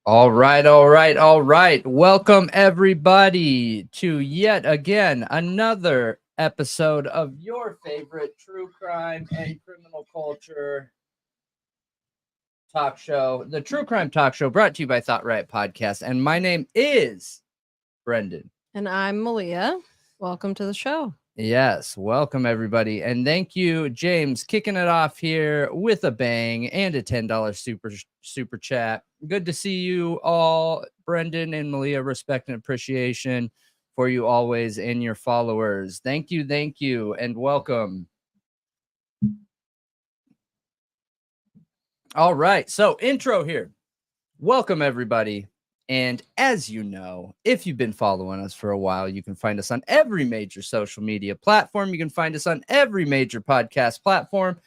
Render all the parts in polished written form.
All right. Welcome, everybody, to yet again another episode of your favorite true crime and criminal culture talk show, the True Crime Talk Show, brought to you by Thought Riot Podcast. And my name is Brendan. And I'm Malia. Welcome to the show. Yes, welcome everybody, and thank you, James, kicking it off here with a bang and a $10 super chat. Good to see you all, Brendan and Malia. Respect and appreciation for you always and your followers. Thank you, and welcome. All right, so intro here. Welcome everybody. And as you know, if you've been following us for a while, you can find us on every major social media platform. You can find us on every major podcast platform.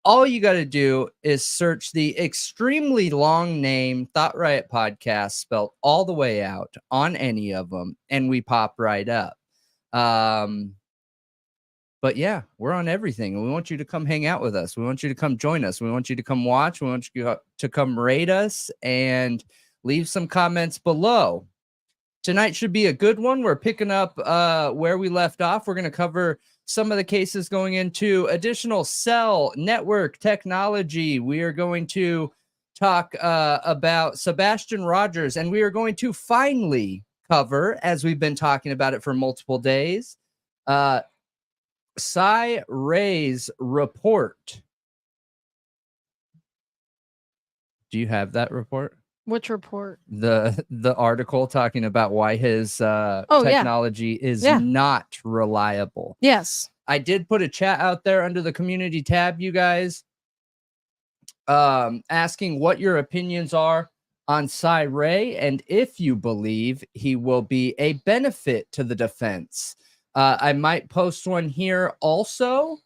All you got to do is search the extremely long name Thought Riot Podcast, spelled all the way out, on any of them, and we pop right up. But yeah, we're on everything, and we want you to come hang out with us. We want you to come join us. We want you to come watch. We want you to come rate us and leave some comments below. Tonight should be a good one. We're picking up where we left off. We're going to cover some of the cases going into additional cell network technology. We are going to talk about Sebastian Rogers, and we are going to finally cover, as we've been talking about it for multiple days, Cy Ray's report. Do you have that report? Which report? The article talking about why his technology is not reliable. Yes. I did put a chat out there under the community tab, you guys, asking what your opinions are on Cy Ray and if you believe he will be a benefit to the defense. I might post one here also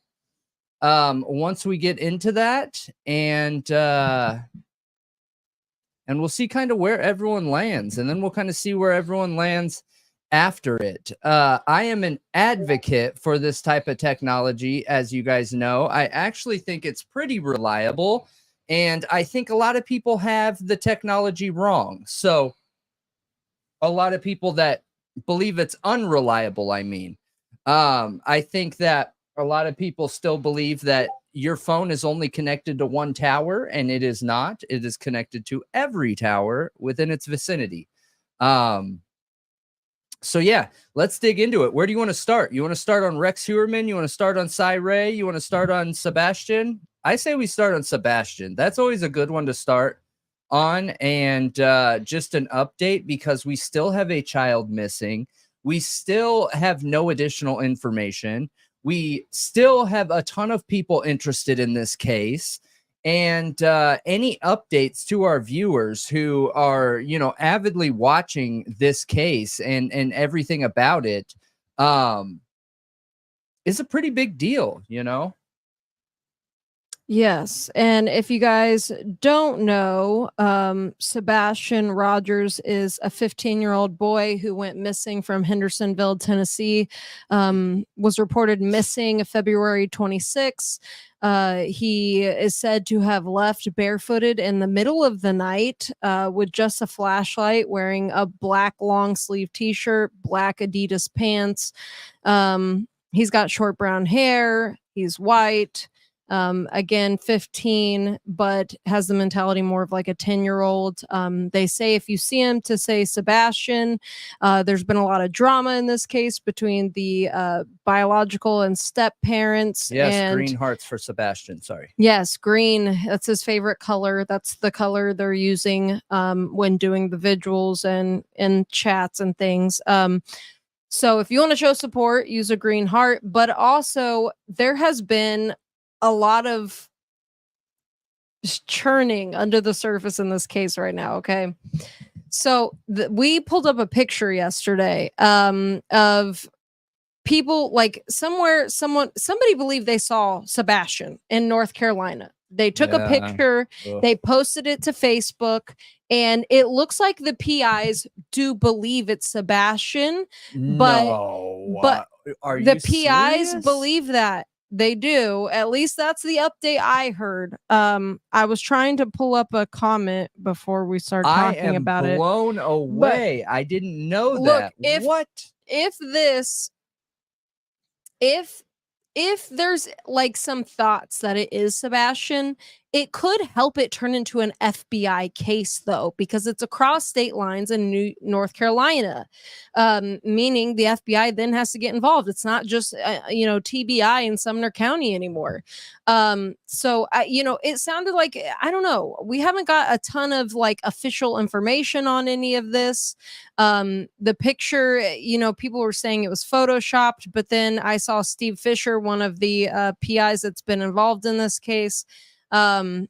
once we get into that, and we'll see kind of where everyone lands, and then we'll kind of see where everyone lands after it. I am an advocate for this type of technology, as you guys know. I actually think it's pretty reliable, and I think a lot of people have the technology wrong. So a lot of people that believe it's unreliable, I think that a lot of people still believe that your phone is only connected to one tower, and it is not. It is connected to every tower within its vicinity. So yeah, let's dig into it. Where do you want to start? You want to start on Rex Heuermann? You want to start on Cy Ray? You want to start on Sebastian? I say we start on Sebastian. That's always a good one to start on. And just an update, because we still have a child missing. We still have no additional information. We still have a ton of people interested in this case, and any updates to our viewers who are, avidly watching this case and everything about it is a pretty big deal, Yes. And if you guys don't know, Sebastian Rogers is a 15-year-old boy who went missing from Hendersonville, Tennessee, was reported missing February 26. He is said to have left barefooted in the middle of the night with just a flashlight, wearing a black long sleeve t-shirt, black Adidas pants. He's got short brown hair. He's white. Again, 15, but has the mentality more of like a 10-year-old. They say if you see him, to say Sebastian. There's been a lot of drama in this case between the biological and step parents. Yes, green hearts for Sebastian. Sorry. Yes, green. That's his favorite color. That's the color they're using when doing the vigils and chats and things. So if you want to show support, use a green heart. But also, there has been a lot of churning under the surface in this case right now. Okay. So we pulled up a picture yesterday of people, like somebody believed they saw Sebastian in North Carolina. They took a picture, they posted it to Facebook, and it looks like the PIs do believe it's Sebastian, but Are the you PIs serious? believe that. They do. At least that's the update I heard. I was trying to pull up a comment before we start talking about it. I am blown away. I didn't know look, that. If there's like some thoughts that it is Sebastian, it could help it turn into an FBI case, though, because it's across state lines in North Carolina, meaning the FBI then has to get involved. It's not just, TBI in Sumner County anymore. So, it sounded like, I don't know, we haven't got a ton of like official information on any of this. The picture, people were saying it was photoshopped, but then I saw Steve Fisher, one of the PIs that's been involved in this case, on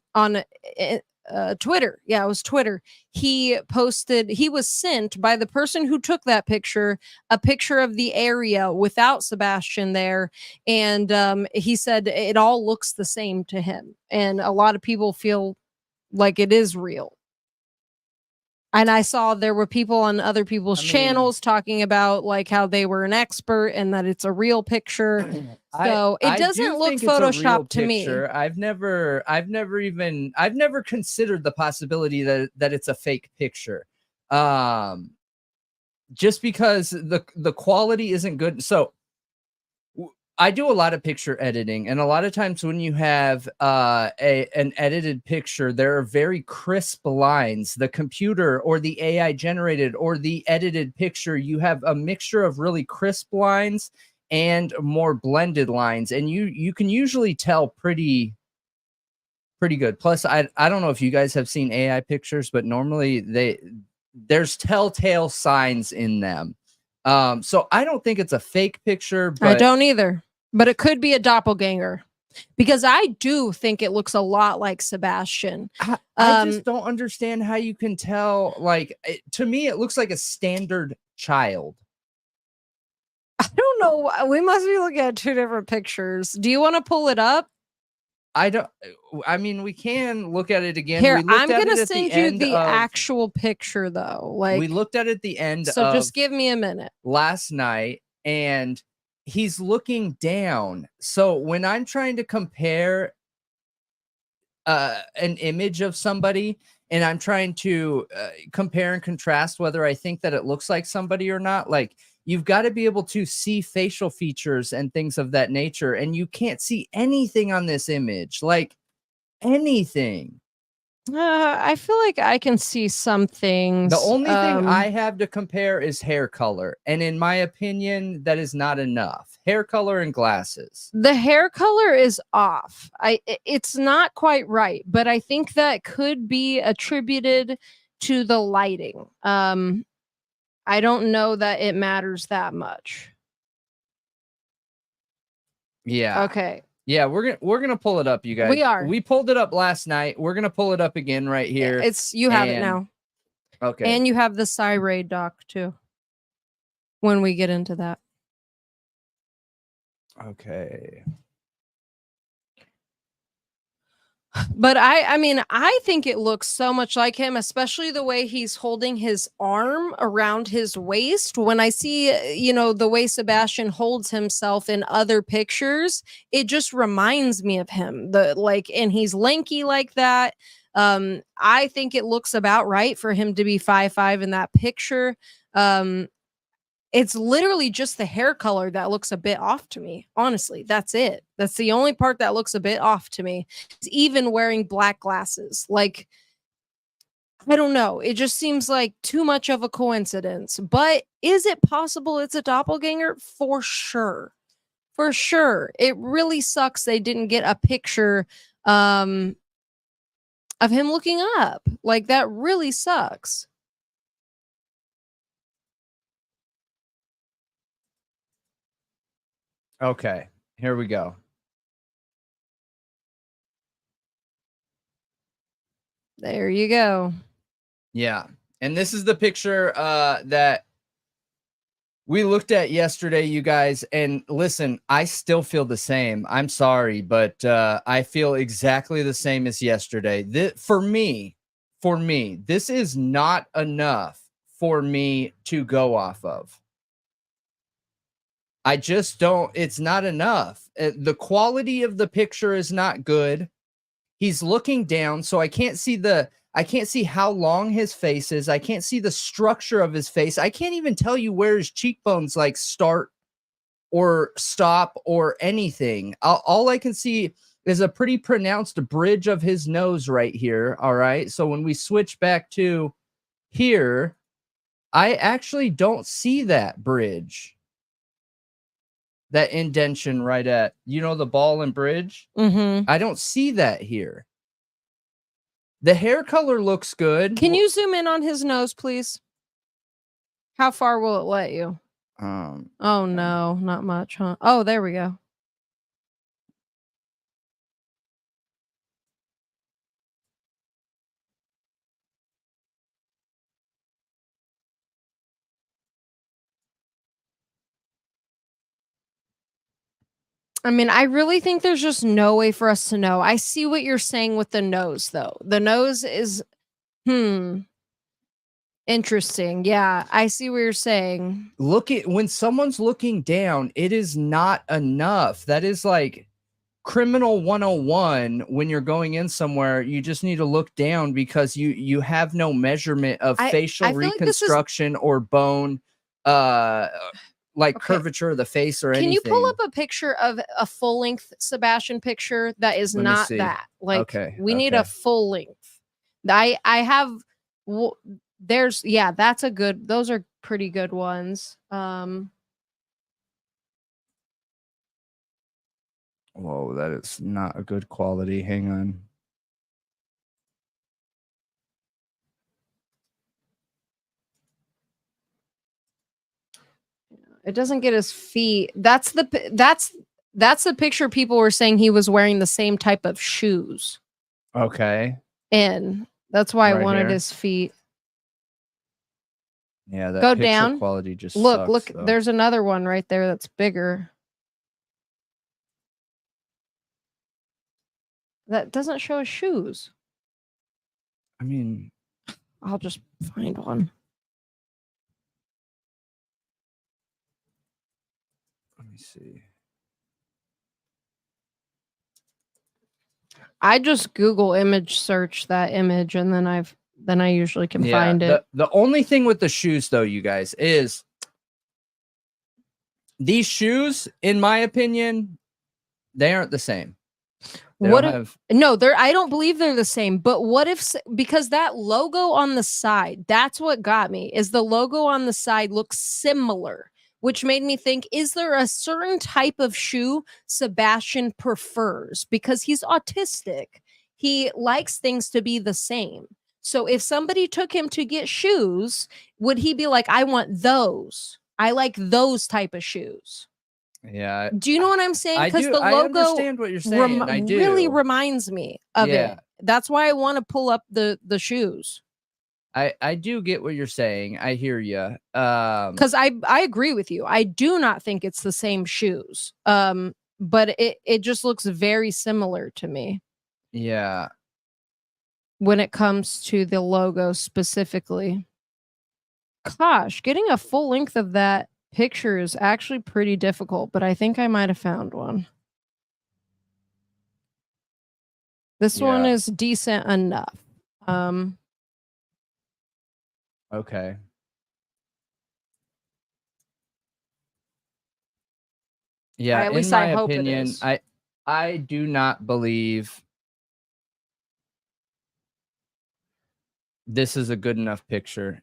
Twitter. Yeah, it was Twitter. He was sent by the person who took that picture, a picture of the area without Sebastian there. And he said it all looks the same to him. And a lot of people feel like it is real. And I saw there were people on other people's channels talking about like how they were an expert and that it's a real picture. So it doesn't look photoshopped to me. I've never considered the possibility that it's a fake picture. Just because the quality isn't good. So I do a lot of picture editing, and a lot of times when you have an edited picture, there are very crisp lines. The computer or the AI generated or the edited picture, you have a mixture of really crisp lines and more blended lines, and you can usually tell pretty good. Plus, I don't know if you guys have seen AI pictures, but normally there's telltale signs in them. So I don't think it's a fake picture. But I don't either. But it could be a doppelganger, because I do think it looks a lot like Sebastian. I just don't understand how you can tell. Like, to me, it looks like a standard child. I don't know. We must be looking at two different pictures. Do you want to pull it up? I mean, we can look at it again. Here, I'm going to send you the actual picture, though. Like, we looked at it at the end. So just give me a minute. Last night, and he's looking down. So when I'm trying to compare an image of somebody, and I'm trying to compare and contrast whether I think that it looks like somebody or not, like, you've got to be able to see facial features and things of that nature. And you can't see anything on this image, like anything. I feel like I can see some things. The only thing I have to compare is hair color. And in my opinion, that is not enough. Hair color and glasses. The hair color is off. It's not quite right, but I think that could be attributed to the lighting. I don't know that it matters that much. Yeah. Okay. Yeah, we're gonna pull it up, you guys. We are. We pulled it up last night. We're gonna pull it up again right here. You have it now. Okay. And you have the Cyray doc too. When we get into that. Okay. But I think it looks so much like him, especially the way he's holding his arm around his waist. When I see, the way Sebastian holds himself in other pictures, it just reminds me of him. And he's lanky like that. I think it looks about right for him to be 5'5" in that picture. It's literally just the hair color that looks a bit off to me. Honestly, that's it. That's the only part that looks a bit off to me. He's even wearing black glasses. Like, I don't know. It just seems like too much of a coincidence. But is it possible it's a doppelganger? For sure. For sure. It really sucks they didn't get a picture of him looking up. Like, that really sucks. Okay, here we go. There you go. Yeah. And this is the picture that we looked at yesterday, you guys. And listen, I still feel the same. I'm sorry, but I feel exactly the same as yesterday. For me, this is not enough for me to go off of. I just don't, it's not enough. The quality of the picture is not good. He's looking down, so I can't see how long his face is. I can't see the structure of his face. I can't even tell you where his cheekbones like start or stop or anything. All I can see is a pretty pronounced bridge of his nose right here. All right. So when we switch back to here, I actually don't see that bridge, that indentation right at, the ball and bridge. I don't see that here. The hair color looks good. Can you zoom in on his nose, please? How far will it let you? Oh no, not much, huh? Oh, there we go. I mean, I really think there's just no way for us to know. I see what you're saying with the nose, though. The nose is, interesting. Yeah, I see what you're saying. Look at when someone's looking down, it is not enough. That is like criminal 101. When you're going in somewhere, you just need to look down because you have no measurement of facial reconstruction or bone, curvature of the face or anything. Can you pull up a picture of a full length Sebastian picture that is not that? Like, we need a full length. I have. There's that's a good. Those are pretty good ones. Whoa, that is not a good quality. Hang on. It doesn't get his feet. That's the picture people were saying he was wearing the same type of shoes. Okay. And that's why I wanted his feet. Yeah, that go picture down. Quality just look. sucks, though. There's another one right there that's bigger. That doesn't show his shoes. I mean, I'll just find one. Let me see. I just Google image search that image, and then I usually can find it. The only thing with the shoes, though, you guys, is these shoes, in my opinion, they aren't the same. I don't believe they're the same. But what if, because that logo on the side, that's what got me, is the logo on the side looks similar, which made me think, is there a certain type of shoe Sebastian prefers? Because he's autistic. He likes things to be the same. So if somebody took him to get shoes, would he be like, I want those. I like those type of shoes. Yeah. Do you know what I'm saying? Because the logo, I understand what you're saying. I do. Really reminds me of it. That's why I want to pull up the shoes. I do get what you're saying. I hear you. Because I agree with you. I do not think it's the same shoes. But it just looks very similar to me. Yeah. When it comes to the logo specifically. Gosh, getting a full length of that picture is actually pretty difficult, but I think I might have found one. This one is decent enough. Okay. Yeah, at least in my I hope opinion, it is. I do not believe this is a good enough picture.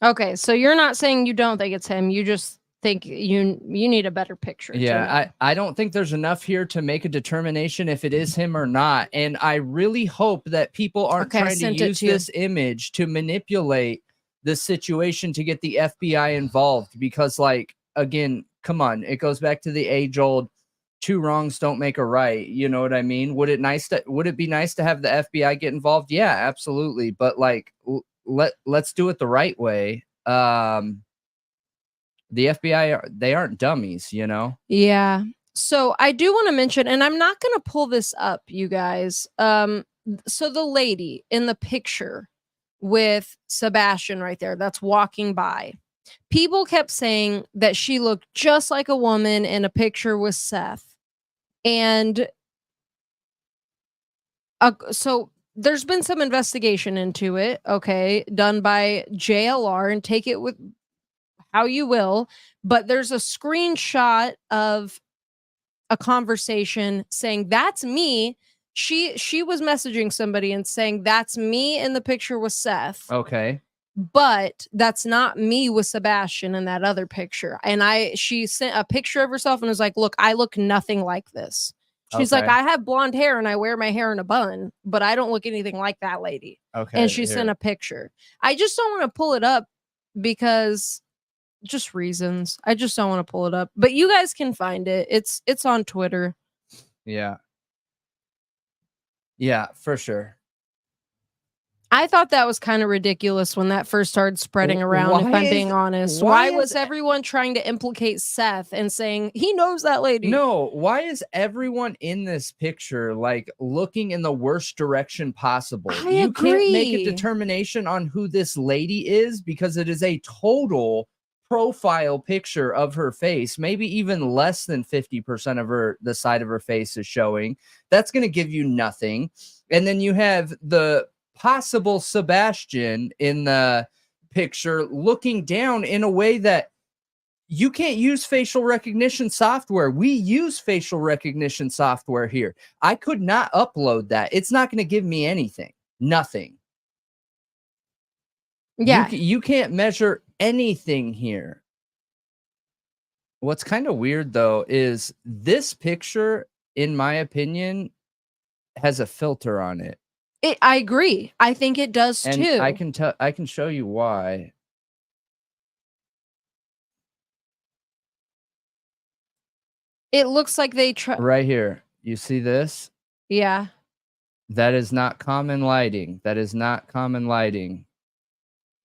Okay, so you're not saying you don't think it's him. You just think you need a better picture. Yeah, I don't think there's enough here to make a determination if it is him or not. And I really hope that people aren't trying to use this image to manipulate the situation to get the FBI involved. Because, like, again, come on, it goes back to the age-old, two wrongs don't make a right. You know what I mean? Would it be nice to have the FBI get involved? Yeah, absolutely. But, like, let's do it the right way. The FBI, they aren't dummies, you know? Yeah. So I do want to mention, and I'm not going to pull this up, you guys. So the lady in the picture with Sebastian right there that's walking by, People kept saying that she looked just like a woman in a picture with Seth. And so there's been some investigation into it, okay, done by JLR, and take it with how you will. But there's a screenshot of a conversation saying, that's me. She was messaging somebody and saying, that's me in the picture with Seth. Okay. But that's not me with Sebastian in that other picture. And she sent a picture of herself and was like, look, I look nothing like this. She's like, I have blonde hair and I wear my hair in a bun, but I don't look anything like that lady. Okay. And she sent a picture. I just don't want to pull it up because just reasons. I just don't want to pull it up. But you guys can find it. It's on Twitter. Yeah. Yeah, for sure. I thought that was kind of ridiculous when that first started spreading around, if I'm being honest. Why was everyone trying to implicate Seth and saying he knows that lady? No, why is everyone in this picture like looking in the worst direction possible? You can't make a determination on who this lady is because it is a total profile picture of her face. Maybe even less than 50% of the side of her face is showing. That's going to give you nothing. And then you have the possible Sebastian in the picture looking down in a way that you can't use facial recognition software. We use facial recognition software here. I could not upload that. It's not going to give me anything. Nothing. Yeah. You can't measure anything here. What's kind of weird though is this picture, in my opinion, has a filter on it. I agree. I think it does too. I can show you why. It looks like they try right here. You see this? Yeah. That is not common lighting. That is not common lighting.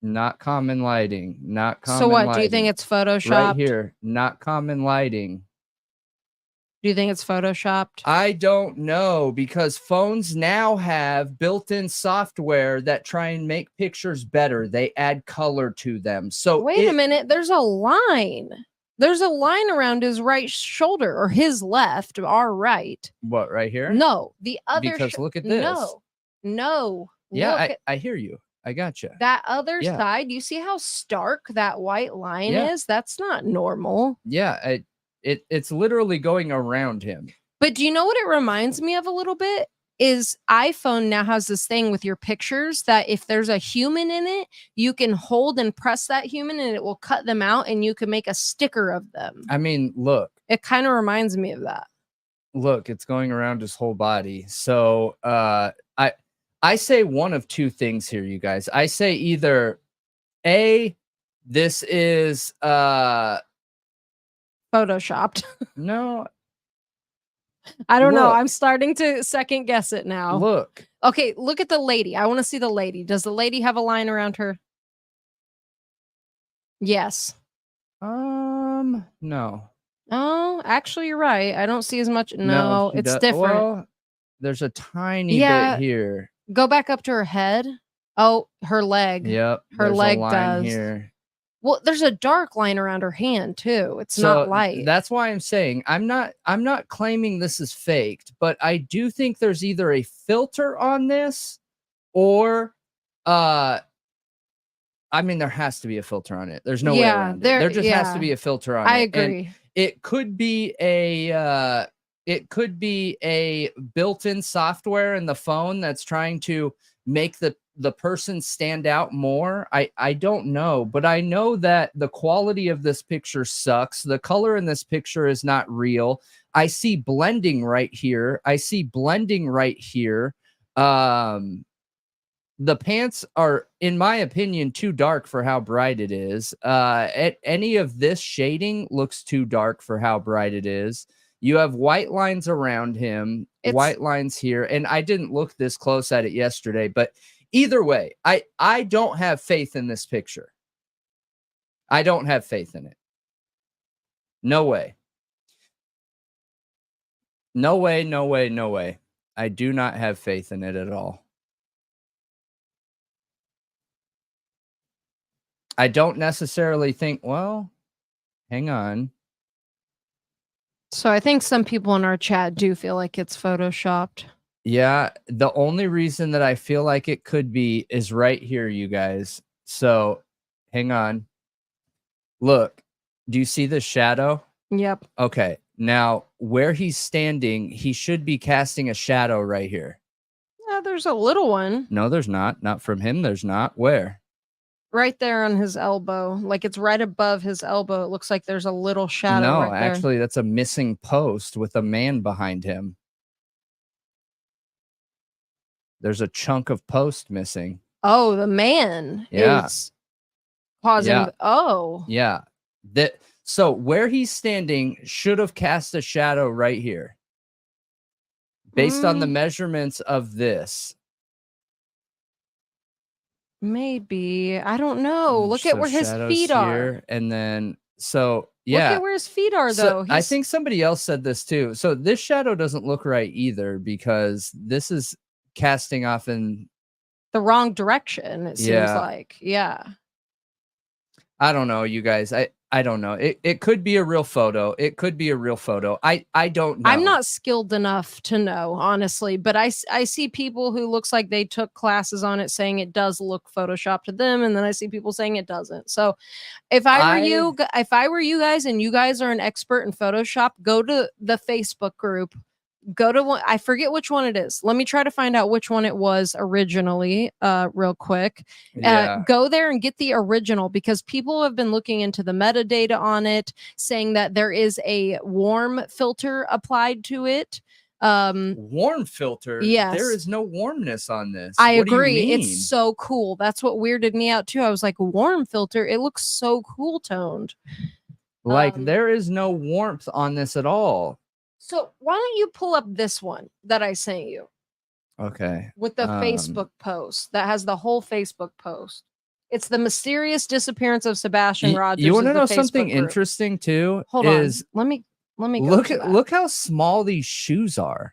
Not common lighting. Not common. So what? Lighting. Do you think it's photoshopped? Right here. Not common lighting. Do you think it's photoshopped? I don't know, because phones now have built-in software that try and make pictures better. They add color to them. So wait a minute. There's a line. There's a line around his right shoulder, or his left, our right. What, right here? No, the other. Because look at this. No. Yeah, I hear you. I gotcha. That other side. You see how stark that white line is? That's not normal. Yeah, it's literally going around him. But do you know what it reminds me of a little bit? Is iPhone now has this thing with your pictures that if there's a human in it, you can hold and press that human and it will cut them out and you can make a sticker of them. I mean, look. It kind of reminds me of that. Look, it's going around his whole body. So I say one of two things here, you guys. I say either A, this is photoshopped. No. I don't know. I'm starting to second guess it now. Look. Okay, look at the lady. I want to see the lady. Does the lady have a line around her? Yes. No. Oh, actually, you're right. I don't see as much. No, it's different. Well, there's a tiny bit here. Go back up to her head. Oh, her leg. Yep. Her leg does. Here. Well, there's a dark line around her hand too. It's not light. That's why I'm saying I'm not claiming this is faked, but I do think there's either a filter on this or I mean, there has to be a filter on it. There's no way around it. There just has to be a filter on it. I agree. And it could be a built-in software in the phone that's trying to make the person stand out more. I don't know, but I know that the quality of this picture sucks. The color in this picture is not real. I see blending right here. The pants are, in my opinion, too dark for how bright it is. Any of this shading looks too dark for how bright it is. You have white lines around him, white lines here, and I didn't look this close at it yesterday, but either way, I don't have faith in this picture. I don't have faith in it. No way. No way, no way, no way. I do not have faith in it at all. I don't necessarily think, well, hang on. So I think some people in our chat do feel like it's photoshopped. Yeah, the only reason that I feel like it could be is right here, you guys. So hang on. Look, do you see the shadow? Yep. Okay. Now, where he's standing, he should be casting a shadow right here. Yeah, there's a little one. No, there's not. Not from him. There's not. Where? Right there on his elbow. Like it's right above his elbow. It looks like there's a little shadow No, right there. actually, that's a missing post with a man behind him. There's a chunk of post missing. Oh, the man is causing. Yeah. Oh. Yeah. So where he's standing should have cast a shadow right here. Based on the measurements of this. Maybe. I don't know. Look at where his feet are. And then, so, yeah. Look at where his feet are, though. I think somebody else said this too. So this shadow doesn't look right either because this is casting off in the wrong direction, it seems like. Yeah. I don't know, you guys. I don't know. It could be a real photo. It could be a real photo. I don't know. I'm not skilled enough to know, honestly, but I see people who looks like they took classes on it saying it does look photoshopped to them, and then I see people saying it doesn't. So if I were you guys and you guys are an expert in Photoshop, go to the Facebook group. Go to one, I forget which one it is. Let me try to find out which one it was originally, real quick. Go there and get the original because people have been looking into the metadata on it, saying that there is a warm filter applied to it. Warm filter? Yes. There is no warmness on this. I agree. It's so cool. That's what weirded me out too. I was like, warm filter? It looks so cool toned. Like there is no warmth on this at all. So why don't you pull up this one that I sent you? Okay. With the Facebook post that has the whole Facebook post. It's the mysterious disappearance of Sebastian Rogers. You want to know something interesting too? Hold on. Let me look how small these shoes are.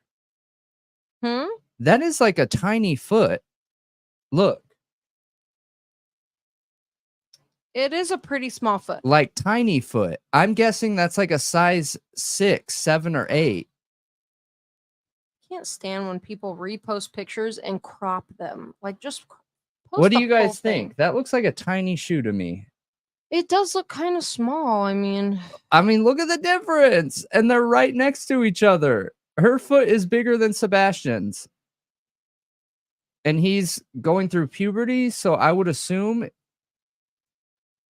That is like a tiny foot. Look. It is a pretty small foot. Like tiny foot. I'm guessing that's like a size 6, 7, or 8. Can't stand when people repost pictures and crop them. Like just post what do you guys think? That looks like a tiny shoe to me. It does look kind of small. I mean, look at the difference. And they're right next to each other. Her foot is bigger than Sebastian's. And he's going through puberty, so I would assume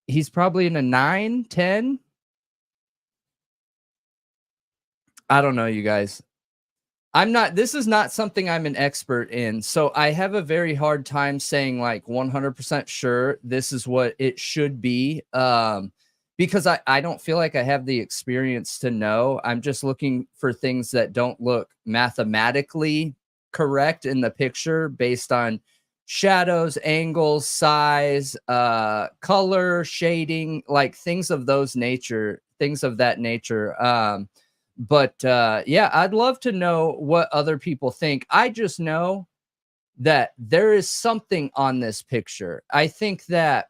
he's probably in a 9, 10. I don't know, you guys. This is not something I'm an expert in. So I have a very hard time saying like 100% sure this is what it should be. Because I don't feel like I have the experience to know. I'm just looking for things that don't look mathematically correct in the picture based on shadows, angles, size, color, shading, like things of that nature. But yeah, I'd love to know what other people think. I just know that there is something on this picture. I think that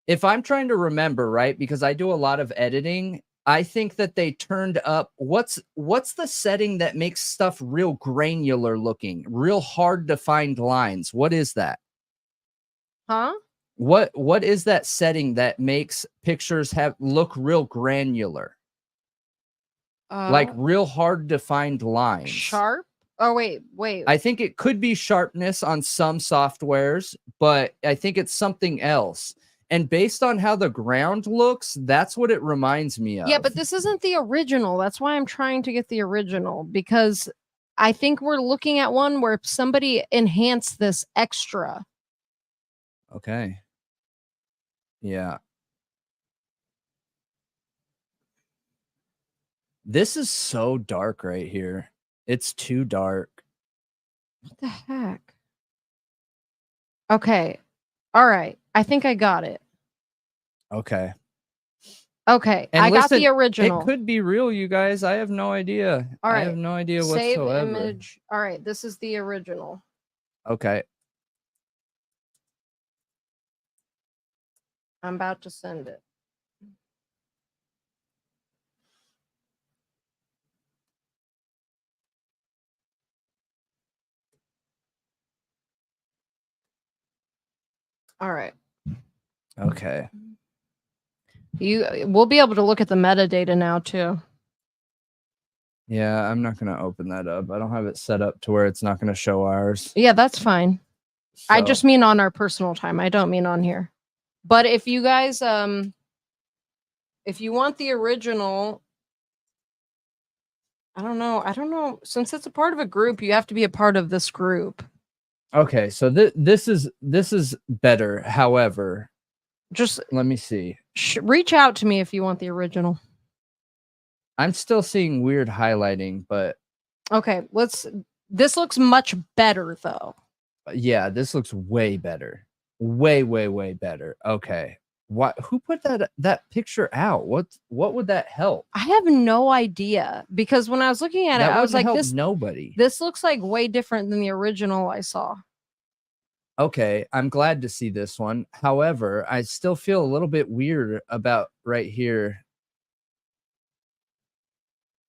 if I'm trying to remember, right, because I do a lot of editing, I think that they turned up what's the setting that makes stuff real granular looking, real hard to find lines. What is that? Huh? What is that setting that makes pictures look real granular? Like real hard to find lines. Sharp? Oh, wait. I think it could be sharpness on some softwares, but I think it's something else. And based on how the ground looks, that's what it reminds me of. Yeah, but this isn't the original. That's why I'm trying to get the original, because I think we're looking at one where somebody enhanced this extra. Okay. Yeah. This is so dark right here. It's too dark. What the heck? Okay. All right. I think I got it. Okay. Okay. And I got the original. It could be real, you guys. I have no idea. All right. I have no idea Save whatsoever. image. All right. This is the original. Okay. I'm about to send it. All right. Okay. We'll be able to look at the metadata now too. Yeah, I'm not going to open that up. I don't have it set up to where it's not going to show ours. Yeah, that's fine. I So- just mean on our personal time. I don't mean on here. But if you guys if you want the original, I don't know. Since it's a part of a group, you have to be a part of this group. Okay, so this is better. However, Just let me see. reach out to me if you want the original. I'm still seeing weird highlighting, but okay, this looks much better though. Yeah, this looks way better. Way better. Okay. Who put that picture out? What would that help? I have no idea, because when I was looking at it, I was like, nobody. This looks like way different than the original I saw. Okay, I'm glad to see this one. However, I still feel a little bit weird about right here.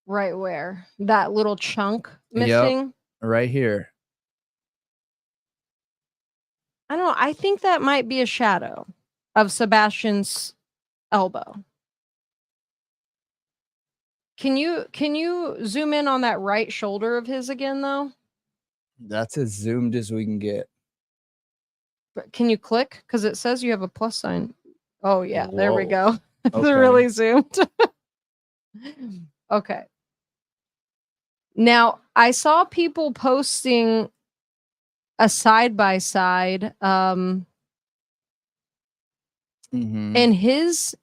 Right where? That little chunk missing? Yep, right here. I don't know. I think that might be a shadow of Sebastian's elbow. Can you zoom in on that right shoulder of his again though? That's as zoomed as we can get. But can you click? Because it says you have a plus sign. Oh yeah, there we Whoa. go. It's Okay. really zoomed. Okay. Now I saw people posting a side by side, Mhm. and his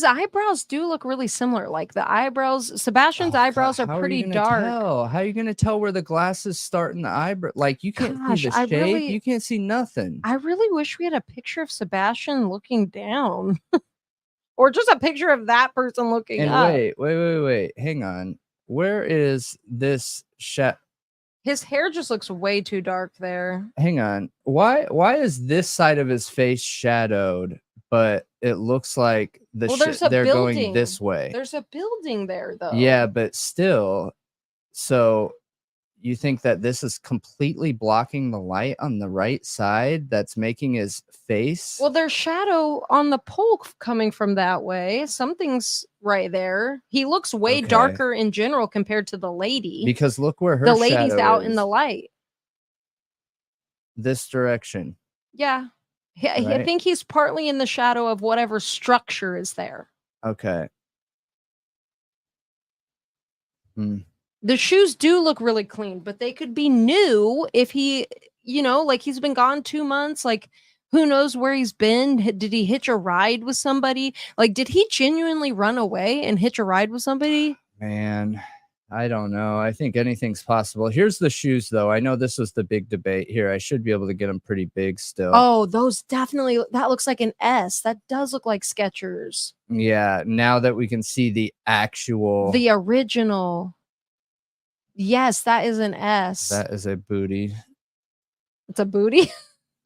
eyebrows do look really similar. Like the eyebrows, Sebastian's eyebrows are pretty dark. How are you gonna tell where the glasses start in the eyebrow? Like you can't see the shape. You can't see nothing. I really wish we had a picture of Sebastian looking down. Or just a picture of that person looking And up. wait. Hang on. Where is this His hair just looks way too dark there. Hang on. Why is this side of his face shadowed, but it looks like they're going this way? There's a building there though. Yeah, but still. So you think that this is completely blocking the light on the right side that's making his face? Well, there's shadow on the pole coming from that way. Something's right there. He looks way darker in general compared to the lady. Because look where her the lady's shadow out is. in the light. This direction. Yeah. I Right? think he's partly in the shadow of whatever structure is there. Okay. The shoes do look really clean, but they could be new if he, like he's been gone 2 months. Like, who knows where he's been? Did he hitch a ride with somebody? Like, did he genuinely run away and hitch a ride with somebody? Man, I don't know. I think anything's possible. Here's the shoes, though. I know this was the big debate here. I should be able to get them pretty big still. Oh, those definitely. That looks like an S. That does look like Skechers. Yeah, now that we can see the original. Yes, that is an S. That is a booty. It's a booty?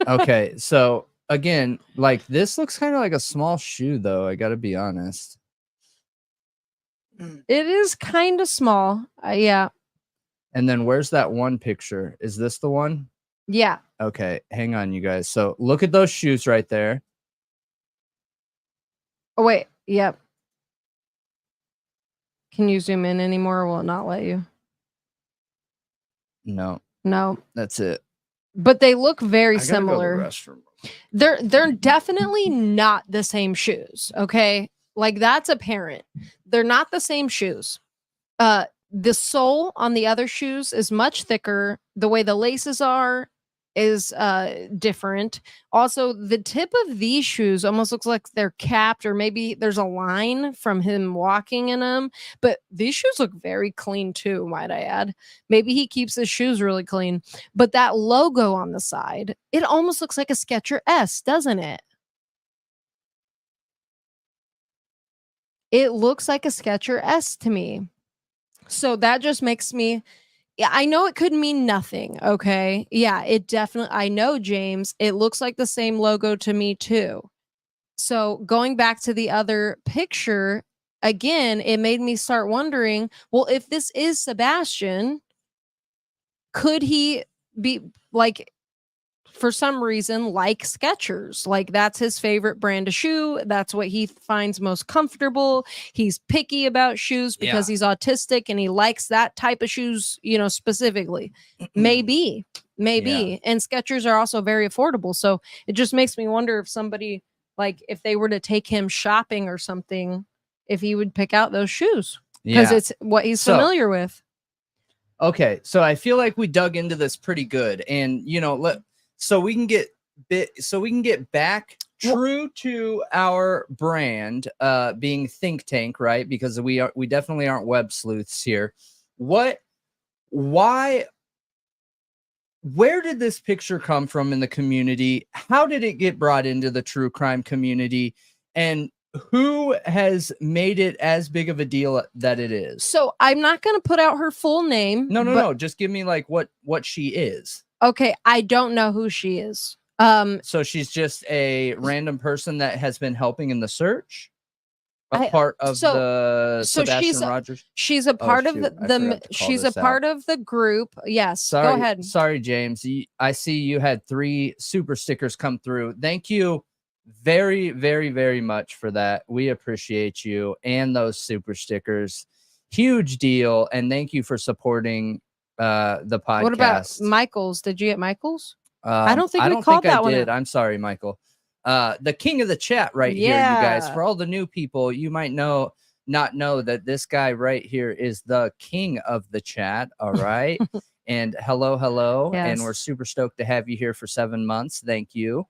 Okay, so again, like this looks kind of like a small shoe, though. I got to be honest. It is kind of small. Yeah. And then where's that one picture? Is this the one? Yeah. Okay, hang on, you guys. So look at those shoes right there. Oh, wait. Yep. Can you zoom in anymore, or will it not let you? No. That's it. But they look very similar. Go to the restroom. They're definitely not the same shoes, okay? Like that's apparent. They're not the same shoes. The sole on the other shoes is much thicker. The way the laces are is different. Also, the tip of these shoes almost looks like they're capped, or maybe there's a line from him walking in them. But these shoes look very clean too, might I add. Maybe he keeps his shoes really clean. But that logo on the side, it almost looks like a Skechers S, doesn't it? It looks like a Skechers S to me. So that just makes me Yeah, I know it could mean nothing. Okay. Yeah, it definitely, I know, James, it looks like the same logo to me too. So going back to the other picture, again, it made me start wondering, well, if this is Sebastian, could he be like, for some reason, like Skechers? Like, that's his favorite brand of shoe. That's what he finds most comfortable. He's picky about shoes because he's autistic and he likes that type of shoes, you know, specifically. Maybe. And Skechers are also very affordable. So it just makes me wonder if somebody, like, if they were to take him shopping or something, if he would pick out those shoes because it's what he's familiar with. Okay, so I feel like we dug into this pretty good, and you know, so we can get back true to our brand, being think tank, right? Because we definitely aren't web sleuths here. Where did this picture come from in the community? How did it get brought into the true crime community? And who has made it as big of a deal that it is? So I'm not going to put out her full name. No. Just give me like what she is. Okay. I don't know who she is. So she's just a random person that has been helping in the search. Part of the Sebastian Rogers. She's a part of she's a part of the group. Yes. Go ahead. Sorry, James. I see you had 3 super stickers come through. Thank you very, very, very much for that. We appreciate you and those super stickers. Huge deal. And thank you for supporting the podcast. What about Michael's? Did you get Michael's? I don't think we called that one. I'm sorry, Michael. The king of the chat right here, you guys. For all the new people, you might not know that this guy right here is the king of the chat. All right. And hello. Yes. And we're super stoked to have you here for 7 months. Thank you.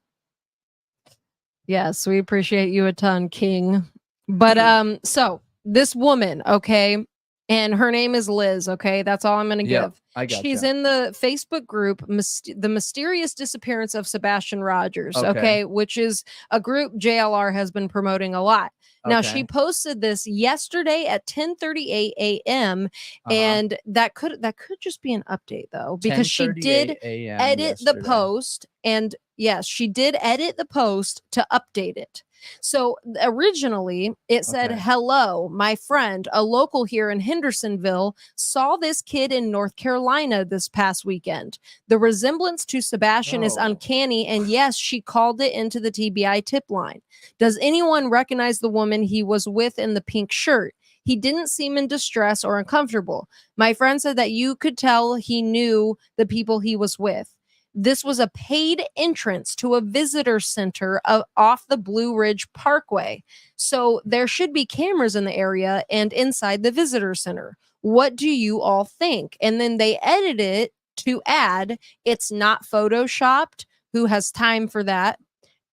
Yes, we appreciate you a ton, King. But so this woman, okay, and her name is Liz, okay? That's all I'm going to give. She's in the Facebook group, The Mysterious Disappearance of Sebastian Rogers, okay, which is a group JLR has been promoting a lot. Now, she posted this yesterday at 10:38 a.m. And that could just be an update, though, because she did edit the post. And yes, she did edit the post to update it. So originally it said, hello, my friend, a local here in Hendersonville, saw this kid in North Carolina this past weekend. The resemblance to Sebastian is uncanny. And yes, she called it into the TBI tip line. Does anyone recognize the woman he was with in the pink shirt? He didn't seem in distress or uncomfortable. My friend said that you could tell he knew the people he was with. This was a paid entrance to a visitor center off the Blue Ridge Parkway. So there should be cameras in the area and inside the visitor center. What do you all think? And then they edit it to add, it's not photoshopped. Who has time for that?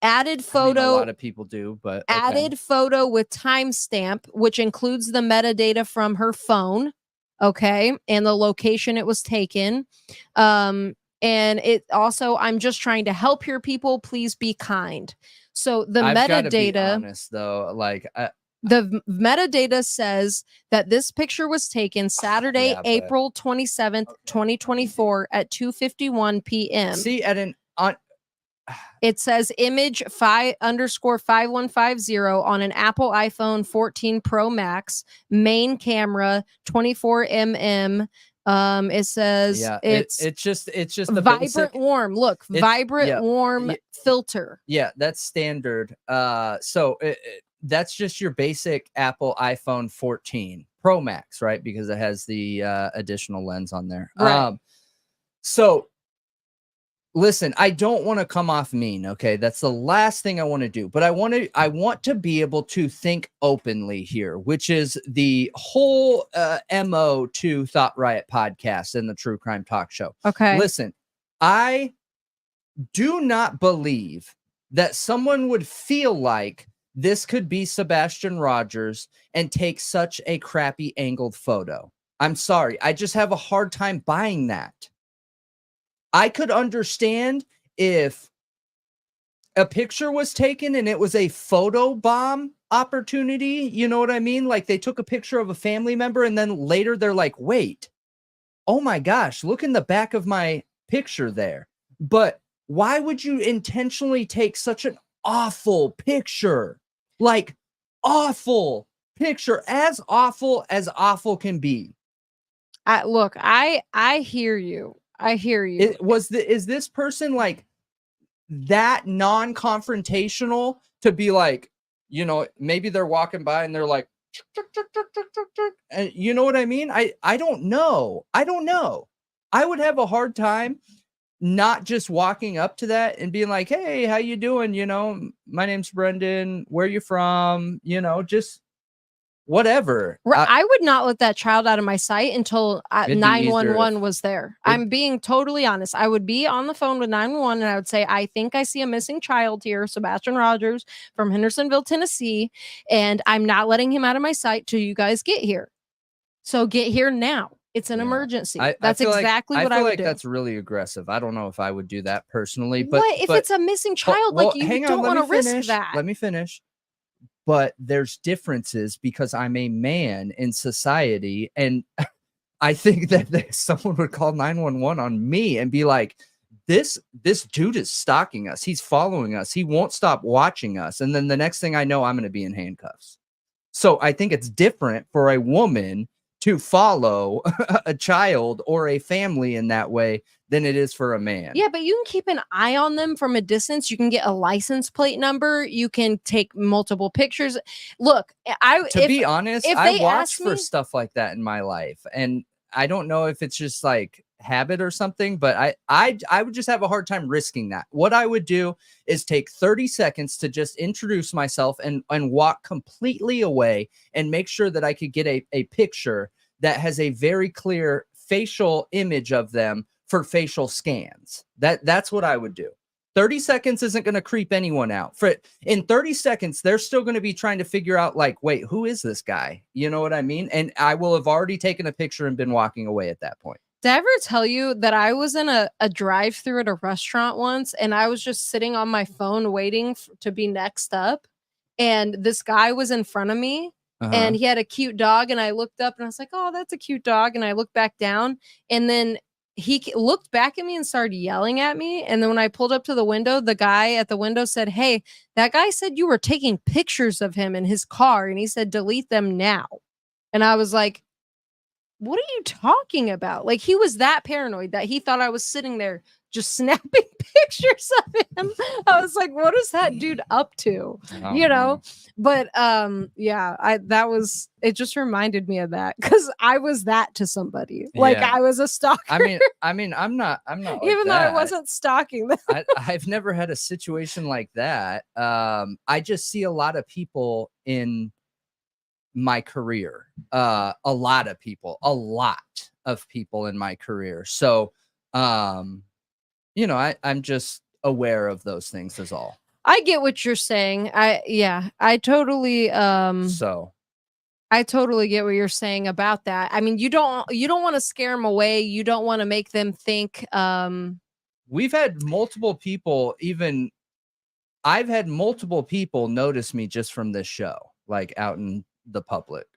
Added photo. A lot of people do, but added photo with timestamp, which includes the metadata from her phone. Okay. And the location it was taken. And it also, I'm just trying to help here, people. Please be kind. So the metadata, be honest, though, like the metadata says that this picture was taken Saturday, April 27th, 2024 at 2:51 p.m. See, it says image 5_5150 on an Apple iPhone 14 Pro Max, main camera, 24 mm. It says it's just the vibrant basic, warm. Look, vibrant warm filter. Yeah, that's standard. So that's just your basic Apple iPhone 14 Pro Max, right? Because it has the additional lens on there. Right. So listen, I don't want to come off mean, okay? That's the last thing I want to do. But I want to be able to think openly here, which is the whole MO to Thought Riot Podcast and the True Crime Talk Show. Okay. Listen, I do not believe that someone would feel like this could be Sebastian Rogers and take such a crappy angled photo. I'm sorry. I just have a hard time buying that. I could understand if a picture was taken and it was a photo bomb opportunity. You know what I mean? Like they took a picture of a family member and then later they're like, wait, oh my gosh, look in the back of my picture there. But why would you intentionally take such an awful picture? Like, awful picture, as awful can be. Look, I hear you. I hear you. Is this person like that non-confrontational to be like, you know, maybe they're walking by and they're like, and you know what I mean? I don't know. I would have a hard time not just walking up to that and being like, hey, how you doing? You know, my name's Brendan. Where you from? You know, just whatever. I would not let that child out of my sight until 911 was there. I'm being totally honest. I would be on the phone with 911 and I would say, I think I see a missing child here, Sebastian Rogers from Hendersonville, Tennessee, and I'm not letting him out of my sight till you guys get here. So get here now. It's an emergency. That's exactly what I would do. That's really aggressive. I don't know if I would do that personally. But what if it's a missing child? Like, you don't want to risk that. Let me finish. But there's differences because I'm a man in society. And I think that someone would call 911 on me and be like, this dude is stalking us. He's following us. He won't stop watching us. And then the next thing I know, I'm going to be in handcuffs. So I think it's different for a woman to follow a child or a family in that way than it is for a man. Yeah, but you can keep an eye on them from a distance. You can get a license plate number. You can take multiple pictures. Look, to be honest, I watch for stuff like that in my life. And I don't know if it's just like habit or something, but I would just have a hard time risking that. What I would do is take 30 seconds to just introduce myself and walk completely away and make sure that I could get a picture that has a very clear facial image of them for facial scans. That's what I would do. 30 seconds isn't going to creep anyone out. In 30 seconds, they're still going to be trying to figure out, like, wait, who is this guy? You know what I mean? And I will have already taken a picture and been walking away at that point. Did I ever tell you that I was in a drive-thru at a restaurant once and I was just sitting on my phone waiting to be next up, and this guy was in front of me and he had a cute dog, and I looked up and I was like, oh, that's a cute dog. And I looked back down, and then he looked back at me and started yelling at me. And then when I pulled up to the window, the guy at the window said, hey, that guy said you were taking pictures of him in his car, and he said, delete them now. And I was like, what are you talking about? Like, he was that paranoid that he thought I was sitting there just snapping pictures of him. I was like, what is that dude up to? You know? But yeah, it just reminded me of that because I was that to somebody. Like, I was a stalker. I mean, I'm not like even though I wasn't stalking them. I've never had a situation like that. I just see a lot of people in my career, a lot of people in my career. So, you know, I'm just aware of those things is all. I get what you're saying. I totally, I totally get what you're saying about that. I mean, you don't want to scare them away. You don't want to make them think, we've had multiple people, I've had multiple people notice me just from this show, like out in the public.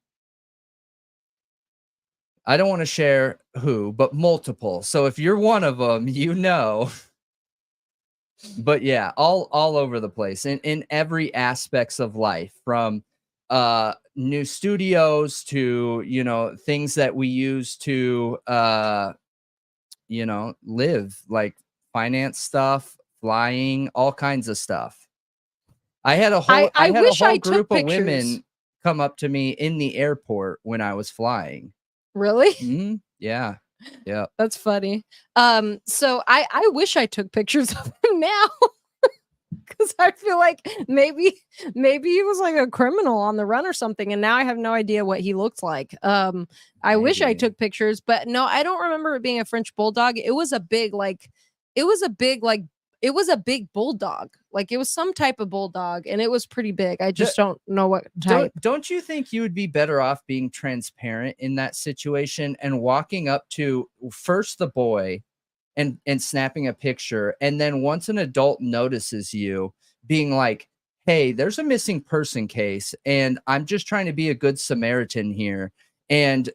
I don't want to share who, but multiple. So if you're one of them, you know. But yeah, all over the place in every aspects of life, from new studios to, you know, things that we use to you know, live, like finance stuff, flying, all kinds of stuff. I had a whole group of women come up to me in the airport when I was flying. Really? Yeah. Yeah. That's funny. So I wish I took pictures of him now. Because I feel like maybe he was like a criminal on the run or something, and now I have no idea what he looked like. I wish I took pictures, but no, I don't remember it being a French bulldog. It was a big bulldog. Like, it was some type of bulldog, and it was pretty big. I just don't know what type. Don't you think you would be better off being transparent in that situation and walking up to first the boy and snapping a picture, and then once an adult notices you, being like, hey, there's a missing person case, and I'm just trying to be a good Samaritan here, And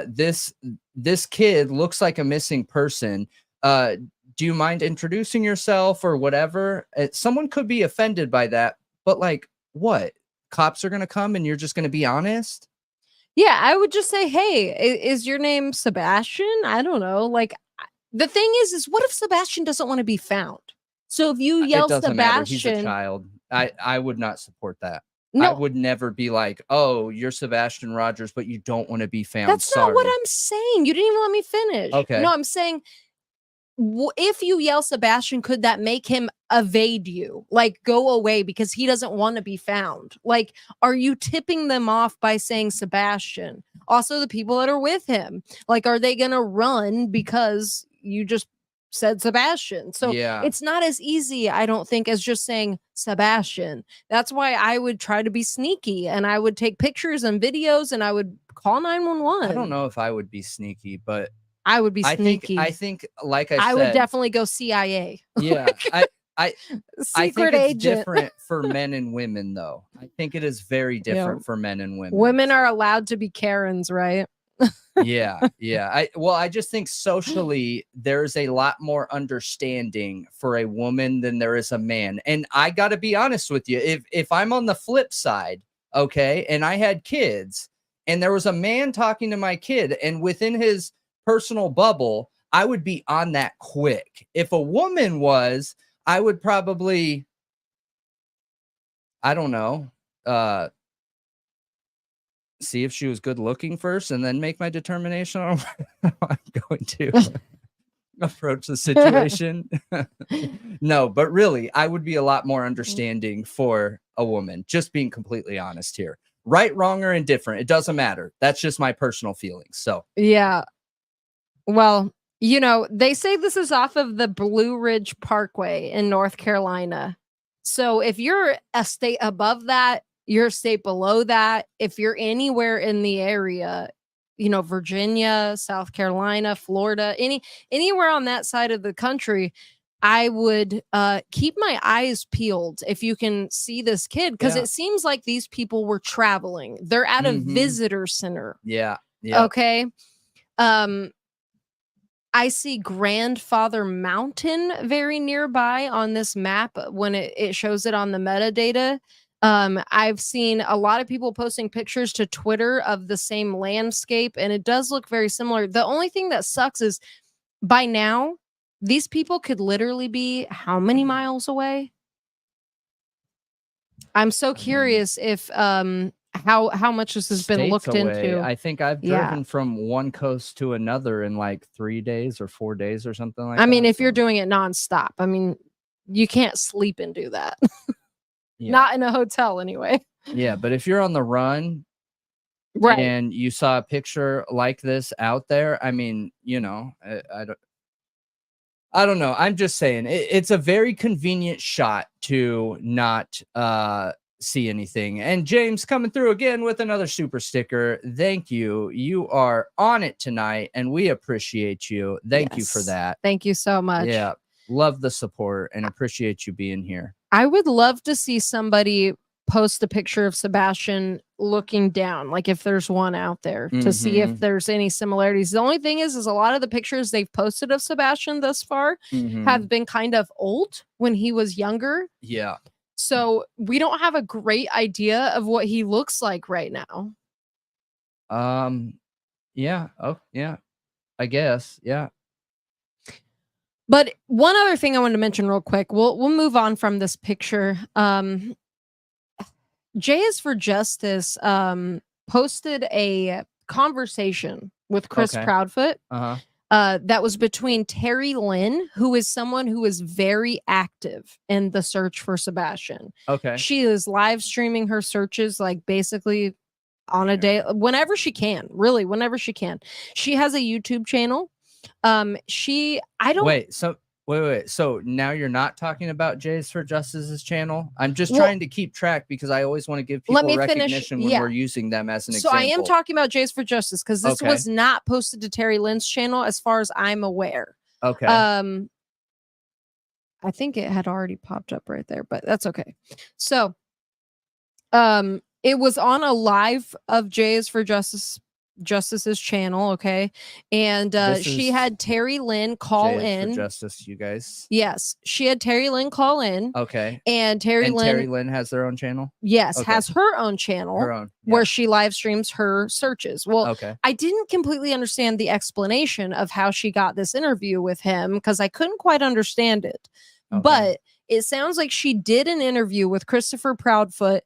this kid looks like a missing person. Do you mind introducing yourself or whatever? Someone could be offended by that, but like, what? Cops are going to come and you're just going to be honest? Yeah, I would just say, hey, is your name Sebastian? I don't know. Like, the thing is what if Sebastian doesn't want to be found? So if you yell it doesn't matter. He's a Sebastian, child. I would not support that. I no, would never be like, oh, you're Sebastian Rogers, but you don't want to be found. that's not Sorry. what I'm saying. You didn't even let me finish. Okay. No, I'm saying if you yell Sebastian, could that make him evade you? Like, go away because he doesn't want to be found? Like, are you tipping them off by saying Sebastian? Also, the people that are with him, like, are they gonna run because you just said Sebastian? So Yeah. it's not as easy, I don't think, as just saying Sebastian. That's why I would try to be sneaky and I would take pictures and videos and I would call 911. I don't know if I would be sneaky, but I would be sneaky. I think, like I said, I would definitely go CIA. Yeah, I think Secret it's agent. different for men and women, though. I think it is very different for men and women. Women are allowed to be Karens, right? Yeah. I just think socially there's a lot more understanding for a woman than there is a man. And I got to be honest with you, if I'm on the flip side, okay, and I had kids and there was a man talking to my kid and within his personal bubble, I would be on that quick. If a woman was, I would probably, I don't know, see if she was good looking first and then make my determination on how I'm going to approach the situation. No, but really, I would be a lot more understanding for a woman, just being completely honest here. Right, wrong, or indifferent, it doesn't matter. That's just my personal feelings. So, yeah. Well, you know, they say this is off of the Blue Ridge Parkway in North Carolina. So if you're a state above that, you're a state below that. If you're anywhere in the area, you know, Virginia, South Carolina, Florida, anywhere on that side of the country, I would keep my eyes peeled if you can see this kid, because it seems like these people were traveling. They're at a visitor center. Yeah. Okay. I see Grandfather Mountain very nearby on this map when it shows it on the metadata. I've seen a lot of people posting pictures to Twitter of the same landscape, and it does look very similar. The only thing that sucks is by now, these people could literally be how many miles away? I'm so curious if how much this has been looked into. I think I've driven from one coast to another in like 3 days or 4 days or something like that. I mean, if you're doing it nonstop, I mean, you can't sleep and do that. Not in a hotel anyway. Yeah, but if you're on the run, right, and you saw a picture like this out there, I mean, you know, I don't know. I'm just saying it's a very convenient shot to not see anything. And James coming through again with another super sticker. Thank you. You are on it tonight, and we appreciate you. Thank you for that. Thank you so much. Yeah, love the support and appreciate you being here. I would love to see somebody post a picture of Sebastian looking down, like if there's one out there, to see if there's any similarities. The only thing is a lot of the pictures they've posted of Sebastian thus far have been kind of old when he was younger. Yeah. So we don't have a great idea of what he looks like right now. Yeah. Oh, yeah. I guess. Yeah. But one other thing I wanted to mention real quick, we'll move on from this picture. J is for Justice posted a conversation with Chris Proudfoot that was between Terry Lynn, who is someone who is very active in the search for Sebastian. Okay. She is live streaming her searches like basically on a day, whenever she can, really, whenever she can. She has a YouTube channel. Wait. So now you're not talking about Jays for Justice's channel? I'm just trying to keep track because I always want to give people recognition when we're using them as an example. So I am talking about Jays for Justice because this was not posted to Terry Lynn's channel as far as I'm aware. Okay. I think it had already popped up right there, but that's okay. So it was on a live of Jays for Justice Justice's channel, okay? And she had Terry Lynn call J is for in. Justice, you guys. Yes, she had Terry Lynn call in. Okay. And Terry Lynn has their own channel? Yes, Okay. has her own channel. Her own. Where she live streams her searches. Well, okay. I didn't completely understand the explanation of how she got this interview with him because I couldn't quite understand it. Okay. But it sounds like she did an interview with Christopher Proudfoot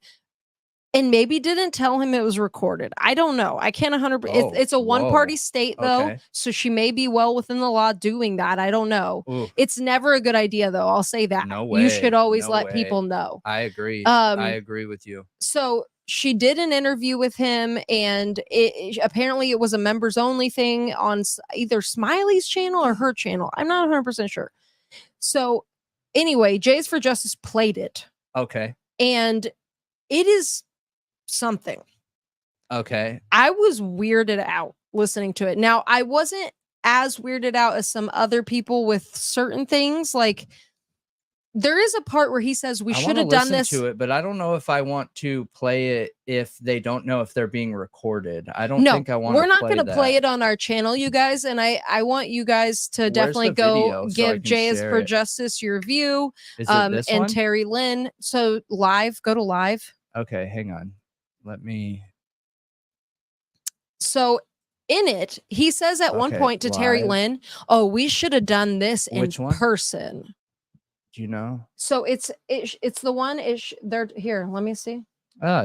and maybe didn't tell him it was recorded. I don't know. I can't 100%. It's a one-party state, though. Okay. So she may be well within the law doing that. I don't know. Ooh. It's never a good idea, though. I'll say that. No way. You should always No let way. people know. I agree. I agree with you. So she did an interview with him, and apparently it was a members only thing on either Smiley's channel or her channel. I'm not 100% sure. So anyway, Jays for Justice played it. Okay. And it is something. Okay. I was weirded out listening to it. Now, I wasn't as weirded out as some other people with certain things. Like, there is a part where he says we should have done this to it, but I don't know if I want to play it if they don't know if they're being recorded. I don't think I want to. We're not going to play it on our channel, you guys, and I want you guys to definitely go give Jays for Justice your view. Is it this and one? Terry Lynn. So live, go to live. Okay, hang on. Let me. So in it, he says at one point to Terry Lynn, "Oh, we should have done this in person." Do you know? So it's the one. They're here. Let me see.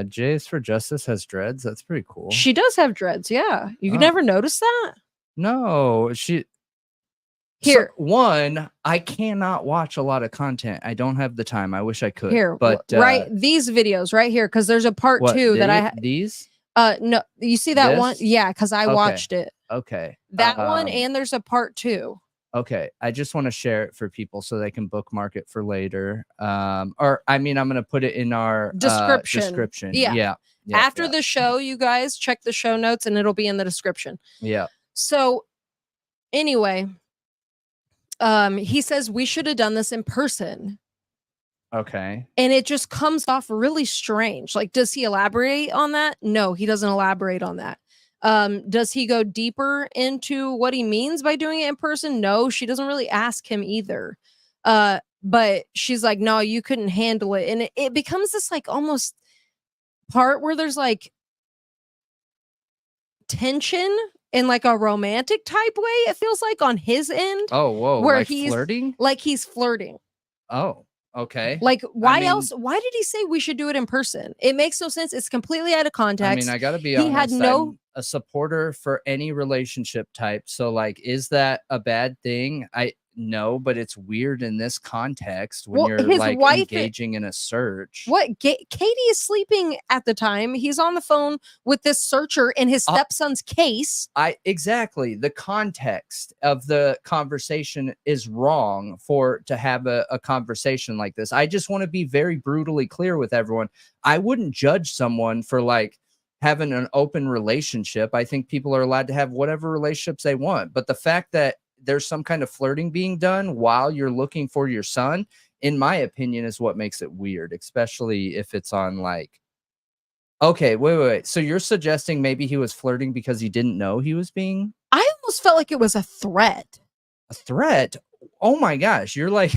Jays for Justice has dreads. That's pretty cool. She does have dreads. Yeah, you never noticed that? No, she. Here, so, one, I cannot watch a lot of content. I don't have the time. I wish I could. Here, but right, these videos right here, because there's a part 2 that I these. No, you see that one? Yeah, because I watched it. Okay, that one, and there's a part 2. Okay, I just want to share it for people so they can bookmark it for later. Or I mean, I'm going to put it in our description. Yeah. After the show, you guys check the show notes, and it'll be in the description. Yeah. So, anyway. He says we should have done this in person. Okay. And it just comes off really strange. Like, does he elaborate on that? No, he doesn't elaborate on that. Does he go deeper into what he means by doing it in person? No, she doesn't really ask him either. But she's like, no, you couldn't handle it. And it becomes this like almost part where there's like tension in like a romantic type way, it feels like on his end. Oh, whoa. Where like he's flirting? Like he's flirting. Oh, okay. Like, why else? Why did he say we should do it in person? It makes no sense. It's completely out of context. I mean, I gotta be honest. I'm a supporter for any relationship type. So like, is that a bad thing? No, but it's weird in this context when you're like engaging in a search. What? Katie is sleeping at the time. He's on the phone with this searcher in his stepson's case. Exactly. The context of the conversation is wrong to have a conversation like this. I just want to be very brutally clear with everyone. I wouldn't judge someone for like having an open relationship. I think people are allowed to have whatever relationships they want. But the fact that there's some kind of flirting being done while you're looking for your son, in my opinion, is what makes it weird, especially if it's on like, okay, wait. So you're suggesting maybe he was flirting because he didn't know he was being? I almost felt like it was a threat. A threat? Oh my gosh. You're like,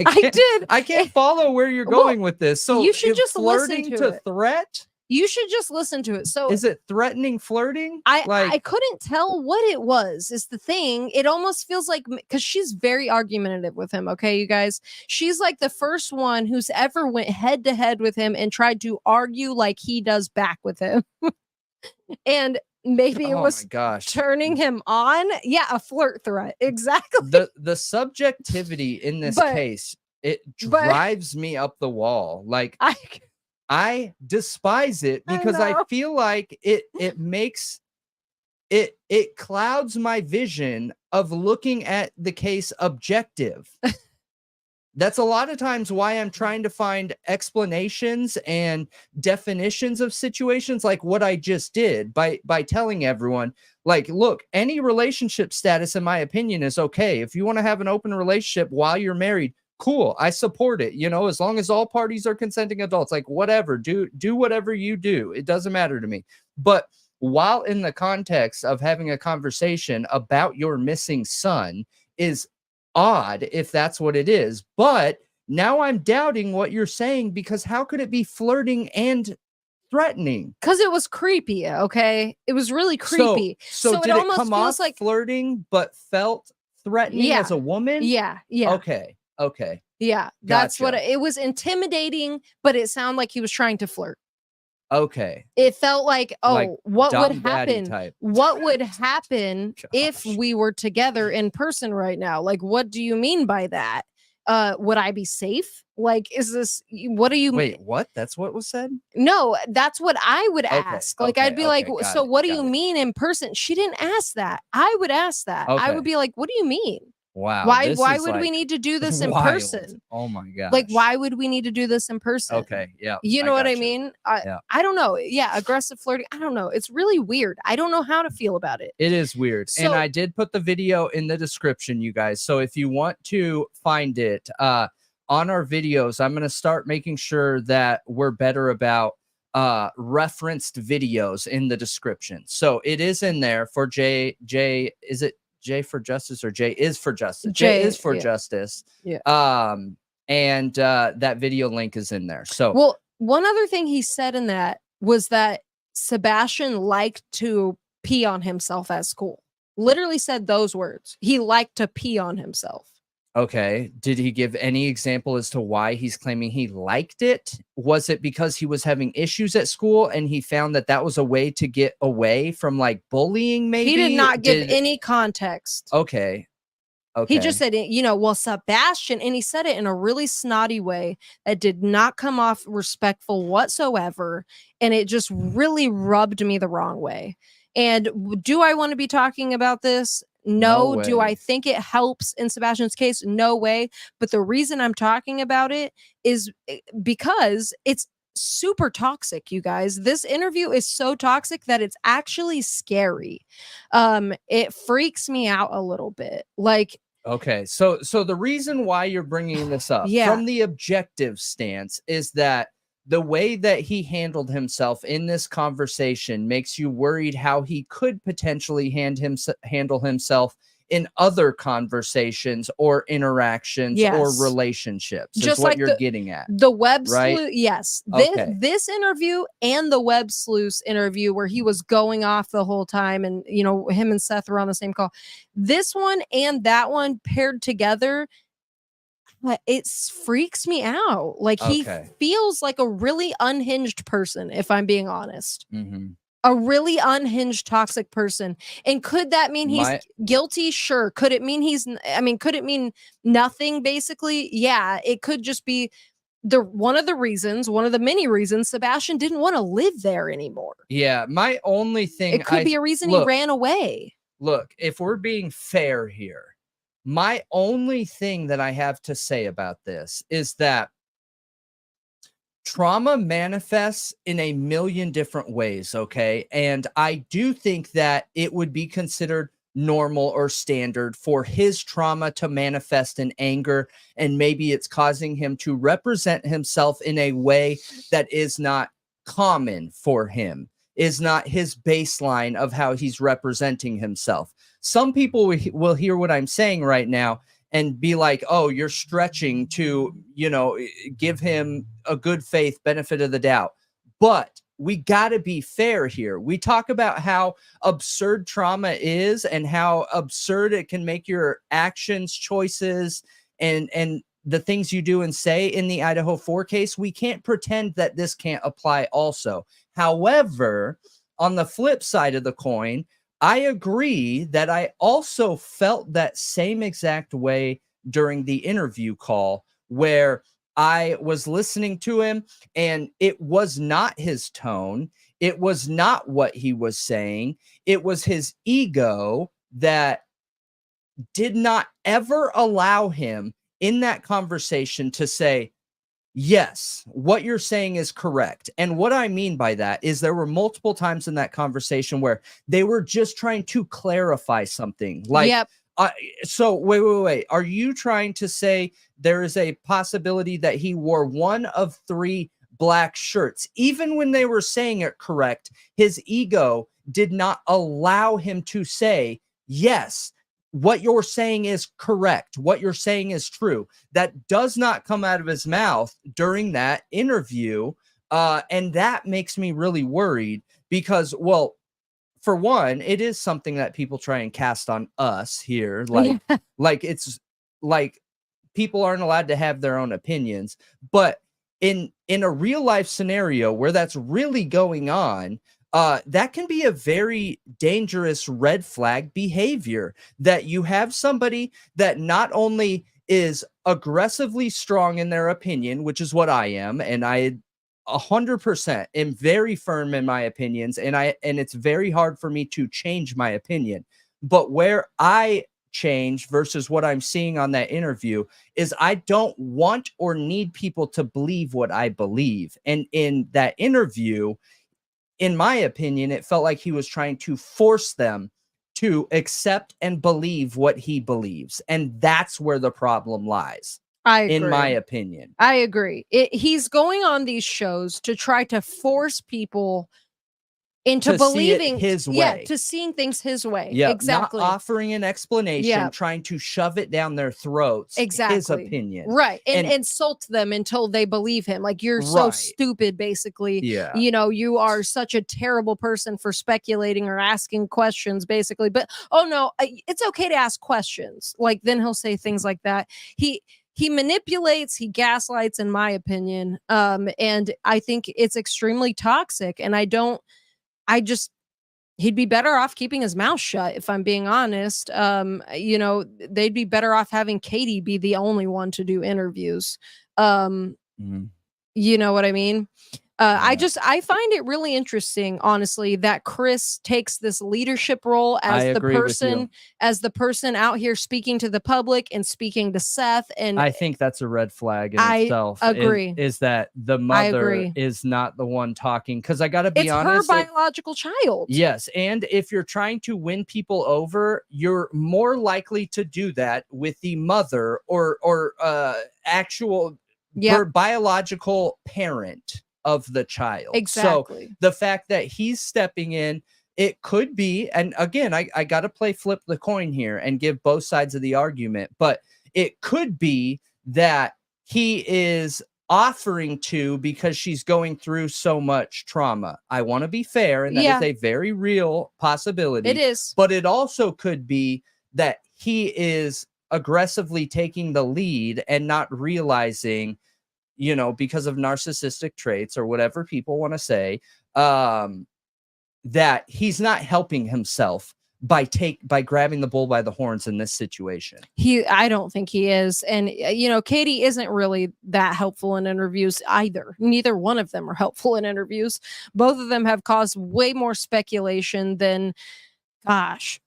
I can't follow where you're going with this. So you should just flirting listen to it. Threat? You should just listen to it. So is it threatening flirting? I couldn't tell what it was, is the thing. It almost feels like, because she's very argumentative with him. Okay, you guys, she's like the first one who's ever went head to head with him and tried to argue like he does back with him. And maybe it was turning him on. Yeah, a flirt threat. Exactly. The subjectivity in this case, it drives me up the wall. Like I despise it because I feel like it makes it clouds my vision of looking at the case objective. That's a lot of times why I'm trying to find explanations and definitions of situations like what I just did by telling everyone, like, look, any relationship status, in my opinion, is okay. If you want to have an open relationship while you're married, cool, I support it, as long as all parties are consenting adults, like whatever, do whatever you do. It doesn't matter to me. But while in the context of having a conversation about your missing son is odd if that's what it is. But now I'm doubting what you're saying, because how could it be flirting and threatening? Because it was creepy. Okay, it was really creepy. So it did it almost come feels off like flirting but felt threatening as a woman? Yeah. Okay. Yeah, that's what Gotcha. it was, intimidating, but it sounded like he was trying to flirt. Okay. It felt like, Like what would Dom Daddy happen? type. What would happen if Gosh. we were together in person right now? Like, what do you mean by that? Would I be safe? Like, is this, what do you Wait, what? That's what was said? No, that's what I would Okay, ask. Like, I'd be like, got so it, what do got you it. mean in person? She didn't ask that. I would ask that. I Okay. would be like, what do you mean? Wow. Why this would is, we like, need to do this in wild. person? Oh my gosh. Like, why would we need to do this in person? Okay, yeah. You know what I gotcha. mean? Yeah. I don't know. Yeah, aggressive flirting. I don't know. It's really weird. I don't know how to feel about it. It is weird. And So- I did put the video in the description, you guys. So if you want to find it on our videos, I'm going to start making sure that we're better about referenced videos in the description. So it is in there for J. Is it J for Justice or J is for Justice? J is for Justice. Yeah. And that video link is in there. So well, one other thing he said in that was that Sebastian liked to pee on himself at school. Literally said those words. He liked to pee on himself. okay. Did he give any example as to why he's claiming he liked it? Was it because he was having issues at school and he found that that was a way to get away from like bullying? Maybe He did not give any context. Okay. Okay. He just said, well, Sebastian, and he said it in a really snotty way that did not come off respectful whatsoever. And it just really rubbed me the wrong way. And do I want to be talking about this? No. Do I think it helps in Sebastian's case? No way. But the reason I'm talking about it is because it's super toxic, you guys. This interview is so toxic that it's actually scary. It freaks me out a little bit. Like, okay, so the reason why you're bringing this up from the objective stance is that the way that he handled himself in this conversation makes you worried how he could potentially handle himself in other conversations or interactions or relationships. Just is what like you're getting at. The web right? sleuth, yes. Okay. This interview and the web sleuth interview where he was going off the whole time and, him and Seth were on the same call. This one and that one paired together, it freaks me out. Like, he feels like a really unhinged person, if I'm being honest. Mm-hmm. A really unhinged, toxic person. And could that mean he's guilty? Sure. Could it mean could it mean nothing, basically? Yeah, it could just be one of the many reasons Sebastian didn't want to live there anymore. Yeah, my only thing, it could be a reason he ran away. Look, if we're being fair here, my only thing that I have to say about this is that trauma manifests in a million different ways, okay? And I do think that it would be considered normal or standard for his trauma to manifest in anger, and maybe it's causing him to represent himself in a way that is not common for him, is not his baseline of how he's representing himself. Some people will hear what I'm saying right now and be like, oh, you're stretching to, give him a good faith benefit of the doubt. But we got to be fair here. We talk about how absurd trauma is and how absurd it can make your actions, choices, and the things you do and say in the Idaho 4 case. We can't pretend that this can't apply also. However, on the flip side of the coin, I agree that I also felt that same exact way during the interview call, where I was listening to him and it was not his tone. It was not what he was saying. It was his ego that did not ever allow him in that conversation to say, yes, what you're saying is correct. And what I mean by that is there were multiple times in that conversation where they were just trying to clarify something. Like, so wait. Are you trying to say there is a possibility that he wore one of 3 black shirts? Even when they were saying it correct, his ego did not allow him to say, yes, what you're saying is correct. What you're saying is true. That does not come out of his mouth during that interview. And that makes me really worried because, well, for one, it is something that people try and cast on us here. Like it's like people aren't allowed to have their own opinions, but in a real life scenario where that's really going on, that can be a very dangerous red flag behavior, that you have somebody that not only is aggressively strong in their opinion, which is what I am, and I 100% am very firm in my opinions, and it's very hard for me to change my opinion. But where I change versus what I'm seeing on that interview is I don't want or need people to believe what I believe. And in that interview, in my opinion, it felt like he was trying to force them to accept and believe what he believes. And that's where the problem lies. I agree. In my opinion. I agree. He's going on these shows to try to force people into to believing his way. Yeah, to seeing things his way. Yeah, exactly. Not offering an explanation, trying to shove it down their throats. Exactly. His opinion. Right. And insult them until they believe him. Like, you're so stupid, basically. Yeah. You know, you are such a terrible person for speculating or asking questions, basically. But, oh no, it's okay to ask questions. Like, then he'll say things like that. He manipulates, he gaslights, in my opinion. And I think it's extremely toxic. And he'd be better off keeping his mouth shut, if I'm being honest. You know, they'd be better off having Katie be the only one to do interviews. You know what I mean? I find it really interesting, honestly, that Chris takes this leadership role as the person out here speaking to the public and speaking to Seth. And I think that's a red flag in itself. Agree. Is that the mother is not the one talking? Because I gotta be honest, her biological child. Yes, and if you're trying to win people over, you're more likely to do that with the mother or actual biological parent of the child. Exactly. So the fact that he's stepping in, it could be, and again, I got to flip the coin here and give both sides of the argument, but it could be that he is offering to because she's going through so much trauma. I want to be fair, and that is a very real possibility. It is. But it also could be that he is aggressively taking the lead and not realizing, you know, because of narcissistic traits or whatever people want to say, that he's not helping himself by grabbing the bull by the horns in this situation. I don't think he is. And, you know, Katie isn't really that helpful in interviews either. Neither one of them are helpful in interviews. Both of them have caused way more speculation than, gosh,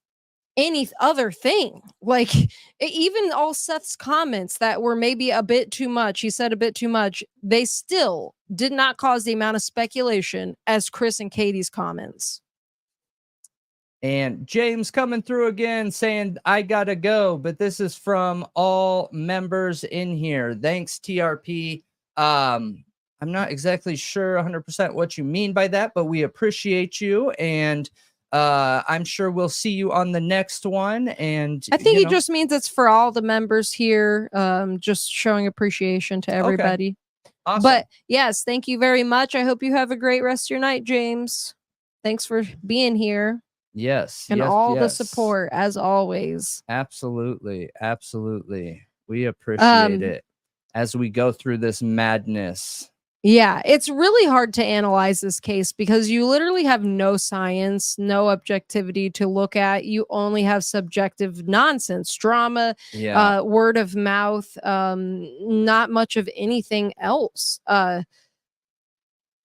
any other thing. Like, even all Seth's comments that were maybe a bit too much, he said a bit too much, they still did not cause the amount of speculation as Chris and Katie's comments. And James coming through again saying, I gotta go, but this is from all members in here. Thanks, TRP. I'm not exactly sure 100% what you mean by that, but we appreciate you, and I'm sure we'll see you on the next one. And I think he just means it's for all the members here, just showing appreciation to everybody. Okay. Awesome. But yes, thank you very much. I hope you have a great rest of your night, James. Thanks for being here. Yes. And all the support, as always. Absolutely. Absolutely. We appreciate it as we go through this madness. Yeah, it's really hard to analyze this case because you literally have no science, no objectivity to look at. You only have subjective nonsense, drama, word of mouth, not much of anything else.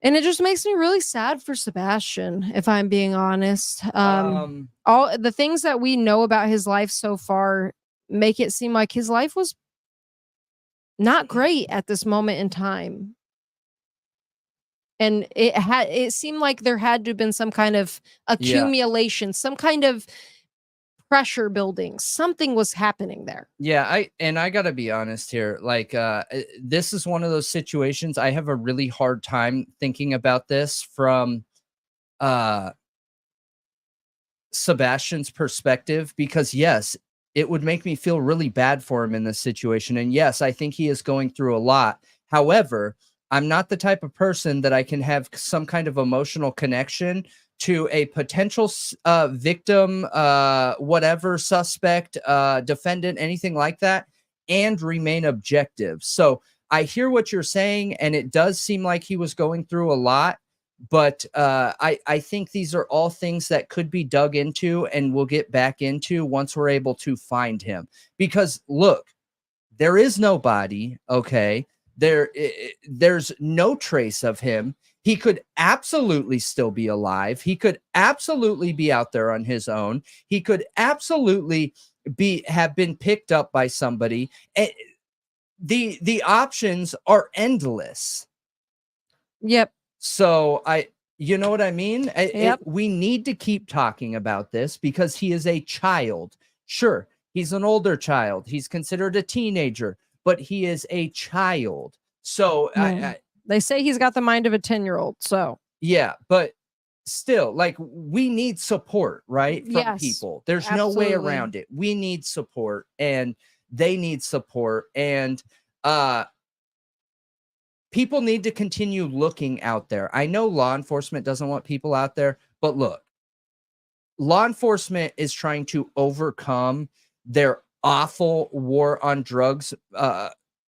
And it just makes me really sad for Sebastian, if I'm being honest. All the things that we know about his life so far make it seem like his life was not great at this moment in time. And it seemed like there had to have been some kind of accumulation, some kind of pressure building. Something was happening there. Yeah, I gotta be honest here. Like, this is one of those situations I have a really hard time thinking about this from Sebastian's perspective, because yes, it would make me feel really bad for him in this situation. And yes, I think he is going through a lot. However, I'm not the type of person that I can have some kind of emotional connection to a potential victim, whatever, suspect, defendant, anything like that, and remain objective. So I hear what you're saying, and it does seem like he was going through a lot. But I think these are all things that could be dug into and we'll get back into once we're able to find him. Because look, there is no body, okay? There's no trace of him. He could absolutely still be alive. He could absolutely be out there on his own. He could absolutely have been picked up by somebody. The options are endless. Yep. So you know what I mean? Yep. We need to keep talking about this because he is a child. Sure, he's an older child. He's considered a teenager, but he is a child. So they say he's got the mind of a 10-year-old. So yeah, but still, like, we need support, right? From people. There's no way around it. We need support, and they need support, and people need to continue looking out there. I know law enforcement doesn't want people out there, but look, law enforcement is trying to overcome their awful war on drugs,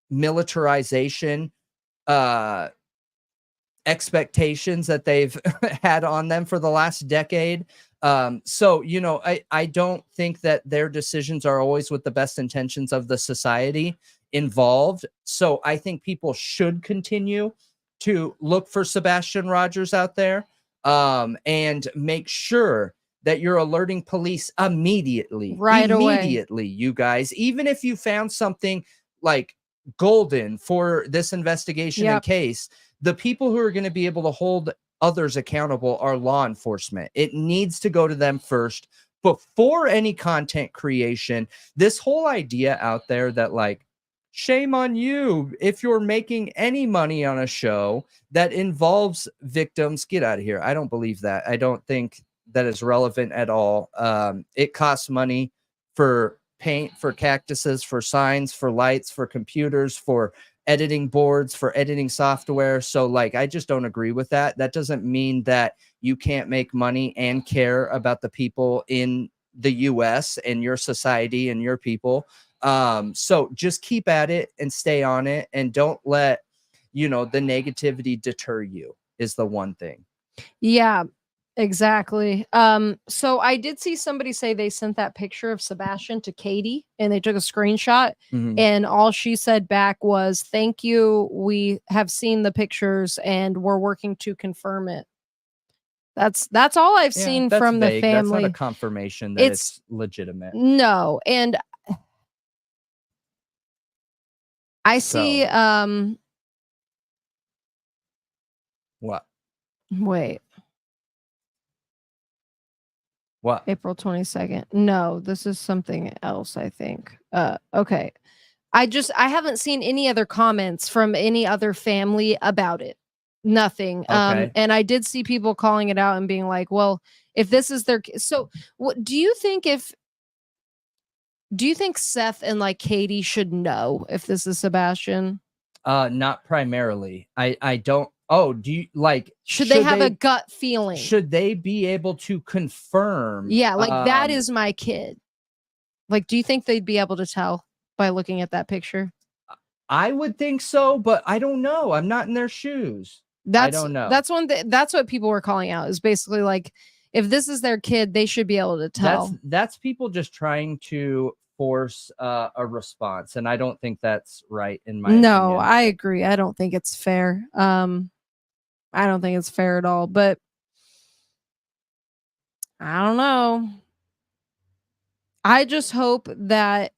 militarization, expectations that they've had on them for the last decade. So, you know, I don't think that their decisions are always with the best intentions of the society involved. So I think people should continue to look for Sebastian Rogers out there, and make sure that you're alerting police immediately. Right away. Immediately, you guys. Even if you found something like golden for this investigation and case, the people who are going to be able to hold others accountable are law enforcement. It needs to go to them first before any content creation. This whole idea out there that, like, shame on you if you're making any money on a show that involves victims, get out of here. I don't believe that. I don't think that is relevant at all. It costs money for paint, for cactuses, for signs, for lights, for computers, for editing boards, for editing software. So, like, I just don't agree with that. That doesn't mean that you can't make money and care about the people in the US and your society and your people. So just keep at it and stay on it, and don't let, you know, the negativity deter you is the one thing. Yeah, exactly. So I did see somebody say they sent that picture of Sebastian to Katie and they took a screenshot, and all she said back was, "Thank you. We have seen the pictures and we're working to confirm it." That's all I've seen from the family. That's not a confirmation that it's legitimate. No, and I see what? Wait. What? April 22nd. No, this is something else, I think. Okay. I haven't seen any other comments from any other family about it. Nothing. Okay. And I did see people calling it out and being like, well, if this is their, so what do you think Seth and like Katie should know if this is Sebastian? Not primarily. I don't. Oh, do you like? Should they have a gut feeling? Should they be able to confirm? Yeah, like that is my kid. Like, do you think they'd be able to tell by looking at that picture? I would think so, but I don't know. I'm not in their shoes. I don't know. That's that's what people were calling out, is basically like, if this is their kid, they should be able to tell. That's people just trying to force a response, and I don't think that's right in my opinion. I agree. I don't think it's fair. I don't think it's fair at all, but I don't know. I just hope that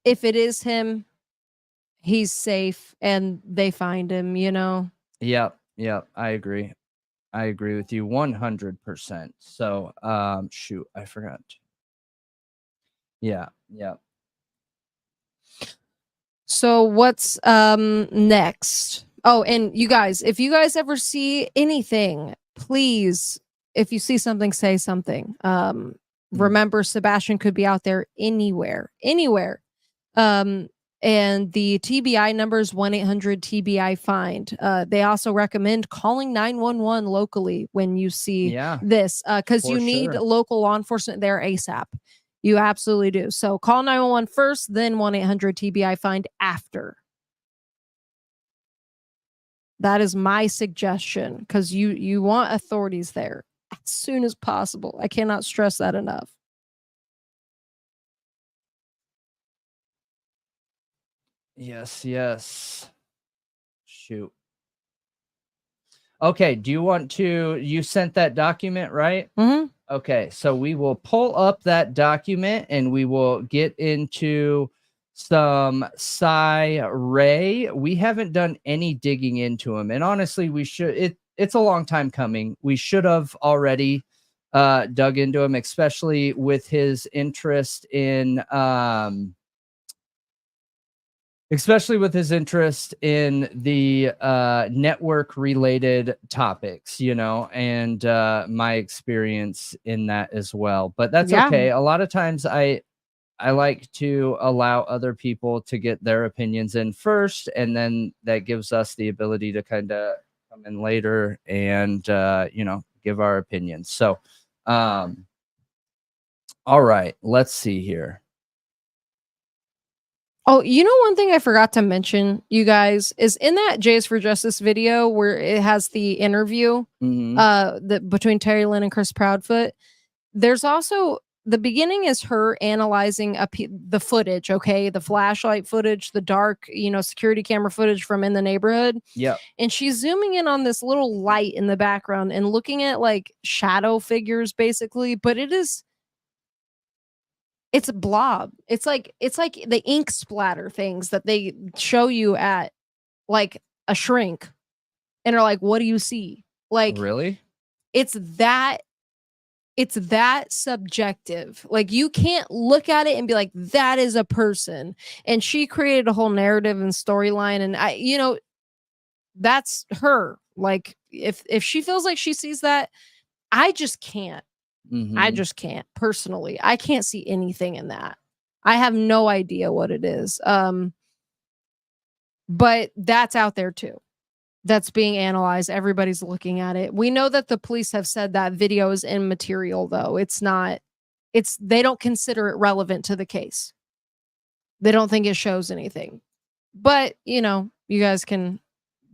if it is him, he's safe and they find him, you know? Yep. I agree. I agree with you 100%. So, shoot, I forgot. Yeah. So what's next? Oh, and you guys, if you guys ever see anything, please, if you see something, say something. Remember, Sebastian could be out there anywhere. And the TBI number is 1-800-TBI-FIND. They also recommend calling 911 locally when you see this, because you need local law enforcement there ASAP. You absolutely do. So call 911 first, then 1-800-TBI-FIND after. That is my suggestion, because you want authorities there as soon as possible. I cannot stress that enough. Yes. Shoot. Okay, do you want to, you sent that document, right? Mm-hmm. Okay, so we will pull up that document and we will get into some Ray. We haven't done any digging into him, and honestly, we should. It's a long time coming. We should have already dug into him, especially with his interest in the network related topics, you know, and my experience in that as well. But that's okay. A lot of times I like to allow other people to get their opinions in first, and then that gives us the ability to kind of come in later and you know, give our opinions. So all right, let's see here. Oh, you know, one thing I forgot to mention, you guys, is in that Jays for Justice video where it has the interview between Terry Lynn and Chris Proudfoot. There's also, the beginning is her analyzing the footage, okay? The flashlight footage, the dark, you know, security camera footage from in the neighborhood. Yeah. And she's zooming in on this little light in the background and looking at like shadow figures basically, but it's a blob. It's like the ink splatter things that they show you at like a shrink and are like, what do you see? Like, really? It's that subjective. Like, you can't look at it and be like, that is a person. And she created a whole narrative and storyline. And I, you know, that's her. Like, if she feels like she sees that, I just can't. I just can't personally. I can't see anything in that. I have no idea what it is. But that's out there too. That's being analyzed. Everybody's looking at it. We know that the police have said that video is immaterial though. They don't consider it relevant to the case. They don't think it shows anything. But, you know, you guys can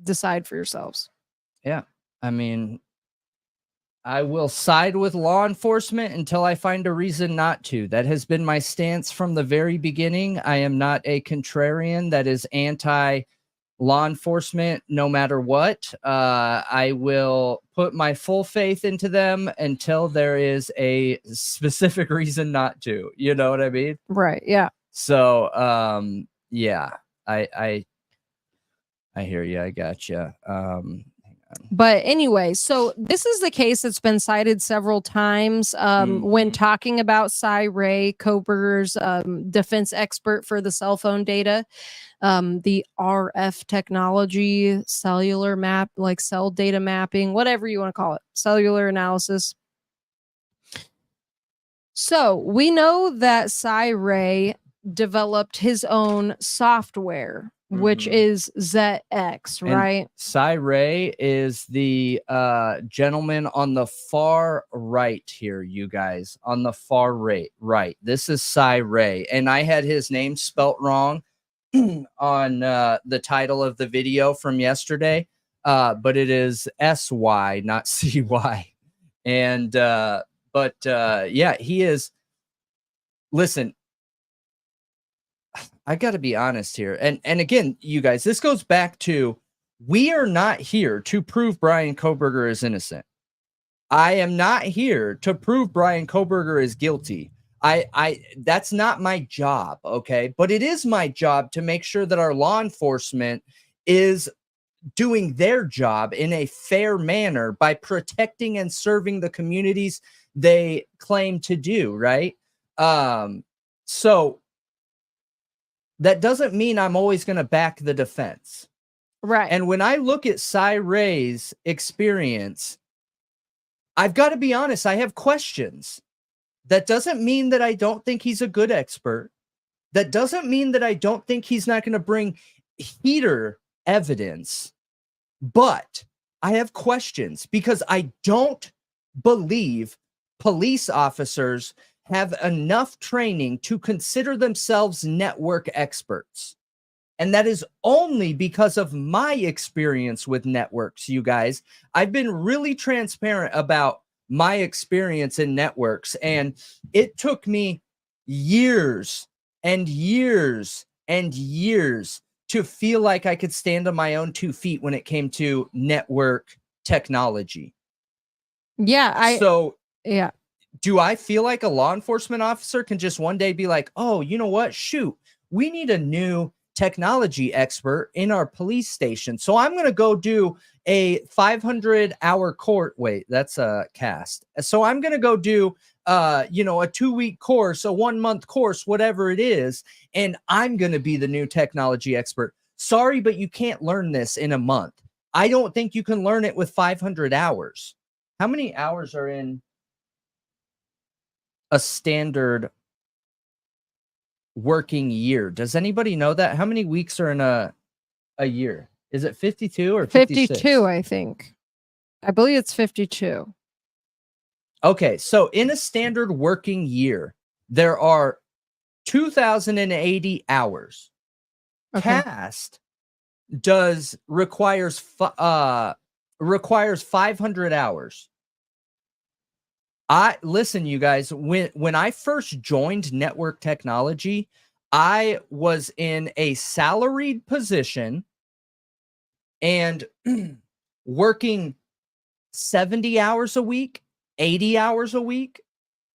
decide for yourselves. Yeah. I mean, I will side with law enforcement until I find a reason not to. That has been my stance from the very beginning. I am not a contrarian that is anti-law enforcement no matter what. I will put my full faith into them until there is a specific reason not to. You know what I mean? Right, yeah. So, yeah, I hear you. I got you. But anyway, so this is the case that's been cited several times when talking about Ray Kohberger's defense expert for the cell phone data, the RF technology, cellular map, like cell data mapping, whatever you want to call it, cellular analysis. So we know that Ray developed his own software, which is ZX, right? Ray is the gentleman on the far right here, you guys. On the far right. This is Ray. And I had his name spelt wrong on the title of the video from yesterday. But it is SY, not CY. And yeah, he is. Listen, I got to be honest here. And again, you guys, this goes back to, we are not here to prove Bryan Kohberger is innocent. I am not here to prove Bryan Kohberger is guilty. That's not my job, okay? But it is my job to make sure that our law enforcement is doing their job in a fair manner by protecting and serving the communities they claim to do, right? So that doesn't mean I'm always going to back the defense. Right. And when I look at Ray's experience, I've got to be honest, I have questions. That doesn't mean that I don't think he's a good expert. That doesn't mean that I don't think he's not going to bring heater evidence. But I have questions because I don't believe police officers have enough training to consider themselves network experts. And that is only because of my experience with networks, you guys. I've been really transparent about my experience in networks, and it took me years and years and years to feel like I could stand on my own 2 feet when it came to network technology. Yeah, yeah. Do I feel like a law enforcement officer can just one day be like, oh, you know what? Shoot, we need a new technology expert in our police station. So I'm going to go do a 500-hour court. Wait, that's a cast. So I'm going to go do, a 2-week course, a 1-month course, whatever it is. And I'm going to be the new technology expert. Sorry, but you can't learn this in a month. I don't think you can learn it with 500 hours. How many hours are in a standard working year? Does anybody know that? How many weeks are in a year? Is it 52 or 56? 52, I think. I believe it's 52. Okay, so in a standard working year, there are 2,080 hours. Okay. CAST requires 500 hours. Listen, you guys, when I first joined network technology, I was in a salaried position and working 70 hours a week, 80 hours a week,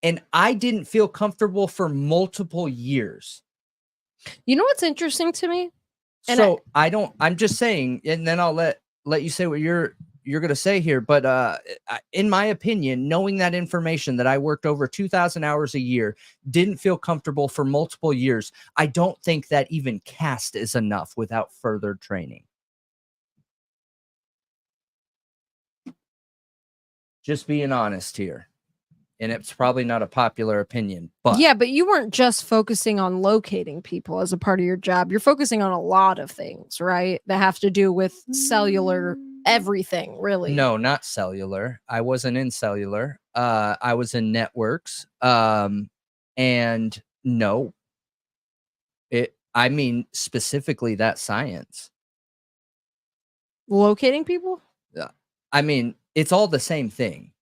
and I didn't feel comfortable for multiple years. You know what's interesting to me? So I'm just saying, and then I'll let you say what you're going to say here. But in my opinion, knowing that information, that I worked over 2,000 hours a year, didn't feel comfortable for multiple years, I don't think that even CAST is enough without further training. Just being honest here. And it's probably not a popular opinion, but yeah, but you weren't just focusing on locating people as a part of your job. You're focusing on a lot of things, right? That have to do with cellular, everything, really. No, not cellular. I wasn't in cellular. I was in networks. And no, I mean, specifically that science. Locating people? I mean, it's all the same thing.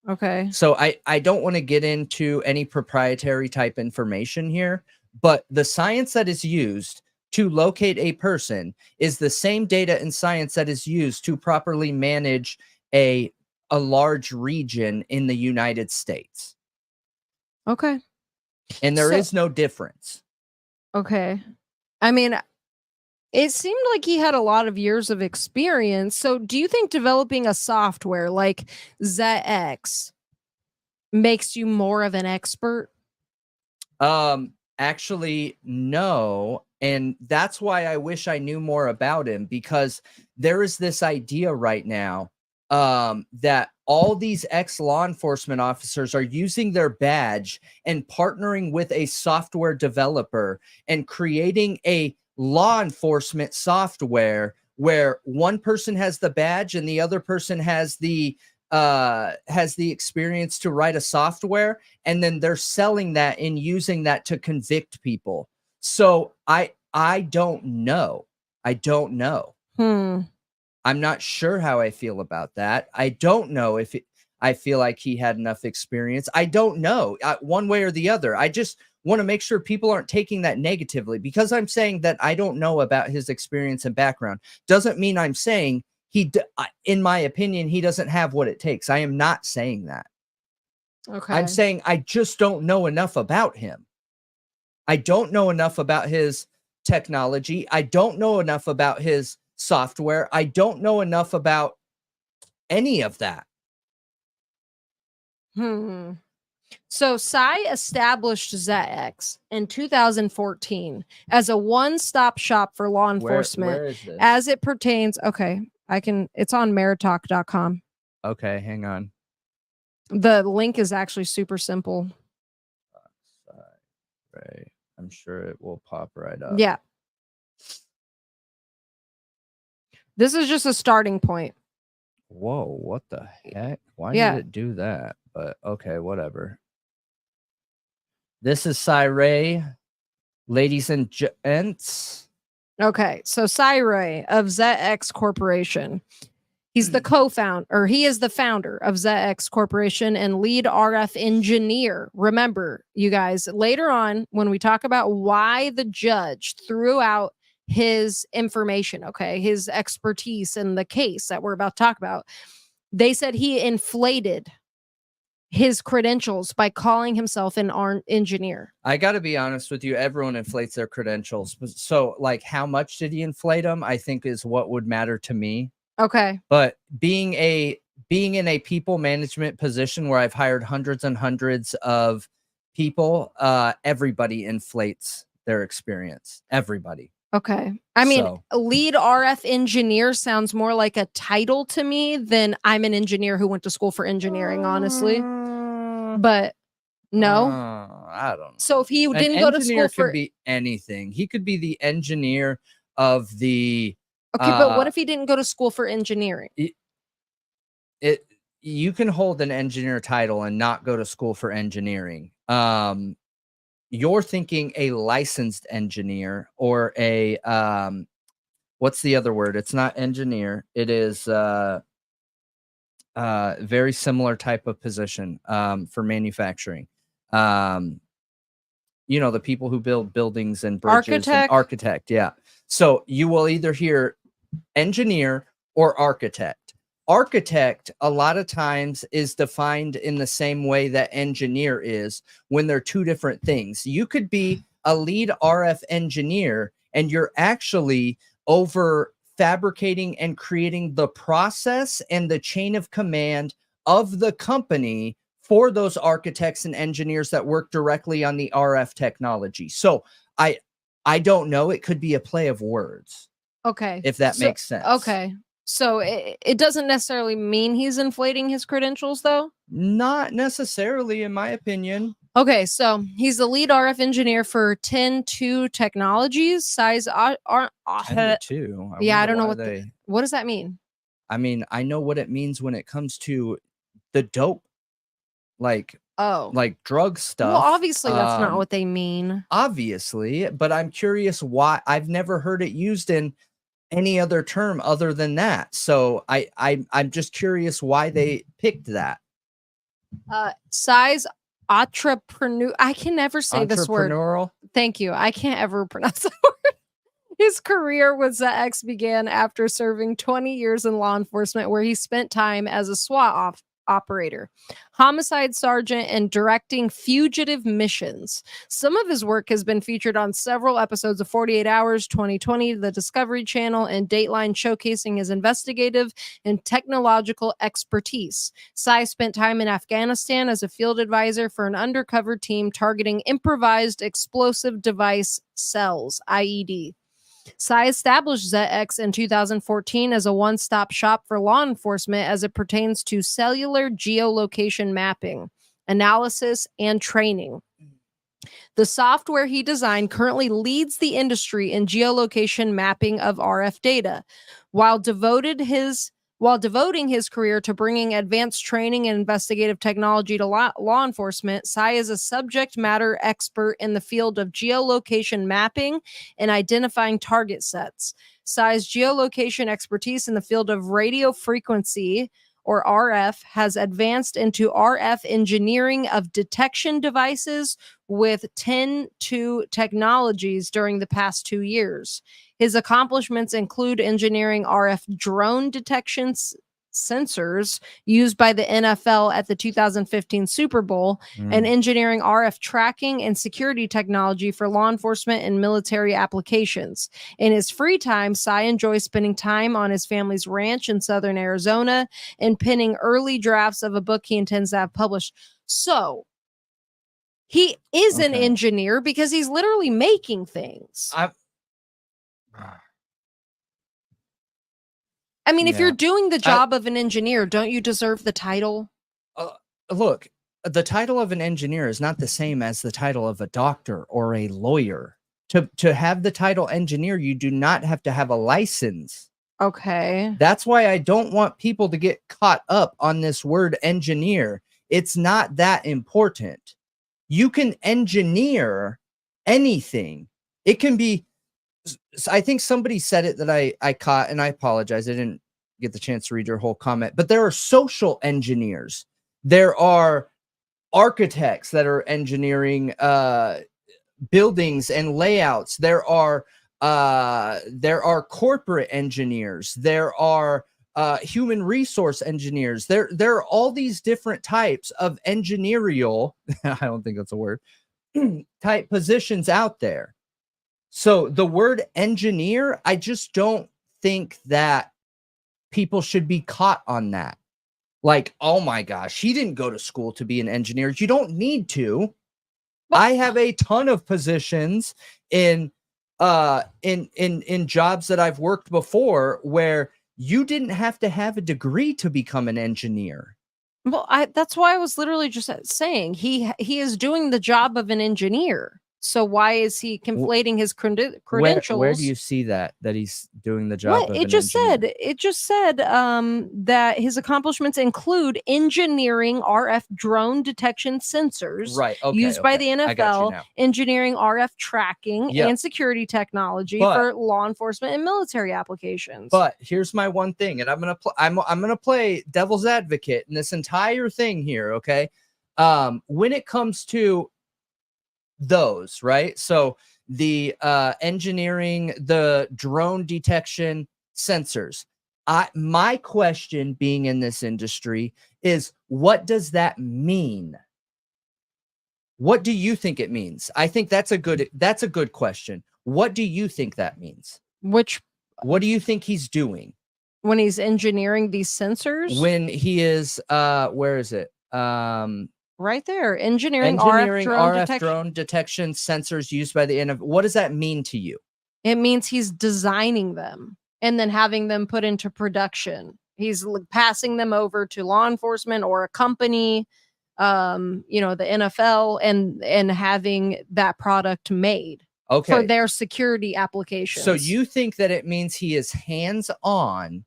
Okay. So I don't want to get into any proprietary type information here, but the science that is used to locate a person is the same data and science that is used to properly manage a large region in the United States. Okay. And there is no difference. Okay. I mean, it seemed like he had a lot of years of experience. So do you think developing a software like ZX makes you more of an expert? Actually, no. And that's why I wish I knew more about him, because there is this idea right now that all these ex-law enforcement officers are using their badge and partnering with a software developer and creating a law enforcement software where one person has the badge and the other person has the experience to write a software, and then they're selling that and using that to convict people. So I don't know. I'm not sure how I feel about that. I don't know if I feel like he had enough experience. I don't know one way or the other. I just want to make sure people aren't taking that negatively, because I'm saying that I don't know about his experience and background doesn't mean I'm saying in my opinion, he doesn't have what it takes. I am not saying that. Okay. I'm saying I just don't know enough about him. I don't know enough about his technology. I don't know enough about his software. I don't know enough about any of that. So Psy established ZX in 2014 as a one-stop shop for law enforcement. Where is this? As it pertains, okay, it's on Meritalk.com. Okay, hang on. The link is actually super simple. Right. I'm sure it will pop right up. Yeah. This is just a starting point. Whoa, what the heck? Why Yeah. did it do that? But okay, whatever. This is Ray, ladies and gents. Okay, so Ray of ZX Corporation. He's the co-founder, or he is the founder of ZX Corporation and lead RF engineer. Remember, you guys, later on when we talk about why the judge threw out his information, okay, his expertise in the case that we're about to talk about, they said he inflated his credentials by calling himself an engineer. I got to be honest with you. Everyone inflates their credentials. So like, how much did he inflate them? I think is what would matter to me. Okay. But being in a people management position where I've hired hundreds and hundreds of people, everybody inflates their experience. Everybody. Okay. I mean, lead RF engineer sounds more like a title to me than I'm an engineer who went to school for engineering, honestly. But no, I don't know. So if he didn't go to school for, could be anything. He could be the engineer of the. Okay, but what if he didn't go to school for engineering? You can hold an engineer title and not go to school for engineering. You're thinking a licensed engineer or a what's the other word? It's not engineer. It is very similar type of position for manufacturing. You know, the people who build buildings and bridges. Architect, yeah. So you will either hear engineer or architect. Architect a lot of times is defined in the same way that engineer is, when they're two different things. You could be a lead RF engineer and you're actually over fabricating and creating the process and the chain of command of the company for those architects and engineers that work directly on the RF technology. So I don't know. It could be a play of words. Okay. If that makes sense. Okay. So it doesn't necessarily mean he's inflating his credentials, though? Not necessarily, in my opinion. Okay, so he's the lead RF engineer for 10-2 Technologies. Size 10-2. Yeah, I don't know what does that mean? I mean, I know what it means when it comes to the dope, like drug stuff. Well, obviously that's not what they mean. Obviously, but I'm curious why. I've never heard it used in any other term other than that. So I'm just curious why they picked that. Size entrepreneur. I can never say this word. Thank you. I can't ever pronounce that word. His career with ZX began after serving 20 years in law enforcement, where he spent time as a SWAT operator, homicide sergeant, and directing fugitive missions. Some of his work has been featured on several episodes of 48 Hours, 2020, the Discovery Channel, and Dateline, showcasing his investigative and technological expertise. Sai spent time in Afghanistan as a field advisor for an undercover team targeting improvised explosive device cells, IED. Sai established ZX in 2014 as a one-stop shop for law enforcement as it pertains to cellular geolocation mapping, analysis, and training. The software he designed currently leads the industry in geolocation mapping of RF data, while devoting his career to bringing advanced training and investigative technology to law enforcement. Sai is a subject matter expert in the field of geolocation mapping and identifying target sets. Sai's geolocation expertise in the field of radio frequency, or RF, has advanced into RF engineering of detection devices with 10-2 Technologies during the past 2 years. His accomplishments include engineering RF drone detection sensors used by the NFL at the 2015 Super Bowl, and engineering RF tracking and security technology for law enforcement and military applications. In his free time, Sai enjoys spending time on his family's ranch in southern Arizona and penning early drafts of a book he intends to have published. So he is an engineer because he's literally making things. I mean, if you're doing the job of an engineer, don't you deserve the title? look, the title of an engineer is not the same as the title of a doctor or a lawyer. To have the title engineer, you do not have to have a license. Okay. That's why I don't want people to get caught up on this word engineer. It's not that important. You can engineer anything. It can be, I think somebody said it that I caught, and I apologize. I didn't get the chance to read your whole comment, but there are social engineers. There are architects that are engineering buildings and layouts. There are corporate engineers. There are human resource engineers. There are all these different types of engineerial, I don't think that's a word, type positions out there. So the word engineer, I just don't think that people should be caught on that. Like, oh my gosh, he didn't go to school to be an engineer. You don't need to. I have a ton of positions in jobs that I've worked before where you didn't have to have a degree to become an engineer. Well, that's why I was literally just saying he is doing the job of an engineer. So why is he conflating his credentials? Where do you see that he's doing the job of it an just engineer? said that his accomplishments include engineering RF drone detection sensors used by the NFL, engineering RF tracking and security technology for law enforcement and military applications. But here's my one thing, and I'm gonna play devil's advocate in this entire thing here, okay? When it comes to those, right? So the engineering, the drone detection sensors. My question, being in this industry, is what does that mean? What do you think it means? I think that's a good question. What do you think that means? What do you think he's doing when he's engineering these sensors? When he is where is it? Right there, engineering RF drone detection sensors used by the NFL. What does that mean to you? It means he's designing them and then having them put into production. He's passing them over to law enforcement or a company, the NFL, and having that product made for their security applications. So you think that it means he is hands-on,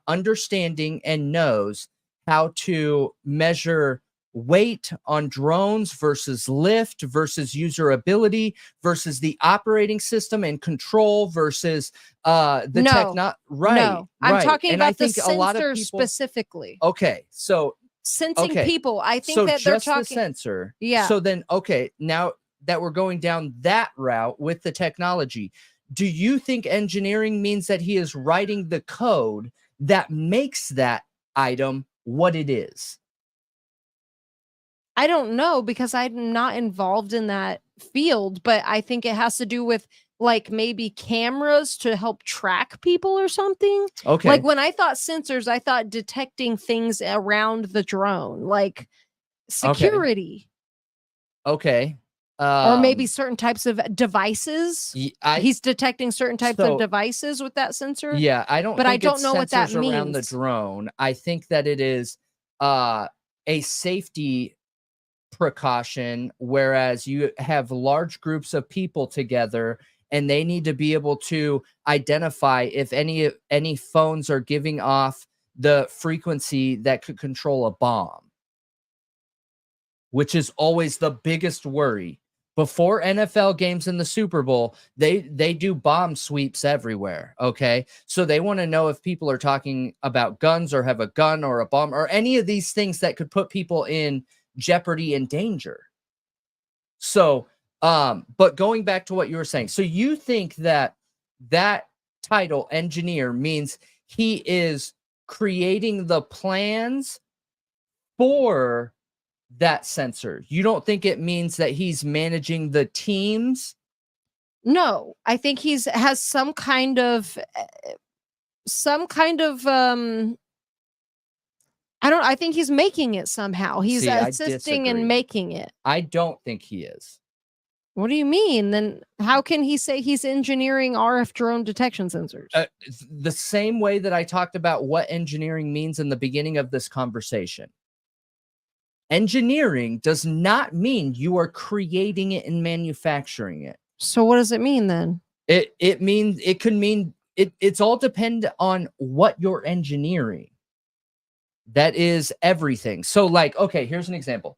understanding and knows how to measure weight on drones versus lift versus usability versus the operating system and control versus the No, I'm talking about the sensor specifically. Okay, so sensing people. I think so that they're just talking the sensor. Yeah. So then, now that we're going down that route with the technology, do you think engineering means that he is writing the code that makes that item what it is? I don't know, because I'm not involved in that field, but I think it has to do with like maybe cameras to help track people or something. Okay. Like when I thought sensors, I thought detecting things around the drone, like security. Okay. Or maybe certain types of devices. He's detecting certain types of devices with that sensor. Yeah, I don't know what that means around the drone. I think that it is a safety precaution, whereas you have large groups of people together and they need to be able to identify if any phones are giving off the frequency that could control a bomb, which is always the biggest worry. Before NFL games in the Super Bowl, they do bomb sweeps everywhere, okay? So they want to know if people are talking about guns or have a gun or a bomb or any of these things that could put people in jeopardy and danger. So, but going back to what you were saying, so you think that title engineer means he is creating the plans for that sensor? You don't think it means that he's managing the teams? No, I think has some kind of I think he's making it somehow. He's assisting in making it. I don't think he is. What do you mean? Then how can he say he's engineering RF drone detection sensors? The same way that I talked about what engineering means in the beginning of this conversation. Engineering does not mean you are creating it and manufacturing it. So what does it mean then? It means, it could mean, it's all depend on what you're engineering. That is everything. So like, okay, here's an example.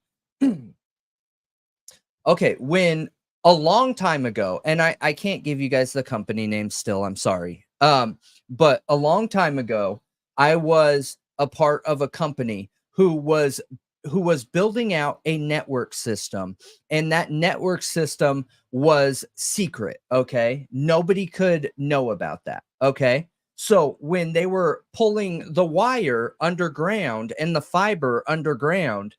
Okay, when a long time ago, and I can't give you guys the company name still, I'm sorry. But a long time ago, I was a part of a company who was building out a network system, and that network system was secret. Okay, nobody could know about that. Okay, so when they were pulling the wire underground and the fiber underground,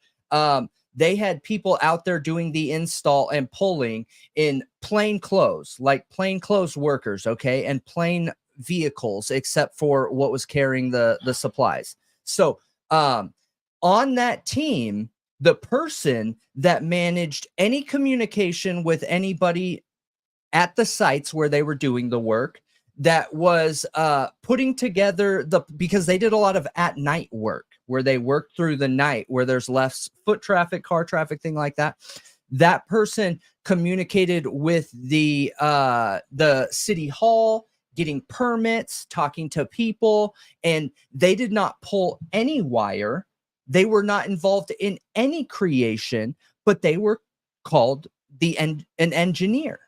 they had people out there doing the install and pulling in plain clothes, like plain clothes workers, okay, and plain vehicles, except for what was carrying the supplies. So on that team, the person that managed any communication with anybody at the sites where they were doing the work, that was putting together because they did a lot of at night work where they worked through the night, where there's less foot traffic, car traffic, thing like that. That person communicated with the city hall, getting permits, talking to people, and they did not pull any wire. They were not involved in any creation, but they were called an engineer.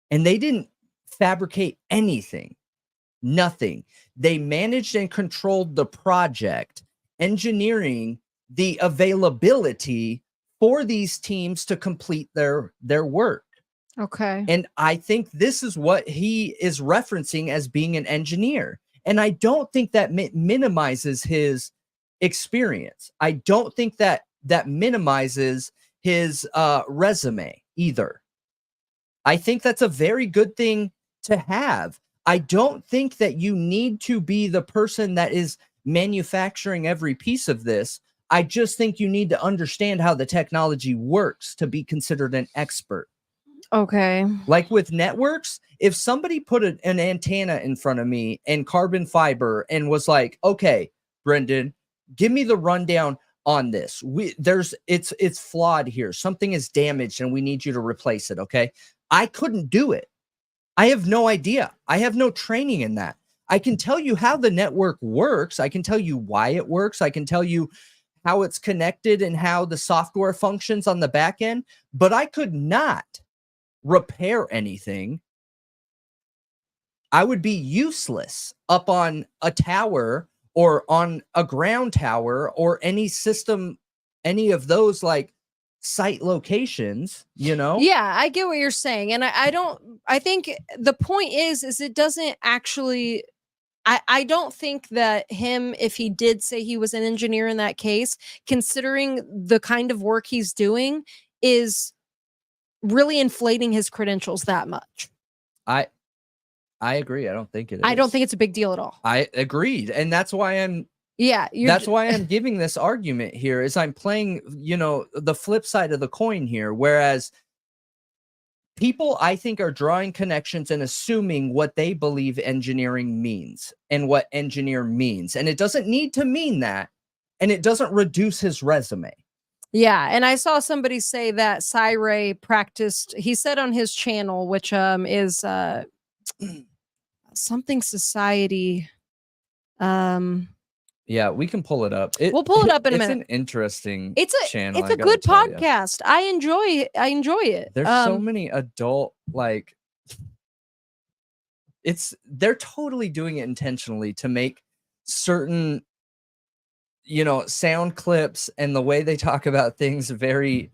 And they didn't fabricate anything, nothing. They managed and controlled the project, engineering the availability for these teams to complete their work. Okay. And I think this is what he is referencing as being an engineer. And I don't think that minimizes his experience. I don't think that minimizes his resume either. I think that's a very good thing to have. I don't think that you need to be the person that is manufacturing every piece of this. I just think you need to understand how the technology works to be considered an expert. Okay. Like with networks, if somebody put an antenna in front of me and carbon fiber and was like, okay, Brendan, give me the rundown on this. It's flawed here. Something is damaged and we need you to replace it. Okay. I couldn't do it. I have no idea. I have no training in that. I can tell you how the network works. I can tell you why it works. I can tell you how it's connected and how the software functions on the back end, but I could not repair anything. I would be useless up on a tower or on a ground tower or any system, any of those like site locations, you know? Yeah, I get what you're saying. And I think the point is it doesn't actually, I don't think that him, if he did say he was an engineer in that case, considering the kind of work he's doing, is really inflating his credentials that much. I agree. I don't think it is. I don't think it's a big deal at all. I agreed. And that's why I'm that's why I'm giving this argument here, is I'm playing, you know, the flip side of the coin here. Whereas people, I think, are drawing connections and assuming what they believe engineering means and what engineer means. And it doesn't need to mean that. And it doesn't reduce his resume. Yeah, and I saw somebody say that Cy practiced, he said on his channel, which is something society. Yeah, we can pull it up. We'll pull it up in a minute. It's an interesting channel. It's a I good gotta podcast. I enjoy it. There's so many adult, like, they're totally doing it intentionally to make certain, you know, sound clips and the way they talk about things very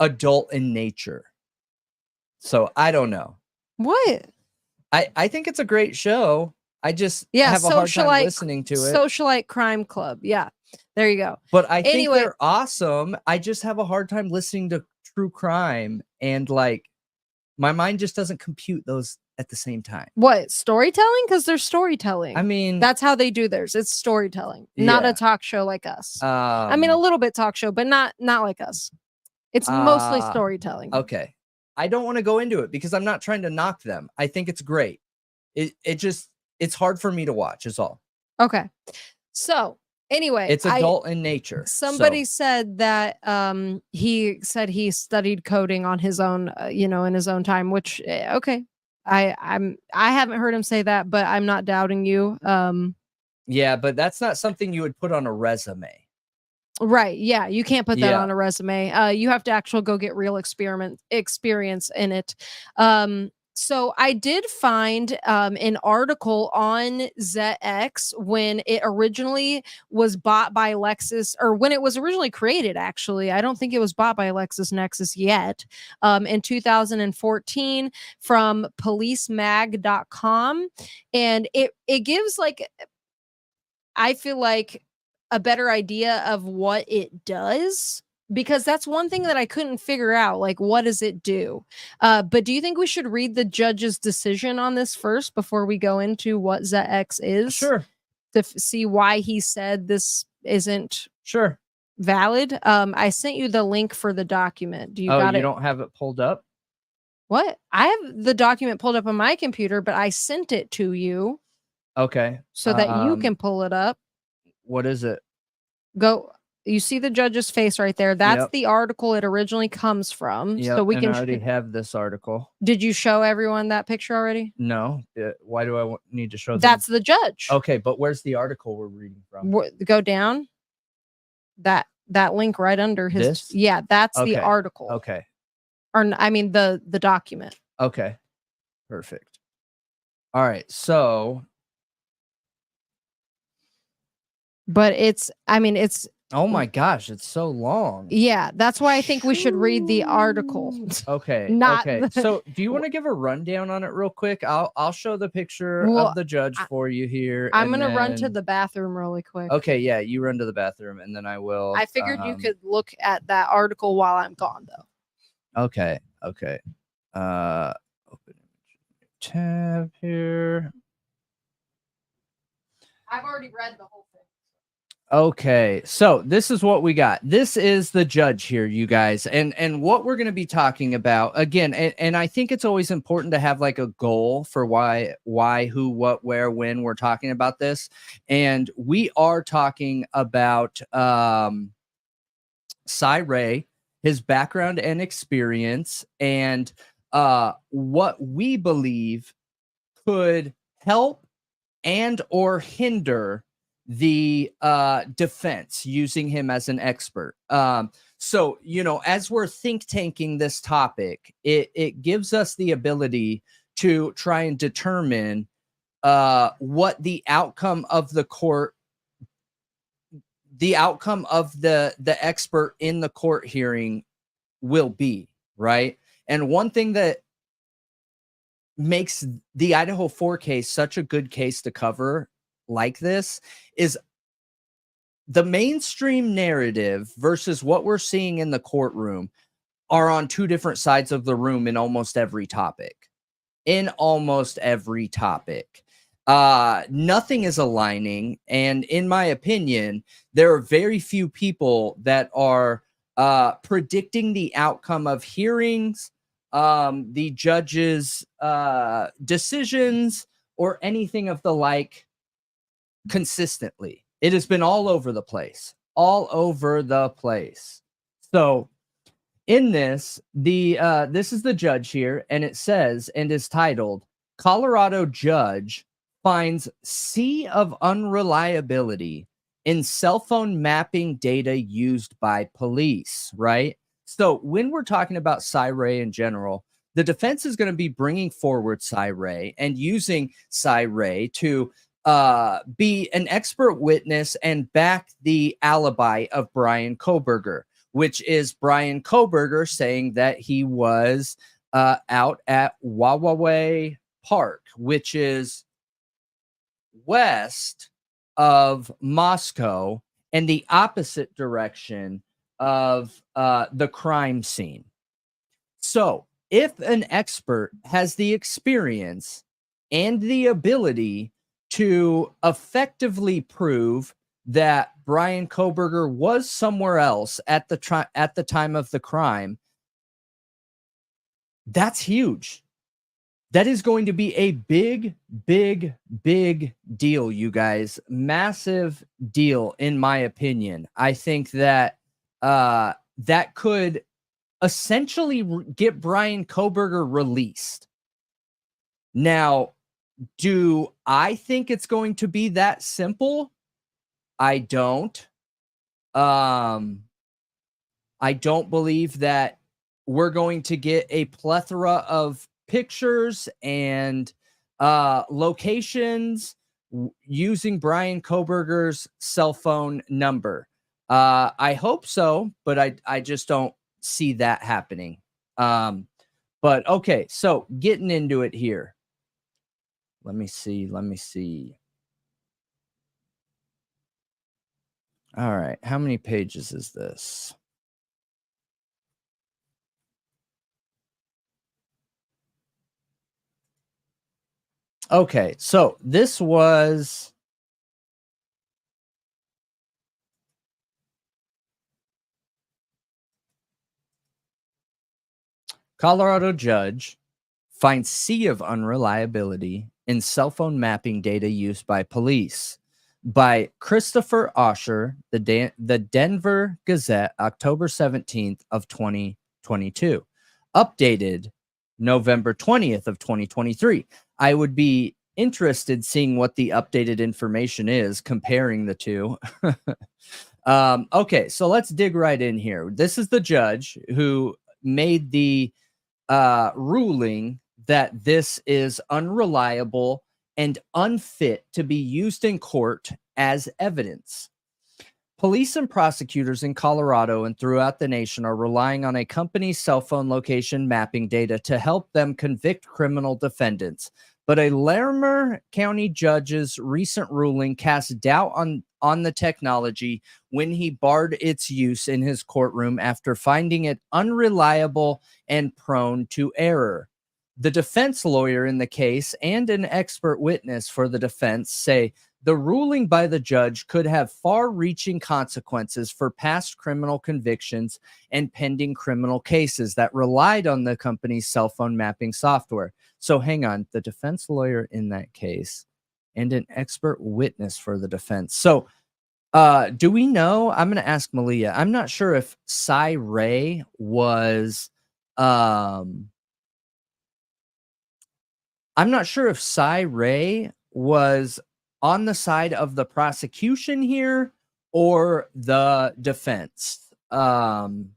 adult in nature. So I don't know. What? I think it's a great show. I just have a hard time listening to it. Socialite Crime Club. Yeah, there you go. But I think they're awesome. I just have a hard time listening to true crime, and like my mind just doesn't compute those at the same time. What, storytelling? Because they're storytelling. I mean, that's how they do theirs. It's storytelling, not a talk show like us. I mean, a little bit talk show, but not like us. It's mostly storytelling. Okay. I don't want to go into it because I'm not trying to knock them. I think it's great. It's hard for me to watch, is all. Okay. So Anyway, It's adult in nature. Somebody So, said that he said he studied coding on his own, in his own time, which okay. I haven't heard him say that, but I'm not doubting you. yeah, but that's not something you would put on a resume. Right. Yeah. You can't put that Yeah. on a resume. You have to actually go get real experience in it. So I did find an article on ZX when it originally was bought by Lexus, or when it was originally created, actually. I don't think it was bought by LexisNexis yet. In 2014 from policemag.com. And it gives like, I feel like, a better idea of what it does, because that's one thing that I couldn't figure out. Like, what does it do? But do you think we should read the judge's decision on this first before we go into what ZX is? Sure. To see why he said this isn't valid. I sent you the link for the document. Do you got it? You don't have it pulled up? What? I have the document pulled up on my computer, but I sent it to you. Okay. So that you can pull it up. What is it? You see the judge's face right there. That's the article it originally comes from. Yep, So we can I already have this article. Did you show everyone that picture already? No. Why do I need to show them? That's the judge. Okay, but where's the article we're reading from? Go down. That link right under his. This? Yeah, that's the article. Okay. Or I mean the document. Okay. Perfect. All right. So. But it's. Oh my gosh, it's so long. Yeah, that's why I think we should read the article. Okay. So, do you want to give a rundown on it real quick? I'll show the picture of the judge for you here. I'm gonna run to the bathroom really quick. Okay, yeah, you run to the bathroom, and then I will. I figured you could look at that article while I'm gone, though. Okay. Open tab here. I've already read the whole thing. Okay, so this is what we got. This is the judge here, you guys, and what we're going to be talking about again. And I think it's always important to have like a goal for why, who, what, where, when we're talking about this. And we are talking about Cy Ray, his background and experience, and what we believe could help and or hinder the defense using him as an expert. So, as we're think tanking this topic, it gives us the ability to try and determine what the outcome of the court, the outcome of the expert in the court hearing will be, right? And one thing that makes the Idaho 4 case such a good case to cover like this is the mainstream narrative versus what we're seeing in the courtroom are on two different sides of the room in almost every topic. Nothing is aligning. And in my opinion, there are very few people that are predicting the outcome of hearings, the judge's decisions, or anything of the like consistently. It has been all over the place. So in this, this is the judge here, and it says, and is titled, Colorado Judge Finds Sea of Unreliability in Cell Phone Mapping Data Used by Police, right? So when we're talking about Cy Ray in general, the defense is going to be bringing forward Cy Ray and using Cy Ray to be an expert witness and back the alibi of Bryan Kohberger, which is Bryan Kohberger saying that he was out at Wawaway Park, which is west of Moscow and the opposite direction of the crime scene. So if an expert has the experience and the ability to effectively prove that Bryan Kohberger was somewhere else at the time of the crime, that's huge. That is going to be a big, big, big deal, you guys. Massive deal, in my opinion. I think that that could essentially get Bryan Kohberger released. Now, do I think it's going to be that simple? I don't. I don't believe that we're going to get a plethora of pictures and locations using Bryan Kohberger's cell phone number. I hope so, but I just don't see that happening. But okay, so getting into it here. Let me see. All right, how many pages is this? Okay, so this was Colorado judge finds sea of unreliability in cell phone mapping data used by police, by Christopher Osher, the Denver Gazette, October 17th of 2022, updated November 20th of 2023. I would be interested seeing what the updated information is, comparing the two. Okay, so let's dig right in here. This is the judge who made the ruling that this is unreliable and unfit to be used in court as evidence. Police and prosecutors in Colorado and throughout the nation are relying on a company's cell phone location mapping data to help them convict criminal defendants. But a Larimer County judge's recent ruling cast doubt on the technology when he barred its use in his courtroom after finding it unreliable and prone to error. The defense lawyer in the case and an expert witness for the defense say the ruling by the judge could have far-reaching consequences for past criminal convictions and pending criminal cases that relied on the company's cell phone mapping software. So hang on, the defense lawyer in that case and an expert witness for the defense. So do we know? I'm going to ask Malia. I'm not sure if Cy Ray was I'm not sure if Cy Ray was on the side of the prosecution here or the defense. Okay.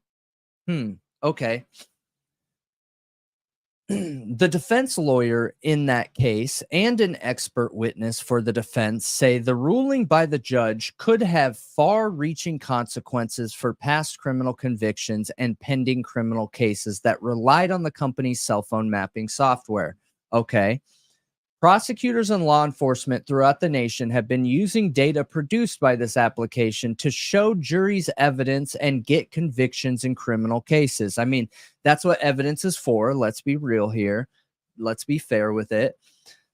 The defense lawyer in that case and an expert witness for the defense say the ruling by the judge could have far-reaching consequences for past criminal convictions and pending criminal cases that relied on the company's cell phone mapping software. Okay. Prosecutors and law enforcement throughout the nation have been using data produced by this application to show juries evidence and get convictions in criminal cases. I mean, that's what evidence is for. Let's be real here. Let's be fair with it.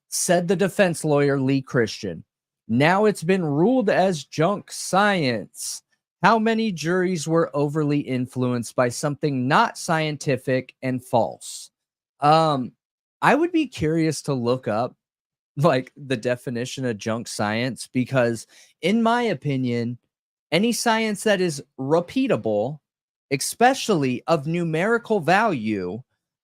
Said the defense lawyer, Lee Christian. Now it's been ruled as junk science. How many juries were overly influenced by something not scientific and false? I would be curious to look up like the definition of junk science, because in my opinion, any science that is repeatable, especially of numerical value,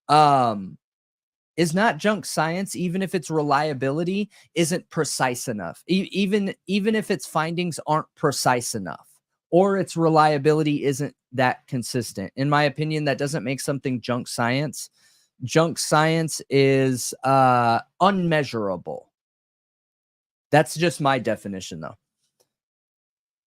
is not junk science, even if its reliability isn't precise enough, even if its findings aren't precise enough or its reliability isn't that consistent. In my opinion, that doesn't make something junk science. Junk science is unmeasurable. That's just my definition, though.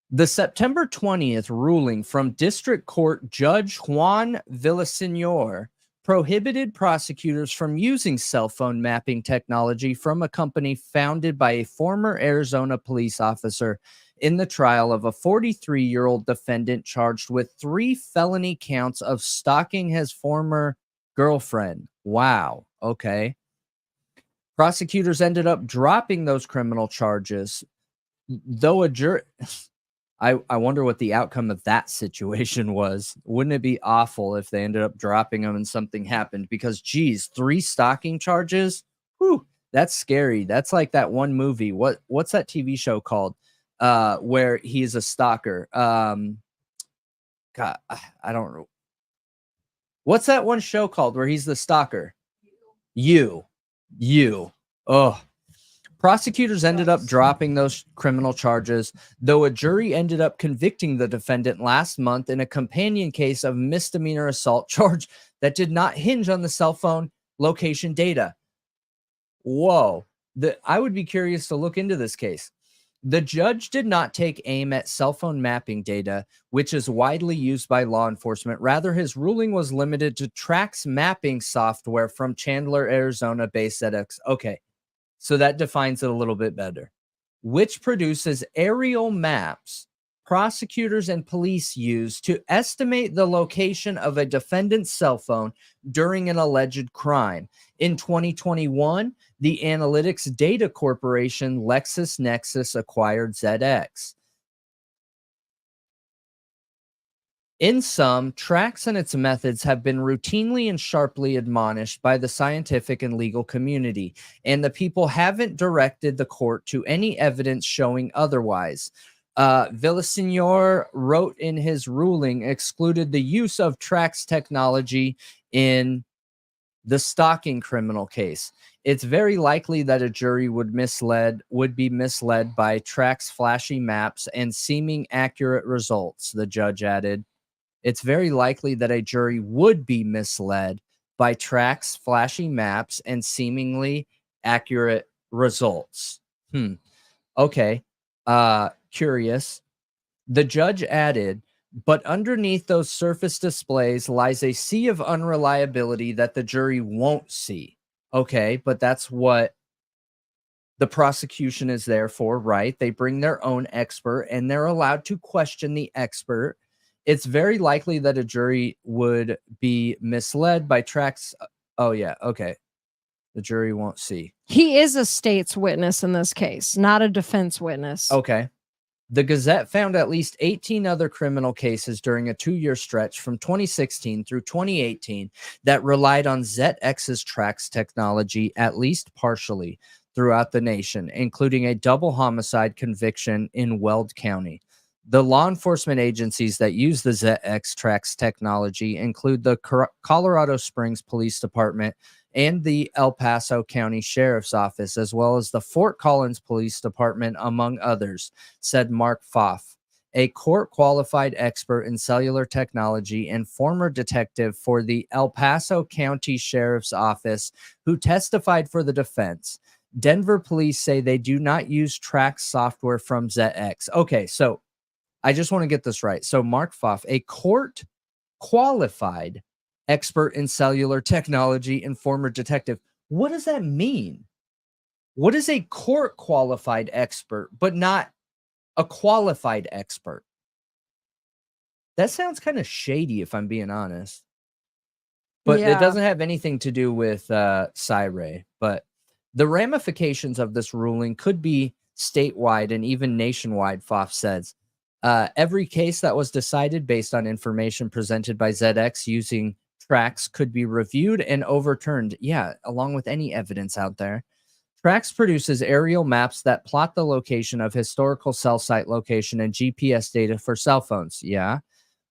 The September 20th ruling from District Court Judge Juan Villaseñor prohibited prosecutors from using cell phone mapping technology from a company founded by a former Arizona police officer in the trial of a 43-year-old defendant charged with 3 felony counts of stalking his former girlfriend. Wow. Okay. Prosecutors ended up dropping those criminal charges, though a jury I wonder what the outcome of that situation was. Wouldn't it be awful if they ended up dropping them and something happened? Because, geez, 3 stalking charges? Whew, that's scary. That's like that one movie. What's that TV show called? Where he's a stalker. God, I don't know. What's that one show called where he's the stalker? You. Oh. Prosecutors ended up dropping those criminal charges, though a jury ended up convicting the defendant last month in a companion case of misdemeanor assault charge that did not hinge on the cell phone location data. Whoa. I would be curious to look into this case. The judge did not take aim at cell phone mapping data, which is widely used by law enforcement. Rather, his ruling was limited to tracks mapping software from Chandler, Arizona-based ZX. Okay. So that defines it a little bit better, which produces aerial maps prosecutors and police use to estimate the location of a defendant's cell phone during an alleged crime. In 2021, the analytics data corporation LexisNexis acquired ZX. In sum, Trax and its methods have been routinely and sharply admonished by the scientific and legal community, and the people haven't directed the court to any evidence showing otherwise. Villaseñor wrote in his ruling excluded the use of Trax technology in the stalking criminal case. It's very likely that a jury would be misled by Trax flashy maps and seeming accurate results, the judge added. It's very likely that a jury would be misled by Trax flashy maps and seemingly accurate results. Okay. Curious. The judge added, but underneath those surface displays lies a sea of unreliability that the jury won't see. Okay, but that's what the prosecution is there for, right? They bring their own expert and they're allowed to question the expert. It's very likely that a jury would be misled by Trax. Oh, yeah. Okay. The jury won't see. He is a state's witness in this case, not a defense witness. Okay. The Gazette found at least 18 other criminal cases during a 2-year stretch from 2016 through 2018 that relied on ZX's Trax technology, at least partially, throughout the nation, including a double homicide conviction in Weld County. The law enforcement agencies that use the ZX Trax technology include the Colorado Springs Police Department and the El Paso County Sheriff's Office, as well as the Fort Collins Police Department, among others, said Mark Pfaff, a court-qualified expert in cellular technology and former detective for the El Paso County Sheriff's Office, who testified for the defense. Denver police say they do not use Trax software from ZX. Okay, so I just want to get this right. So Mark Pfaff, a court-qualified expert in cellular technology and former detective. What does that mean? What is a court-qualified expert, but not a qualified expert? That sounds kind of shady, if I'm being honest. But it doesn't have anything to do with Sci-Ray. But the ramifications of this ruling could be statewide and even nationwide, Pfaff says. Every case that was decided based on information presented by ZX using Trax could be reviewed and overturned. Yeah, along with any evidence out there. Trax produces aerial maps that plot the location of historical cell site location and GPS data for cell phones. Yeah.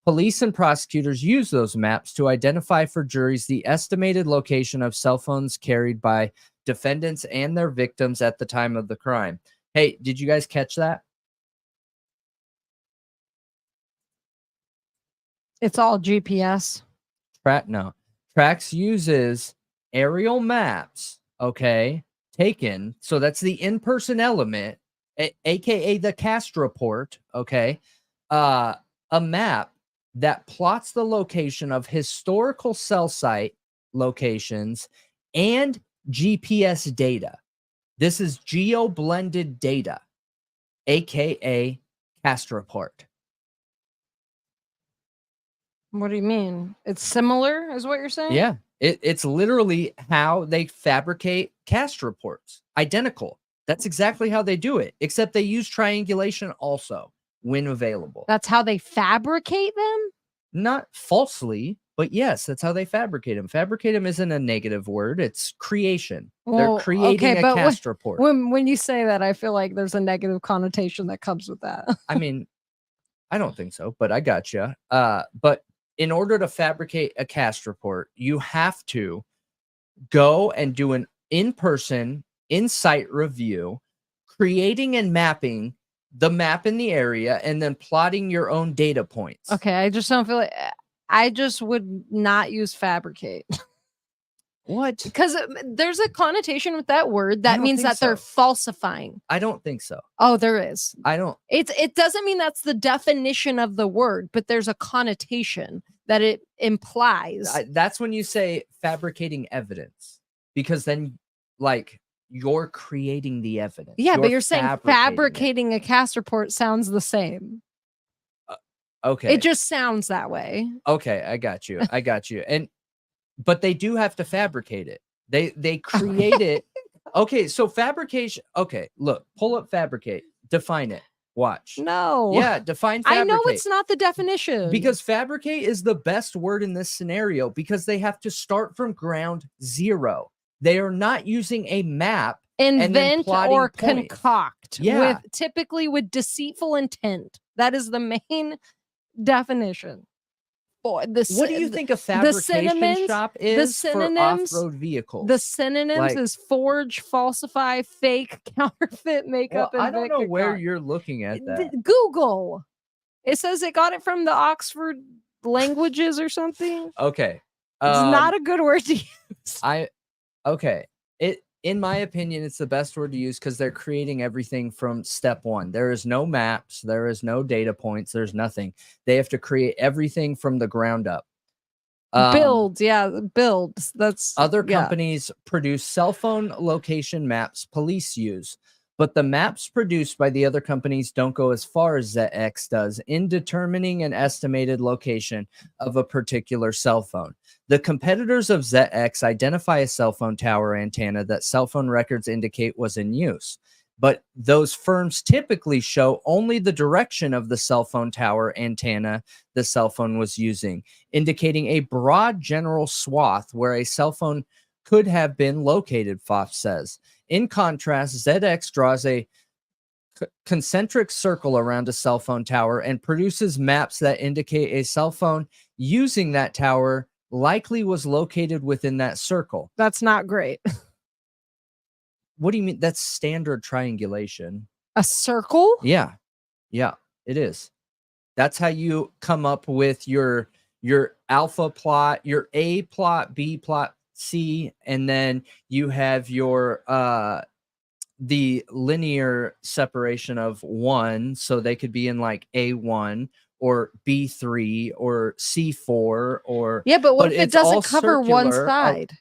Police and prosecutors use those maps to identify for juries the estimated location of cell phones carried by defendants and their victims at the time of the crime. Hey, did you guys catch that? It's all GPS. No. Trax uses aerial maps, okay, taken. So that's the in-person element, aka the cast report, okay? A map that plots the location of historical cell site locations and GPS data. This is geo-blended data, aka cast report. What do you mean? It's similar, is what you're saying? Yeah, it's literally how they fabricate cast reports. Identical. That's exactly how they do it, except they use triangulation also. when available. That's how they fabricate them? Not falsely, but yes, that's how they fabricate them. Fabricate them isn't a negative word. It's creation. Well, They're creating a cast report. When you say that, I feel like there's a negative connotation that comes with that. I mean, I don't think so, but I got you. But in order to fabricate a cast report, you have to go and do an in-person, in-site review, creating and mapping the map in the area, and then plotting your own data points. Okay, I just don't feel like I just would not use fabricate. What? Because there's a connotation with that word that means that they're falsifying. I don't think so. Oh, there is. I don't. It doesn't mean that's the definition of the word, but there's a connotation that it implies. That's when you say fabricating evidence, because then, like, you're creating the evidence. Yeah, but you're saying fabricating a cast report sounds the same. Okay. It just sounds that way. Okay, I got you. I got you. But they do have to fabricate it. They create it. Okay, so fabrication. Okay, look, pull up fabricate. Define it. Watch. No. Yeah, define fabricate. I know it's not the definition. Because fabricate is the best word in this scenario, because they have to start from ground zero. They are not using a map. Invent or points. concoct. Yeah. Typically with deceitful intent. That is the main definition. What do you think a fabrication shop is for off-road vehicles? The synonyms is forge, falsify, fake, counterfeit, makeup, and I don't know where you're looking at that. Google. It says it got it from the Oxford languages or something. Okay. It's not a good word to use. Okay. In my opinion, it's the best word to use because they're creating everything from step one. There is no maps. There is no data points. There's nothing. They have to create everything from the ground up. Builds. That's other companies produce cell phone location maps police use, but the maps produced by the other companies don't go as far as ZX does in determining an estimated location of a particular cell phone. The competitors of ZX identify a cell phone tower antenna that cell phone records indicate was in use, but those firms typically show only the direction of the cell phone tower antenna the cell phone was using, indicating a broad general swath where a cell phone could have been located, Pfaff says. In contrast, ZX draws a concentric circle around a cell phone tower and produces maps that indicate a cell phone using that tower likely was located within that circle. That's not great. What do you mean? That's standard triangulation. A circle? Yeah, it is. That's how you come up with your alpha plot, your A plot, B plot, C, and then you have your the linear separation of 1, so they could be in like A1 or B3 or C4 or but if it doesn't cover one side?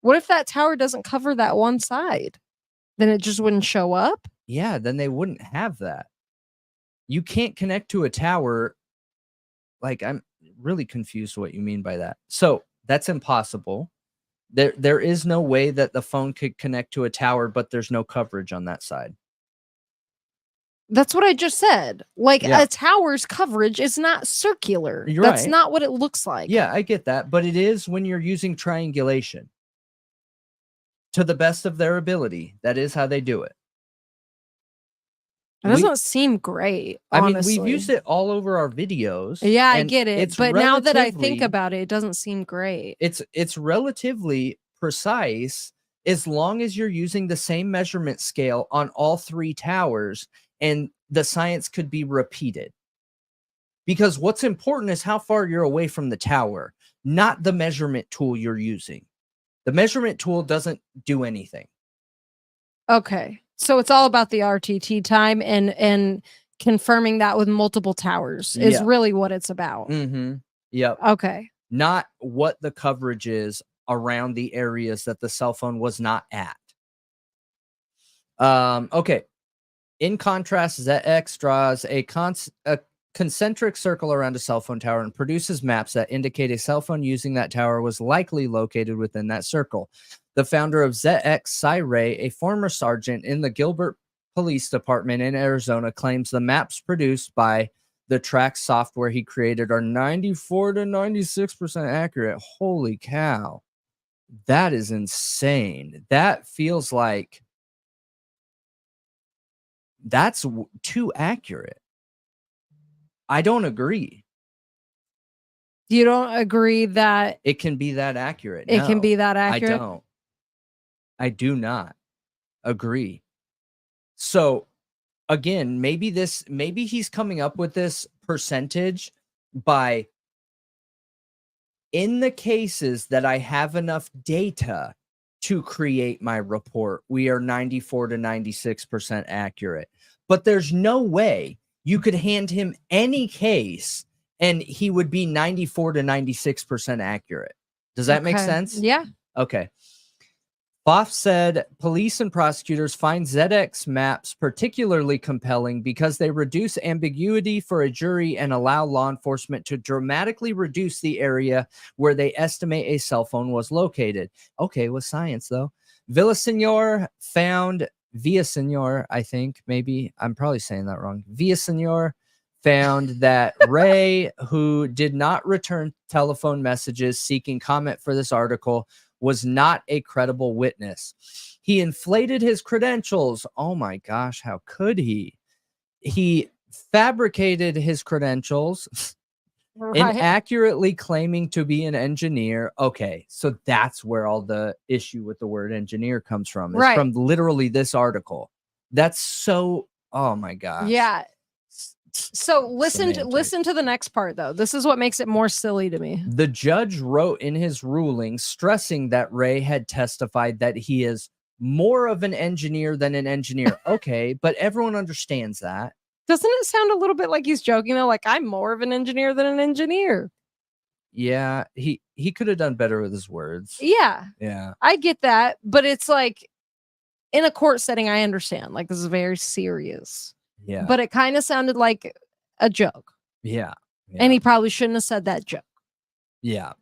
What if that tower doesn't cover that one side? Then it just wouldn't show up? Yeah, then they wouldn't have that. You can't connect to a tower. Like, I'm really confused what you mean by that. So that's impossible. There is no way that the phone could connect to a tower, but there's no coverage on that side. That's what I just said. Like, a tower's coverage is not circular. That's not what it looks like. Yeah, I get that. But it is when you're using triangulation. To the best of their ability. That is how they do it. It doesn't seem great, honestly. I mean, we've used it all over our videos. Yeah, I get it. But now that I think about it, it doesn't seem great. It's relatively precise as long as you're using the same measurement scale on all 3 towers, and the science could be repeated. Because what's important is how far you're away from the tower, not the measurement tool you're using. The measurement tool doesn't do anything. Okay. So it's all about the RTT time and confirming that with multiple towers is really what it's about. Mm-hmm. Yep. Okay. Not what the coverage is around the areas that the cell phone was not at. Okay. In contrast, ZX draws a concentric circle around a cell phone tower and produces maps that indicate a cell phone using that tower was likely located within that circle. The founder of ZX, Cy Ray, a former sergeant in the Gilbert Police Department in Arizona claims the maps produced by the track software he created are 94 to 96% accurate. Holy cow. That is insane. That feels like that's too accurate. I don't agree. You don't agree that it can be that accurate? It can No, be that accurate? I do not agree. So again, maybe he's coming up with this percentage by, in the cases that I have enough data to create my report, we are 94 to 96% accurate. But there's no way you could hand him any case and he would be 94 to 96% accurate. Does that make sense? Yeah. Okay. Boff said police and prosecutors find ZX maps particularly compelling because they reduce ambiguity for a jury and allow law enforcement to dramatically reduce the area where they estimate a cell phone was located. Okay, with science though. Villasenor, I think, maybe, I'm probably saying that wrong. Villasenor found that Ray, who did not return telephone messages seeking comment for this article, was not a credible witness. He inflated his credentials. Oh my gosh, how could he? He fabricated his credentials, inaccurately claiming to be an engineer. Okay, so that's where all the issue with the word engineer comes from. It's from literally this article. That's so, oh my gosh. Yeah. So listen to the next part though. This is what makes it more silly to me. The judge wrote in his ruling stressing that Ray had testified that he is more of an engineer than an engineer. Okay, but everyone understands that. Doesn't it sound a little bit like he's joking though? Like, I'm more of an engineer than an engineer. Yeah, he could have done better with his words. Yeah. Yeah. I get that, but it's like in a court setting, I understand. Like, this is very serious. Yeah. But it kind of sounded like a joke. Yeah. And he probably shouldn't have said that joke. Yeah.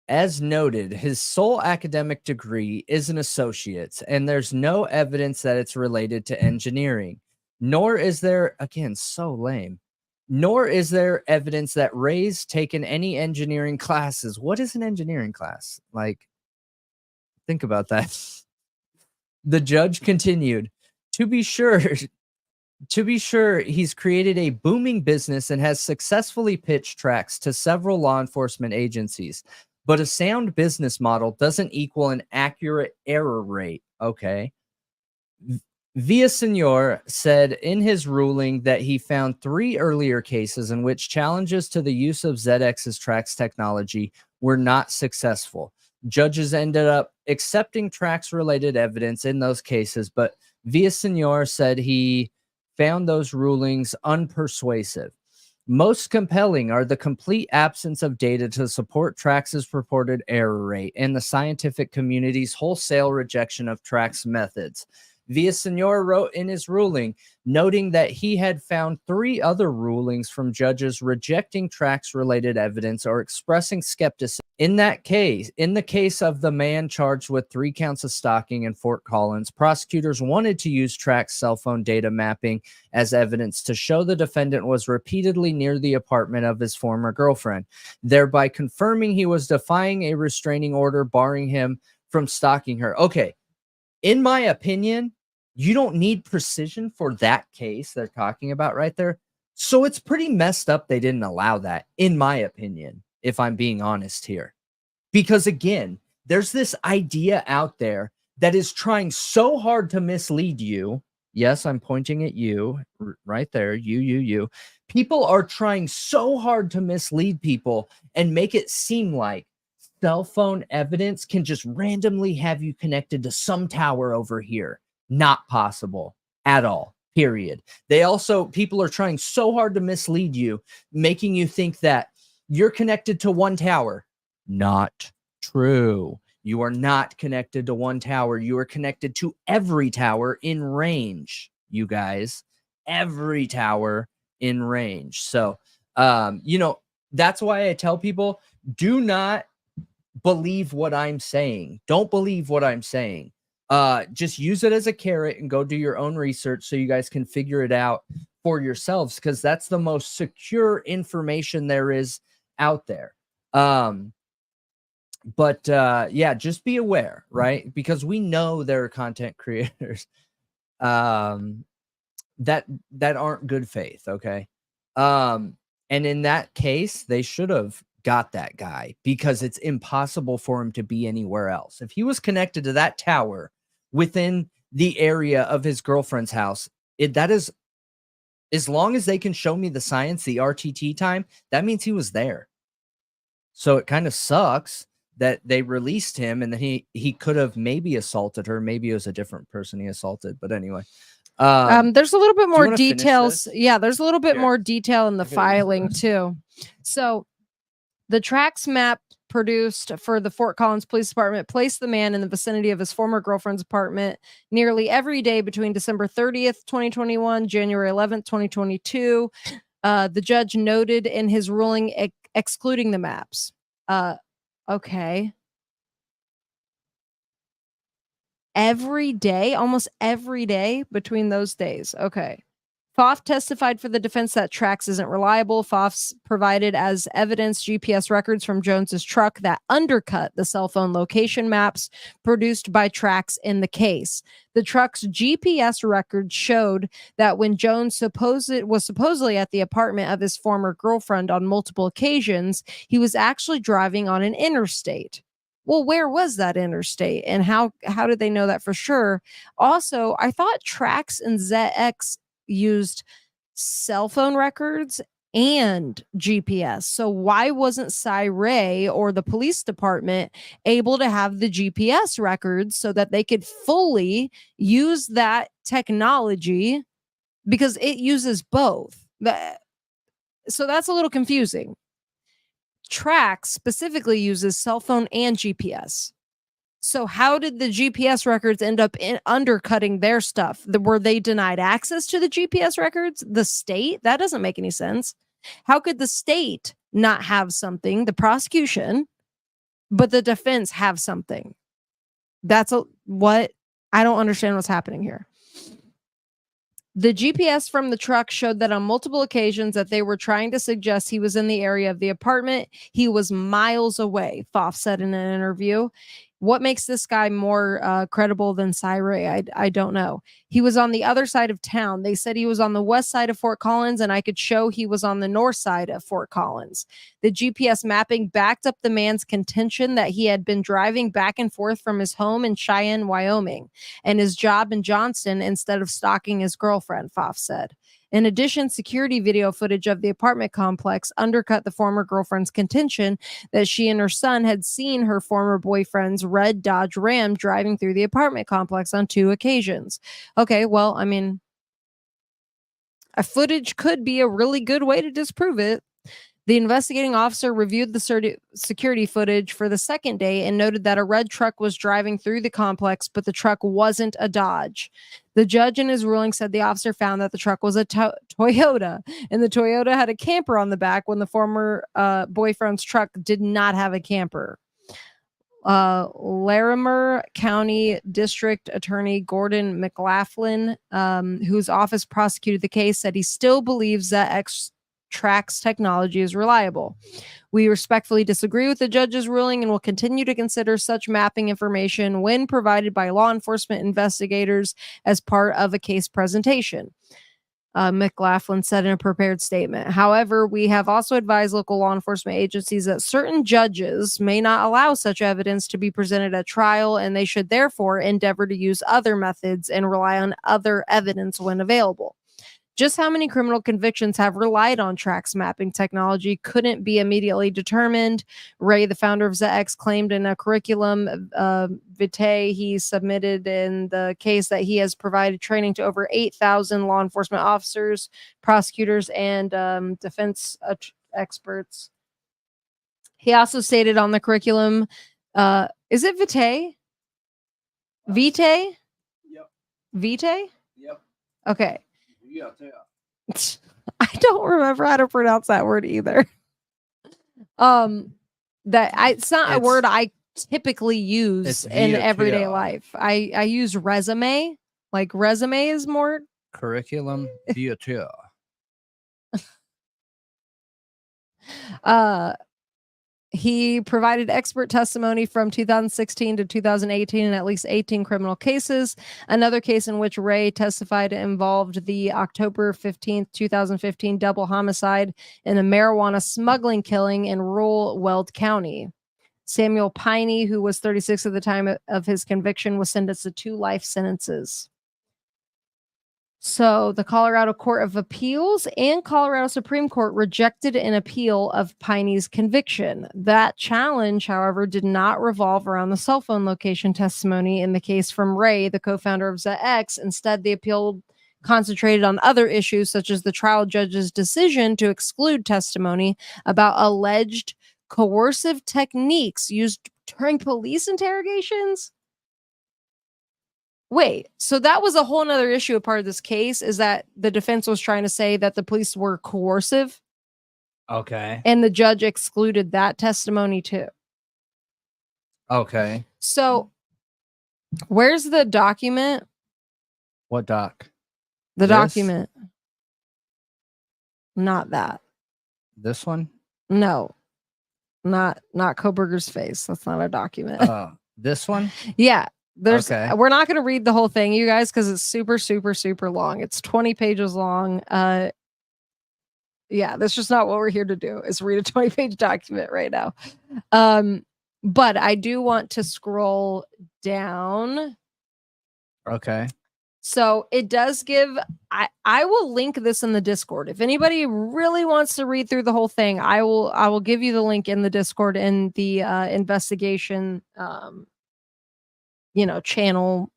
As noted, his sole academic degree is an associate's, and there's no evidence that it's related to engineering. Nor is there, again, so lame, nor is there evidence that Ray's taken any engineering classes. What is an engineering class? Like, think about that. The judge continued, to be sure, he's created a booming business and has successfully pitched tracks to several law enforcement agencies. But a sound business model doesn't equal an accurate error rate. Okay. Villasenor said in his ruling that he found 3 earlier cases in which challenges to the use of ZX's tracks technology were not successful. Judges ended up accepting tracks-related evidence in those cases, but Villasenor said he found those rulings unpersuasive. Most compelling are the complete absence of data to support Trax's purported error rate and the scientific community's wholesale rejection of Trax methods. Villasenor wrote in his ruling, noting that he had found 3 other rulings from judges rejecting Trax-related evidence or expressing skepticism. In the case of the man charged with 3 counts of stalking in Fort Collins, prosecutors wanted to use Trax cell phone data mapping as evidence to show the defendant was repeatedly near the apartment of his former girlfriend, thereby confirming he was defying a restraining order barring him from stalking her. Okay, in my opinion, you don't need precision for that case they're talking about right there. So it's pretty messed up they didn't allow that, in my opinion, if I'm being honest here. Because again, there's this idea out there that is trying so hard to mislead you. Yes, I'm pointing at you right there. You. People are trying so hard to mislead people and make it seem like cell phone evidence can just randomly have you connected to some tower over here. Not possible at all, period. People are trying so hard to mislead you, making you think that you're connected to one tower. Not true. You are not connected to one tower. You are connected to every tower in range, you guys. Every tower in range. So, that's why I tell people, do not believe what I'm saying. Don't believe what I'm saying. Just use it as a carrot and go do your own research so you guys can figure it out for yourselves, because that's the most secure information there is out there. But yeah, just be aware, right? Because we know there are content creators that aren't good faith, okay? And in that case, they should have got that guy, because it's impossible for him to be anywhere else. If he was connected to that tower within the area of his girlfriend's house, that is, as long as they can show me the science, the RTT time, that means he was there. So it kind of sucks that they released him, and that he could have maybe assaulted her. Maybe it was a different person he assaulted, but anyway. There's a little bit more wanna finish details. this? Yeah, there's a little bit Here. more detail in the Okay, filing this. too. So the tracks map produced for the Fort Collins Police Department placed the man in the vicinity of his former girlfriend's apartment nearly every day between December 30th, 2021, January 11th, 2022. The judge noted in his ruling excluding the maps. Okay. Every day, almost every day between those days. Okay. Pfaff testified for the defense that tracks isn't reliable. Pfaff's provided as evidence GPS records from Jones's truck that undercut the cell phone location maps produced by tracks in the case. The truck's GPS records showed that when Jones was supposedly at the apartment of his former girlfriend on multiple occasions, he was actually driving on an interstate. Well, where was that interstate, and how did they know that for sure? Also, I thought Tracks and ZX used cell phone records and GPS. So why wasn't Ray or the police department able to have the GPS records so that they could fully use that technology, because it uses both? So that's a little confusing. Tracks specifically uses cell phone and GPS. So how did the GPS records end up undercutting their stuff? Were they denied access to the GPS records? The state? That doesn't make any sense. How could the state not have something, the prosecution, but the defense have something? What? I don't understand what's happening here. The GPS from the truck showed that on multiple occasions that they were trying to suggest he was in the area of the apartment. He was miles away, Pfaff said in an interview. What makes this guy more credible than Ray? I don't know. He was on the other side of town. They said he was on the west side of Fort Collins, and I could show he was on the north side of Fort Collins. The GPS mapping backed up the man's contention that he had been driving back and forth from his home in Cheyenne, Wyoming, and his job in Johnston instead of stalking his girlfriend, Pfaff said. In addition, security video footage of the apartment complex undercut the former girlfriend's contention that she and her son had seen her former boyfriend's red Dodge Ram driving through the apartment complex on 2 occasions. Okay, well, I mean, a footage could be a really good way to disprove it. The investigating officer reviewed the security footage for the second day and noted that a red truck was driving through the complex, but the truck wasn't a Dodge. The judge in his ruling said the officer found that the truck was a Toyota, and the Toyota had a camper on the back when the former boyfriend's truck did not have a camper. Larimer County District Attorney Gordon McLaughlin, whose office prosecuted the case, said he still believes that Tracks technology is reliable. We respectfully disagree with the judge's ruling and will continue to consider such mapping information when provided by law enforcement investigators as part of a case presentation, McLaughlin said in a prepared statement. However, we have also advised local law enforcement agencies that certain judges may not allow such evidence to be presented at trial, and they should therefore endeavor to use other methods and rely on other evidence when available. Just how many criminal convictions have relied on Tracks mapping technology couldn't be immediately determined. Ray, the founder of ZX, claimed in a curriculum vitae he submitted in the case that he has provided training to over 8,000 law enforcement officers, prosecutors, and defense experts. He also stated on the curriculum, is it vitae? Vitae? Yep. Vitae? Yep. Okay. Yeah. I don't remember how to pronounce that word either. It's not a word I typically use It's in via everyday Twitter. life. I use resume. Like resume is more Curriculum vitae. He provided expert testimony from 2016 to 2018 in at least 18 criminal cases. Another case in which Ray testified involved the October 15th, 2015 double homicide in a marijuana smuggling killing in rural Weld County. Samuel Piney, who was 36 at the time of his conviction, was sentenced to 2 life sentences. So the Colorado Court of Appeals and Colorado Supreme Court rejected an appeal of Piney's conviction. That challenge, however, did not revolve around the cell phone location testimony in the case from Ray, the co-founder of ZX. Instead, the appeal concentrated on other issues, such as the trial judge's decision to exclude testimony about alleged coercive techniques used during police interrogations. Wait, so that was a whole nother issue. A part of this case is that the defense was trying to say that the police were coercive. Okay. And the judge excluded that testimony too. Okay. So where's the document? What doc? The This? document. Not that. This one? No. Not Kohberger's face. That's not a document. This one? Yeah. Okay. We're not going to read the whole thing, you guys, because it's super, super, super long. It's 20 pages long. Yeah, that's just not what we're here to do, is read a 20-page document right now. But I do want to scroll down. Okay. So it does give, I will link this in the Discord. If anybody really wants to read through the whole thing, I will give you the link in the Discord in the investigation channel,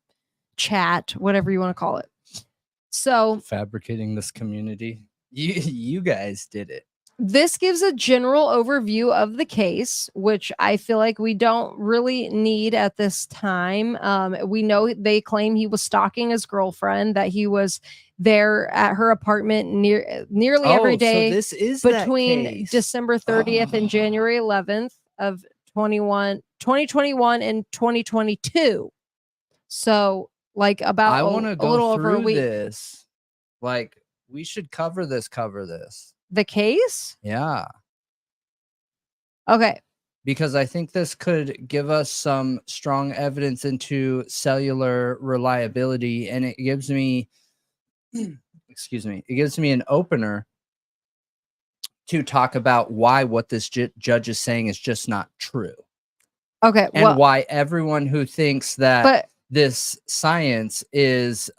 chat, whatever you want to call it. So Fabricating this community. You guys did it. this gives a general overview of the case, which I feel like we don't really need at this time. We know they claim he was stalking his girlfriend, that he was there at her apartment nearly every day. So this is between December 30th and January 11th of 2021 and 2022. So like about I want to go a little over a through week. this. Like we should cover this. The case? Yeah. Okay. Because I think this could give us some strong evidence into cellular reliability, and it gives me excuse me, it gives me an opener to talk about why what this judge is saying is just not true. Okay. And why everyone who thinks that this science is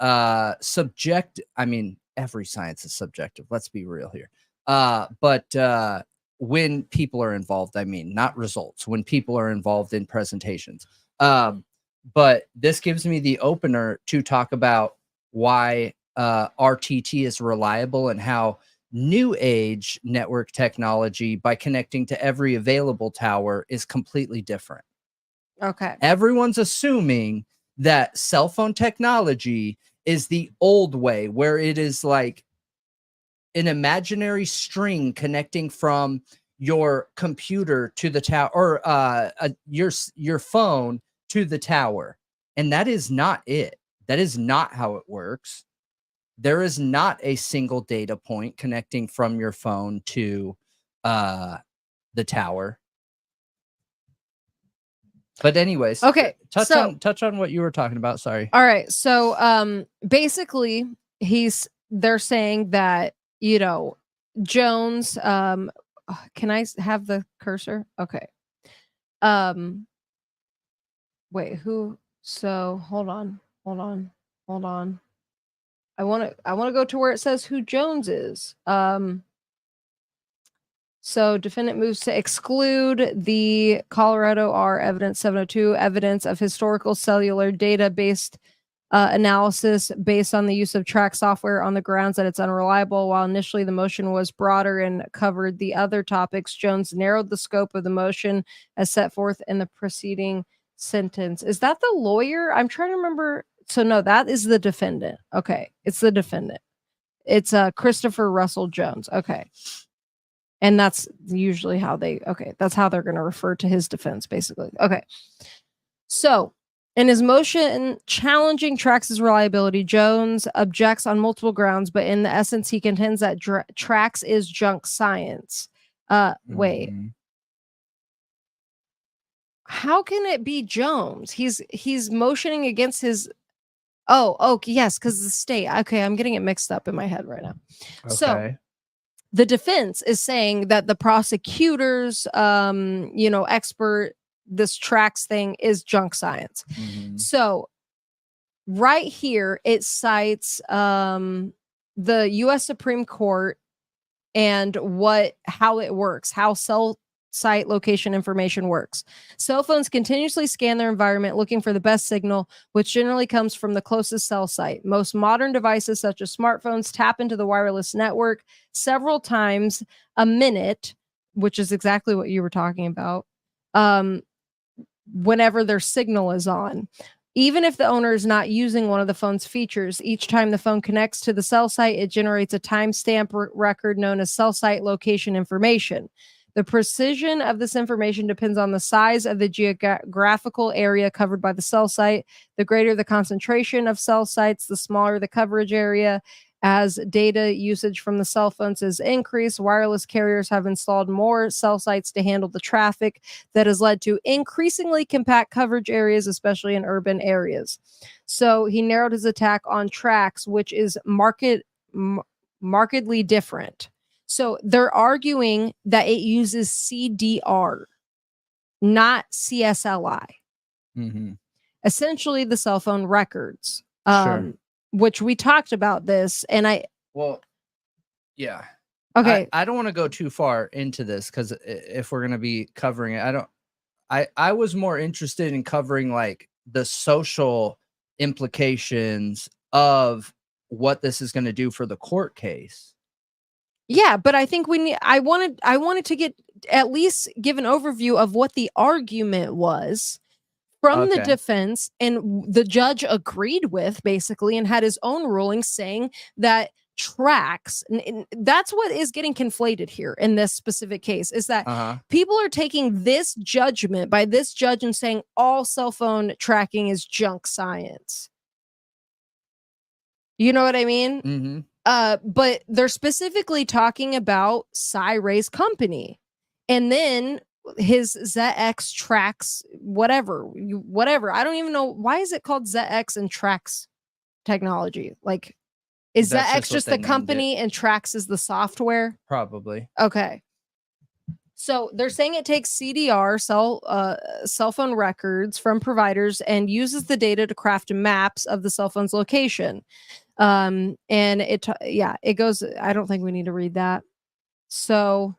subjective. I mean, every science is subjective. Let's be real here. But when people are involved, I mean, not results, when people are involved in presentations. But this gives me the opener to talk about why RTT is reliable and how new age network technology, by connecting to every available tower, is completely different. Okay. Everyone's assuming that cell phone technology is the old way, where it is like an imaginary string connecting from your computer to the tower, or your phone to the tower. And that is not it. That is not how it works. There is not a single data point connecting from your phone to the tower. But anyways, okay. Touch on what you were talking about. Sorry. All right. So basically they're saying that, Jones, can I have the cursor? Okay. Wait, who? So hold on. I want to go to where it says who Jones is. So defendant moves to exclude the Colorado R evidence 702 evidence of historical cellular data-based analysis based on the use of track software on the grounds that it's unreliable. While initially the motion was broader and covered the other topics, Jones narrowed the scope of the motion as set forth in the preceding sentence. Is that the lawyer? I'm trying to remember. So no, that is the defendant. Okay. It's the defendant. It's Christopher Russell Jones. Okay. And that's usually how that's how they're going to refer to his defense, basically. Okay. So in his motion challenging Trax's reliability, Jones objects on multiple grounds, but in the essence, he contends that Trax is junk science. Wait. How can it be Jones? He's motioning against his... Oh, yes, because the state. Okay, I'm getting it mixed up in my head right now. Okay. So the defense is saying that the prosecutor's, expert, this Trax thing is junk science. So right here, it cites the U.S. Supreme Court and how it works, how cell site location information works. Cell phones continuously scan their environment looking for the best signal, which generally comes from the closest cell site. Most modern devices, such as smartphones, tap into the wireless network several times a minute, which is exactly what you were talking about, whenever their signal is on. Even if the owner is not using one of the phone's features, each time the phone connects to the cell site, it generates a timestamp record known as cell site location information. The precision of this information depends on the size of the geographical area covered by the cell site. The greater the concentration of cell sites, the smaller the coverage area. As data usage from the cell phones has increased, wireless carriers have installed more cell sites to handle the traffic that has led to increasingly compact coverage areas, especially in urban areas. So he narrowed his attack on Trax, which is markedly different. So they're arguing that it uses CDR, not CSLI. Essentially, the cell phone records. Sure. Which we talked about this, and yeah. Okay. I don't want to go too far into this because if we're going to be covering it, I was more interested in covering like the social implications of what this is going to do for the court case. Yeah, but I think I wanted to at least give an overview of what the argument was from the defense, and the judge agreed with, basically, and had his own ruling saying that Trax, and that's what is getting conflated here in this specific case, is that people are taking this judgment by this judge and saying all cell phone tracking is junk science. You know what I mean? But they're specifically talking about Ray's company. And then his ZX Trax, whatever. I don't even know. Why is it called ZX and Trax technology? Like, is ZX just the company and Trax is the software? Probably. Okay. So they're saying it takes CDR, cell phone records from providers, and uses the data to craft maps of the cell phone's location. And it goes. I don't think we need to read that. So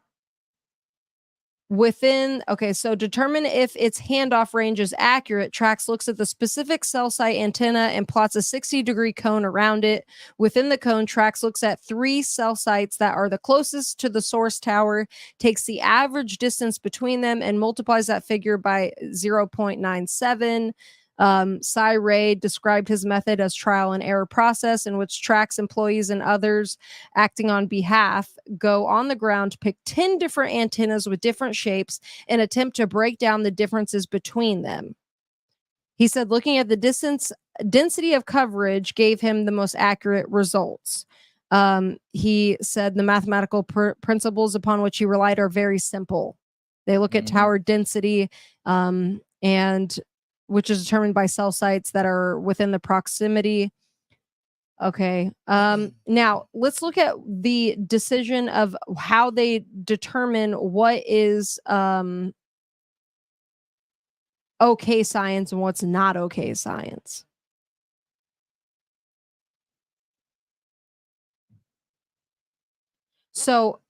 so determine if its handoff range is accurate. Trax looks at the specific cell site antenna and plots a 60-degree cone around it. Within the cone, Trax looks at 3 cell sites that are the closest to the source tower, takes the average distance between them, and multiplies that figure by 0.97. Ray described his method as trial and error process, in which Trax employees and others acting on behalf go on the ground to pick 10 different antennas with different shapes and attempt to break down the differences between them. He said looking at the density of coverage gave him the most accurate results. He said the mathematical principles upon which he relied are very simple. They look at tower density, and which is determined by cell sites that are within the proximity. Okay. Now let's look at the decision of how they determine what is okay science and what's not okay science. So,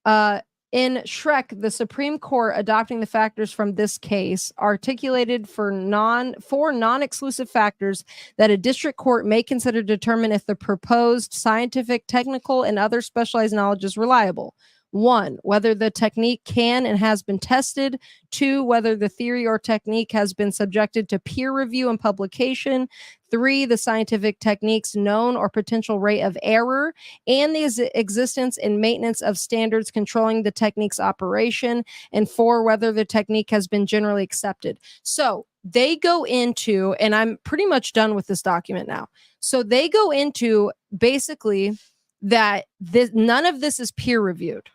in Shrek, the Supreme Court, adopting the factors from this case, articulated four non-exclusive factors that a district court may consider to determine if the proposed scientific, technical, and other specialized knowledge is reliable. 1, whether the technique can and has been tested. 2, whether the theory or technique has been subjected to peer review and publication. 3, the scientific technique's known or potential rate of error and the existence and maintenance of standards controlling the technique's operation. And 4, whether the technique has been generally accepted. So they go into, and I'm pretty much done with this document now. So they go into basically that none of this is peer reviewed.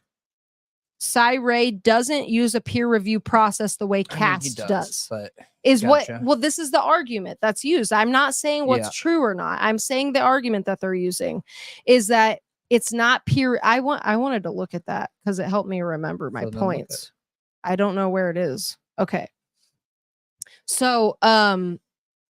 Cy-Ray doesn't use a peer review process the way CAST does. But is gotcha. well, this is the argument that's used. I'm not saying what's true or not. I'm saying the argument that they're using is that it's not peer. I wanted to look at that because it helped me remember my points. I don't know where it is. Okay. So,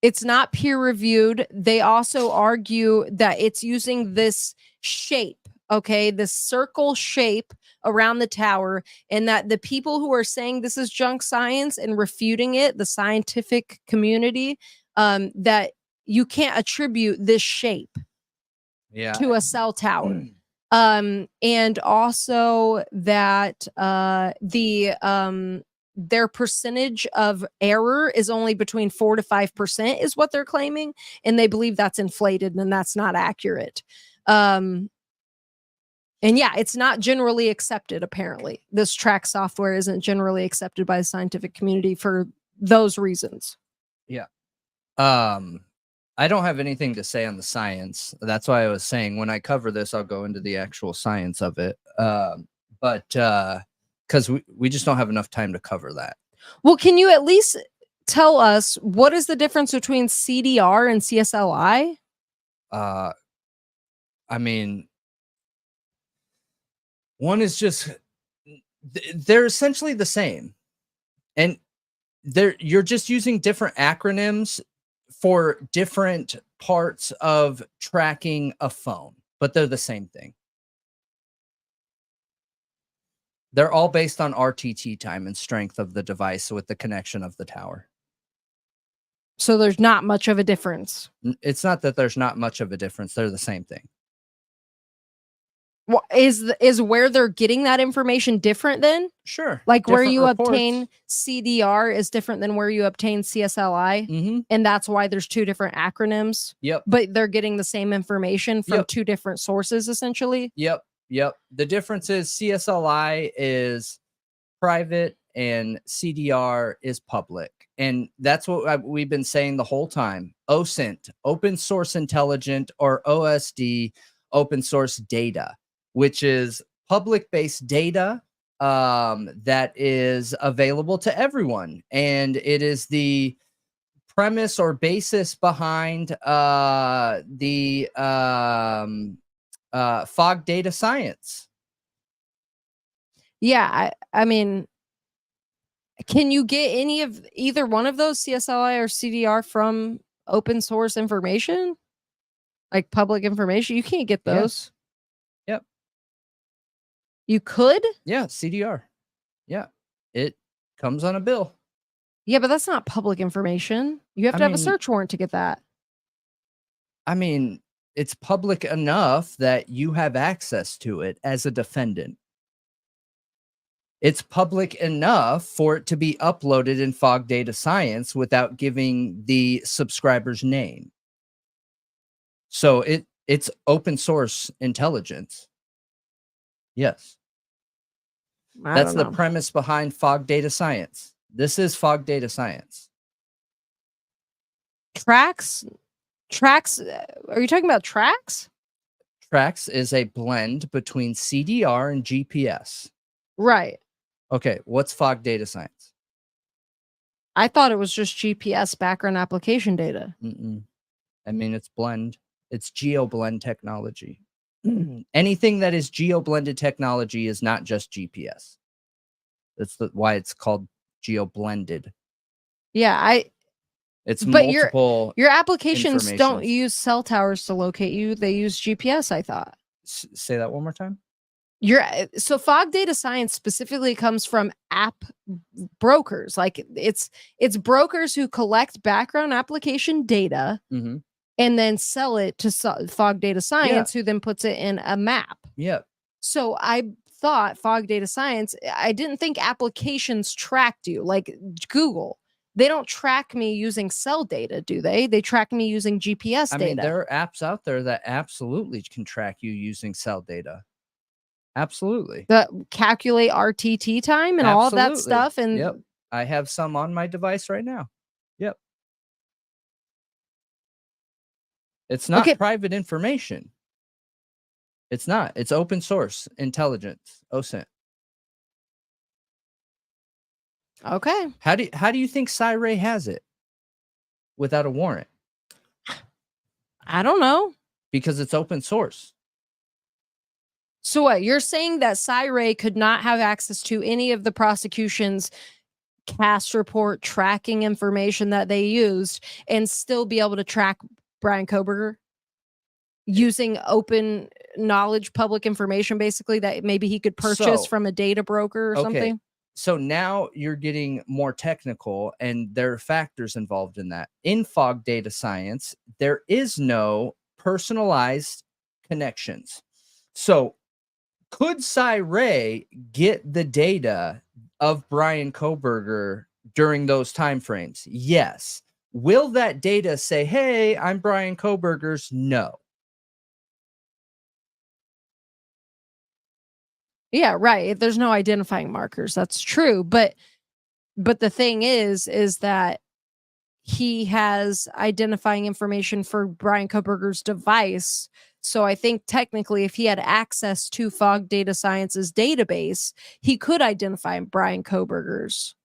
it's not peer reviewed. They also argue that it's using this shape, okay, this circle shape around the tower, and that the people who are saying this is junk science and refuting it, the scientific community, that you can't attribute this shape to a cell tower. And also that their percentage of error is only between 4 to 5% is what they're claiming. And they believe that's inflated and that's not accurate. And yeah, it's not generally accepted. Apparently this track software isn't generally accepted by the scientific community for those reasons. Yeah. I don't have anything to say on the science. That's why I was saying when I cover this, I'll go into the actual science of it. Because we just don't have enough time to cover that. Well, can you at least tell us what is the difference between CDR and CSLI? I mean, one is just, they're essentially the same. And you're just using different acronyms for different parts of tracking a phone, but they're the same thing. They're all based on RTT time and strength of the device with the connection of the tower. So there's not much of a difference. It's not that there's not much of a difference. They're the same thing. Well, is where they're getting that information different then? Sure. Like different where you reports. obtain CDR is different than where you obtain CSLI. Mm-hmm. And that's why there's two different acronyms. Yep. But they're getting the same information from two different sources, essentially. Yep. The difference is CSLI is private and CDR is public. And that's what we've been saying the whole time. OSINT, open source intelligent, or OSD, open source data, which is public-based data that is available to everyone. And it is the premise or basis behind the fog data science. Yeah, I mean, can you get any of either one of those, CSLI or CDR, from open source information? Like public information? You can't get those. Yep. You could? Yeah, CDR. Yeah. It comes on a bill. Yeah, but that's not public information. You have to have a search warrant to get that. I mean, it's public enough that you have access to it as a defendant. It's public enough for it to be uploaded in Fog Data Science without giving the subscriber's name. So it's open source intelligence. Yes. That's the premise behind Fog Data Science. This is Fog Data Science. Tracks? Are you talking about tracks? Tracks is a blend between CDR and GPS. Right. Okay, what's Fog Data Science? I thought it was just GPS background application data. I mean, it's blend. It's geo-blend technology. Anything that is geo-blended technology is not just GPS. That's why it's called geo-blended. Yeah, it's but multiple. Your applications don't use cell towers to locate you. They use GPS, I thought. Say that one more time. So Fog Data Science specifically comes from app brokers. Like it's brokers who collect background application data and then sell it to Fog Data Science, who then puts it in a map. Yep. So I thought fog data science, I didn't think applications tracked you like Google. They don't track me using cell data, do they? They track me using GPS data. I mean, there are apps out there that absolutely can track you using cell data. Absolutely. That calculate RTT time and all of that stuff. And yep, I have some on my device right now. Yep. It's not private information. It's not. It's open source intelligence. OSINT. Okay. How do you think Cy-Ray has it without a warrant? I don't know. Because it's open source. So what? You're saying that Cy-Ray could not have access to any of the prosecution's cast report tracking information that they used and still be able to track Bryan Kohberger using open knowledge, public information, basically, that maybe he could purchase from a data broker or something? So now you're getting more technical, and there are factors involved in that. In fog data science, there is no personalized connections. So could Cy-Ray get the data of Bryan Kohberger during those timeframes? Yes. Will that data say, hey, I'm Bryan Kohberger's? No. Yeah, right. If there's no identifying markers, that's true. But the thing is that he has identifying information for Bryan Kohberger's device. So I think technically if he had access to Fog Data Science's database, he could identify Bryan Kohberger's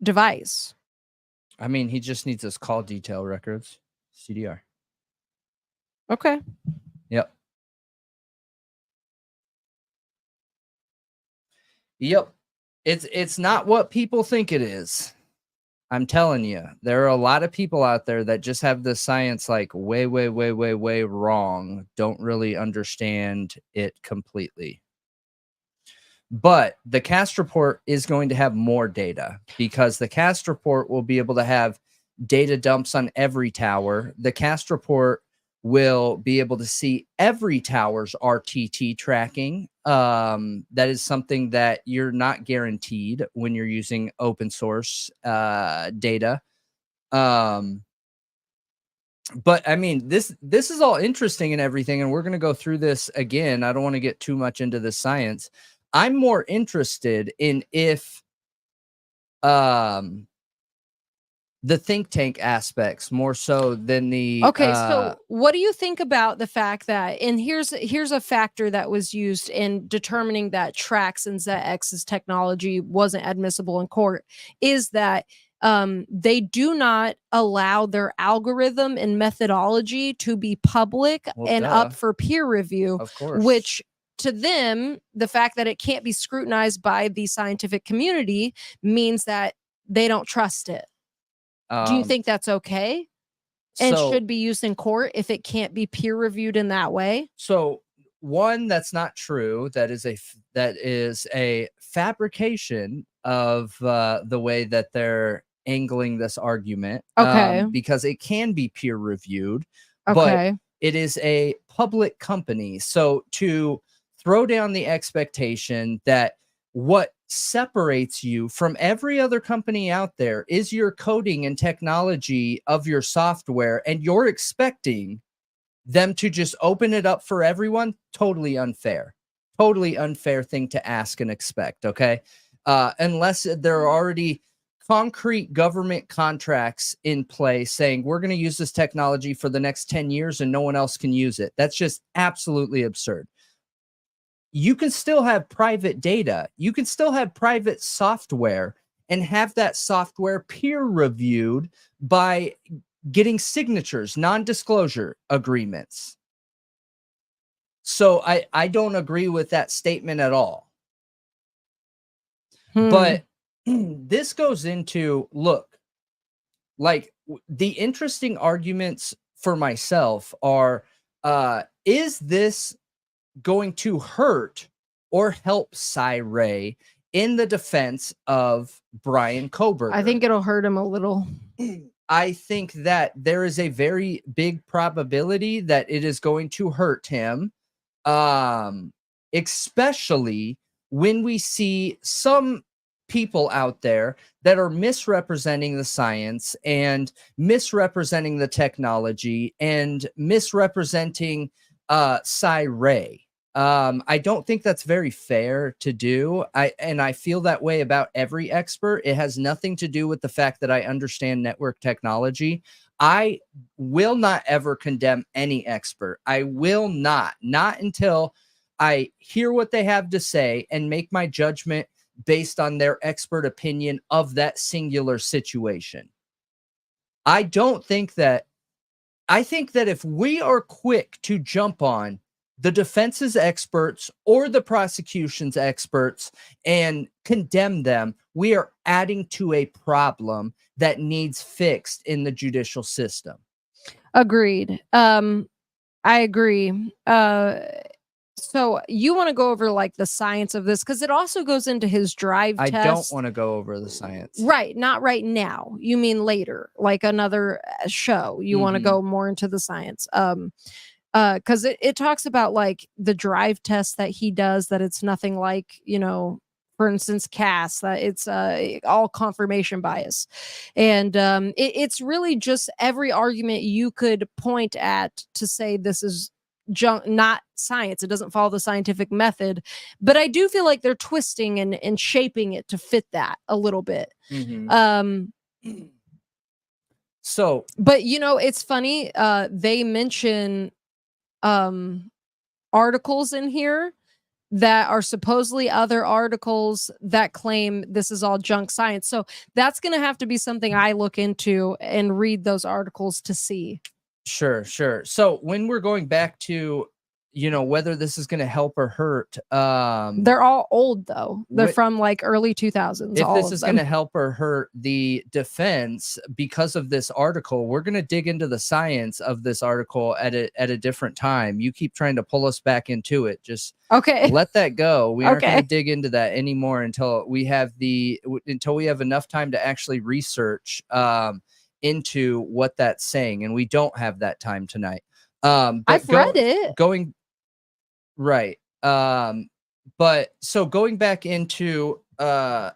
device. I mean, he just needs his call detail records, CDR. Okay. Yep. Yep. It's not what people think it is. I'm telling you, there are a lot of people out there that just have the science like way wrong, don't really understand it completely. But the cast report is going to have more data, because the cast report will be able to have data dumps on every tower. The cast report will be able to see every tower's RTT tracking. That is something that you're not guaranteed when you're using open source data. But I mean, this is all interesting and everything, and we're going to go through this again. I don't want to get too much into the science. I'm more interested in if the think tank aspects more so than the so what do you think about the fact that, and here's a factor that was used in determining that Trax and ZX's technology wasn't admissible in court, is that they do not allow their algorithm and methodology to be public and up for peer review, of course, which to them, the fact that it can't be scrutinized by the scientific community means that they don't trust it. Do you think that's okay and should be used in court if it can't be peer reviewed in that way? So one, that's not true. That is a fabrication of the way that they're angling this argument. Okay. Because it can be peer reviewed, but it is a public company. So to throw down the expectation that what separates you from every other company out there is your coding and technology of your software, and you're expecting them to just open it up for everyone, totally unfair thing to ask and expect. Okay. Unless there are already concrete government contracts in place saying we're going to use this technology for the next 10 years and no one else can use it. That's just absolutely absurd. You can still have private data. You can still have private software and have that software peer reviewed by getting signatures, non-disclosure agreements. So I don't agree with that statement at all. But this goes into, look, like the interesting arguments for myself are, is this going to hurt or help Cy-Ray in the defense of Bryan Kohberger? I think it'll hurt him a little. I think that there is a very big probability that it is going to hurt him. especially when we see some people out there that are misrepresenting the science and misrepresenting the technology and misrepresenting Psi-Ray. I don't think that's very fair to do. I feel that way about every expert. It has nothing to do with the fact that I understand network technology. I will not ever condemn any expert. I will not until I hear what they have to say and make my judgment based on their expert opinion of that singular situation. I think that if we are quick to jump on the defense's experts or the prosecution's experts and condemn them, we are adding to a problem that needs fixed in the judicial system. Agreed. I agree. So you want to go over like the science of this, because it also goes into his drive test. I don't want to go over the science. Right. Not right now. You mean later, like another show. You want to go more into the science. Because it talks about like the drive test that he does, that it's nothing like, you know, for instance, CAS, that it's all confirmation bias. And it's really just every argument you could point at to say this is junk, not science. It doesn't follow the scientific method. But I do feel like they're twisting and shaping it to fit that a little bit. So, but you know, it's funny. They mention articles in here that are supposedly other articles that claim this is all junk science. So that's going to have to be something I look into and read those articles to see. Sure. So when we're going back to, you know, whether this is going to help or hurt, they're all old though. They're from like early 2000s. If this is going to help or hurt the defense because of this article, we're going to dig into the science of this article at a different time. You keep trying to pull us back into it. Just let that go. We aren't going to dig into that anymore until we have enough time to actually research into what that's saying, and we don't have that time tonight. I've read it. Right. But so going back into, I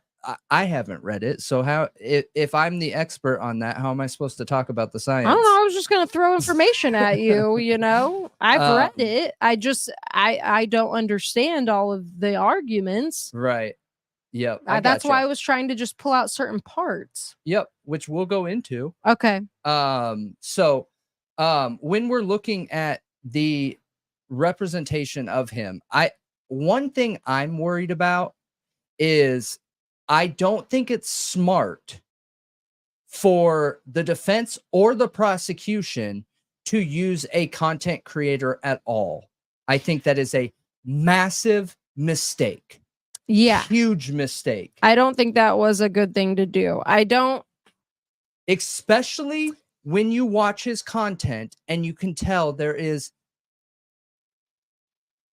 haven't read it. So how, if I'm the expert on that, how am I supposed to talk about the science? I don't know. I was just going to throw information at you, you know, I've read it. I don't understand all of the arguments. Right. Yep. That's why I was trying to just pull out certain parts. Yep. Which we'll go into. Okay. So, when we're looking at the representation of him, one thing I'm worried about is I don't think it's smart for the defense or the prosecution to use a content creator at all. I think that is a massive mistake. Yeah. Huge mistake. I don't think that was a good thing to do. Especially when you watch his content and you can tell there is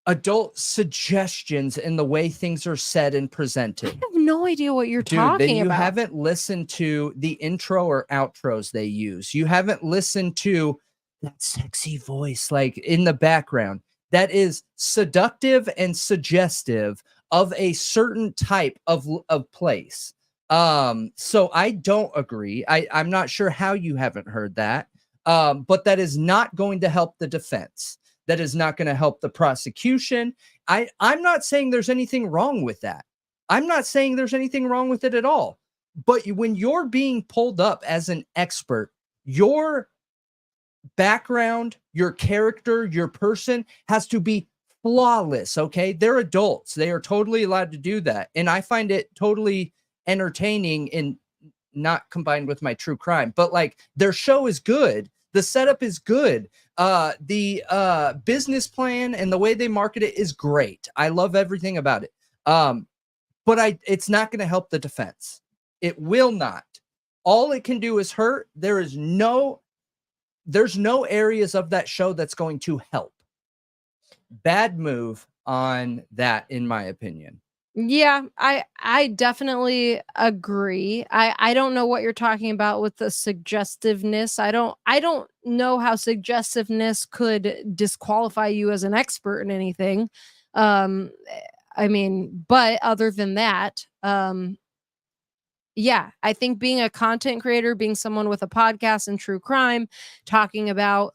adult suggestions in the way things are said and presented. I have no idea what you're talking then you about. haven't listened to the intro or outros they use. You haven't listened to that sexy voice like in the background that is seductive and suggestive of a certain type of place. So I don't agree. I'm not sure how you haven't heard that. But that is not going to help the defense. That is not going to help the prosecution. I'm not saying there's anything wrong with that. I'm not saying there's anything wrong with it at all. But when you're being pulled up as an expert, your background, your character, your person has to be flawless. Okay. They're adults. They are totally allowed to do that. And I find it totally entertaining and not combined with my true crime, but like their show is good. The setup is good. The business plan and the way they market it is great. I love everything about it. But it's not going to help the defense. It will not. All it can do is hurt. There's no areas of that show that's going to help. Bad move on that, in my opinion. Yeah, I definitely agree. I don't know what you're talking about with the suggestiveness. I don't know how suggestiveness could disqualify you as an expert in anything. I mean, but other than that, yeah, I think being a content creator, being someone with a podcast and true crime, talking about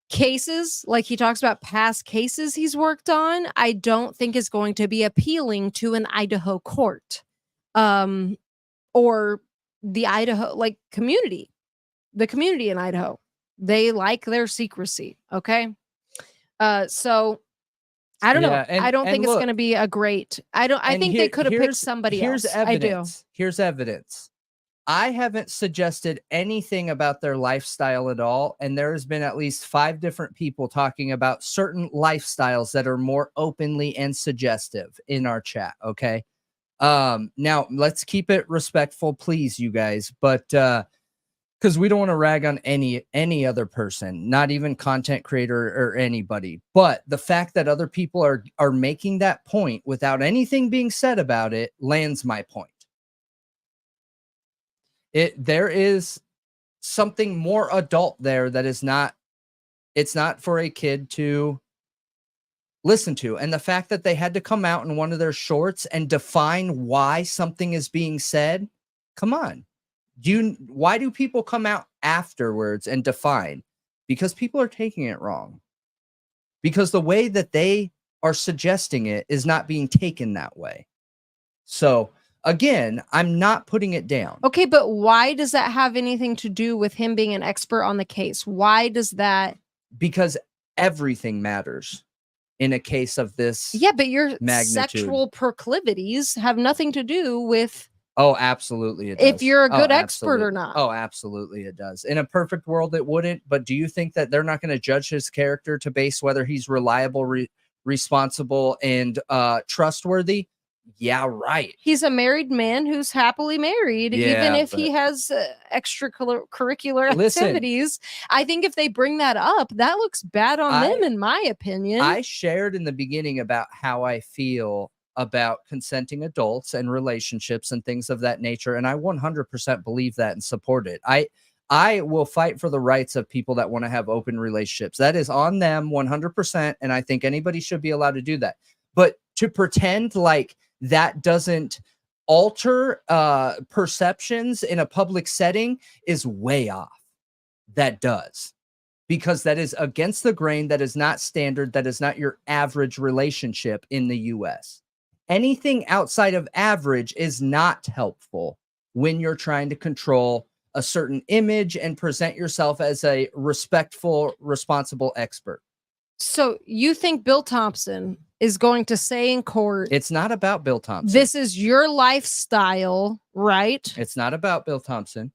cases, like he talks about past cases he's worked on, I don't think is going to be appealing to an Idaho court, um, or the Idaho like community, the community in Idaho. They like their secrecy. Okay. So I don't know. Yeah, I don't and think it's look, going to be a great. I and think they could have picked somebody here's else. I do. evidence. Here's evidence. I haven't suggested anything about their lifestyle at all, and there has been at least 5 different people talking about certain lifestyles that are more openly and suggestive in our chat. Okay. Now let's keep it respectful, please, you guys. But because we don't want to rag on any other person, not even content creator or anybody. But the fact that other people are making that point without anything being said about it lands my point. There is something more adult there that is not, it's not for a kid to listen to. And the fact that they had to come out in one of their shorts and define why something is being said, come on. Why do people come out afterwards and define? Because people are taking it wrong. Because the way that they are suggesting it is not being taken that way. So again, I'm not putting it down. Okay, but why does that have anything to do with him being an expert on the case? Why does that? Because everything matters in a case of this. Yeah, but your magnitude. Sexual proclivities have nothing to do with. Oh, absolutely it does. If you're a good expert or not. Oh, absolutely it does. In a perfect world, it wouldn't. But do you think that they're not going to judge his character to base whether he's reliable, responsible, and trustworthy? Yeah, right. He's a married man who's happily married, Yeah, even if he has extracurricular activities. I think if they bring that up, that looks bad on them, in my opinion. I shared in the beginning about how I feel about consenting adults and relationships and things of that nature. And I 100% believe that and support it. I will fight for the rights of people that want to have open relationships. That is on them 100%. And I think anybody should be allowed to do that. But to pretend like that doesn't alter perceptions in a public setting is way off. That does. Because that is against the grain. That is not standard. That is not your average relationship in the US. Anything outside of average is not helpful when you're trying to control a certain image and present yourself as a respectful, responsible expert. So you think Bill Thompson is going to say in court, it's not about Bill Thompson. This is your lifestyle, right? It's not about Bill Thompson.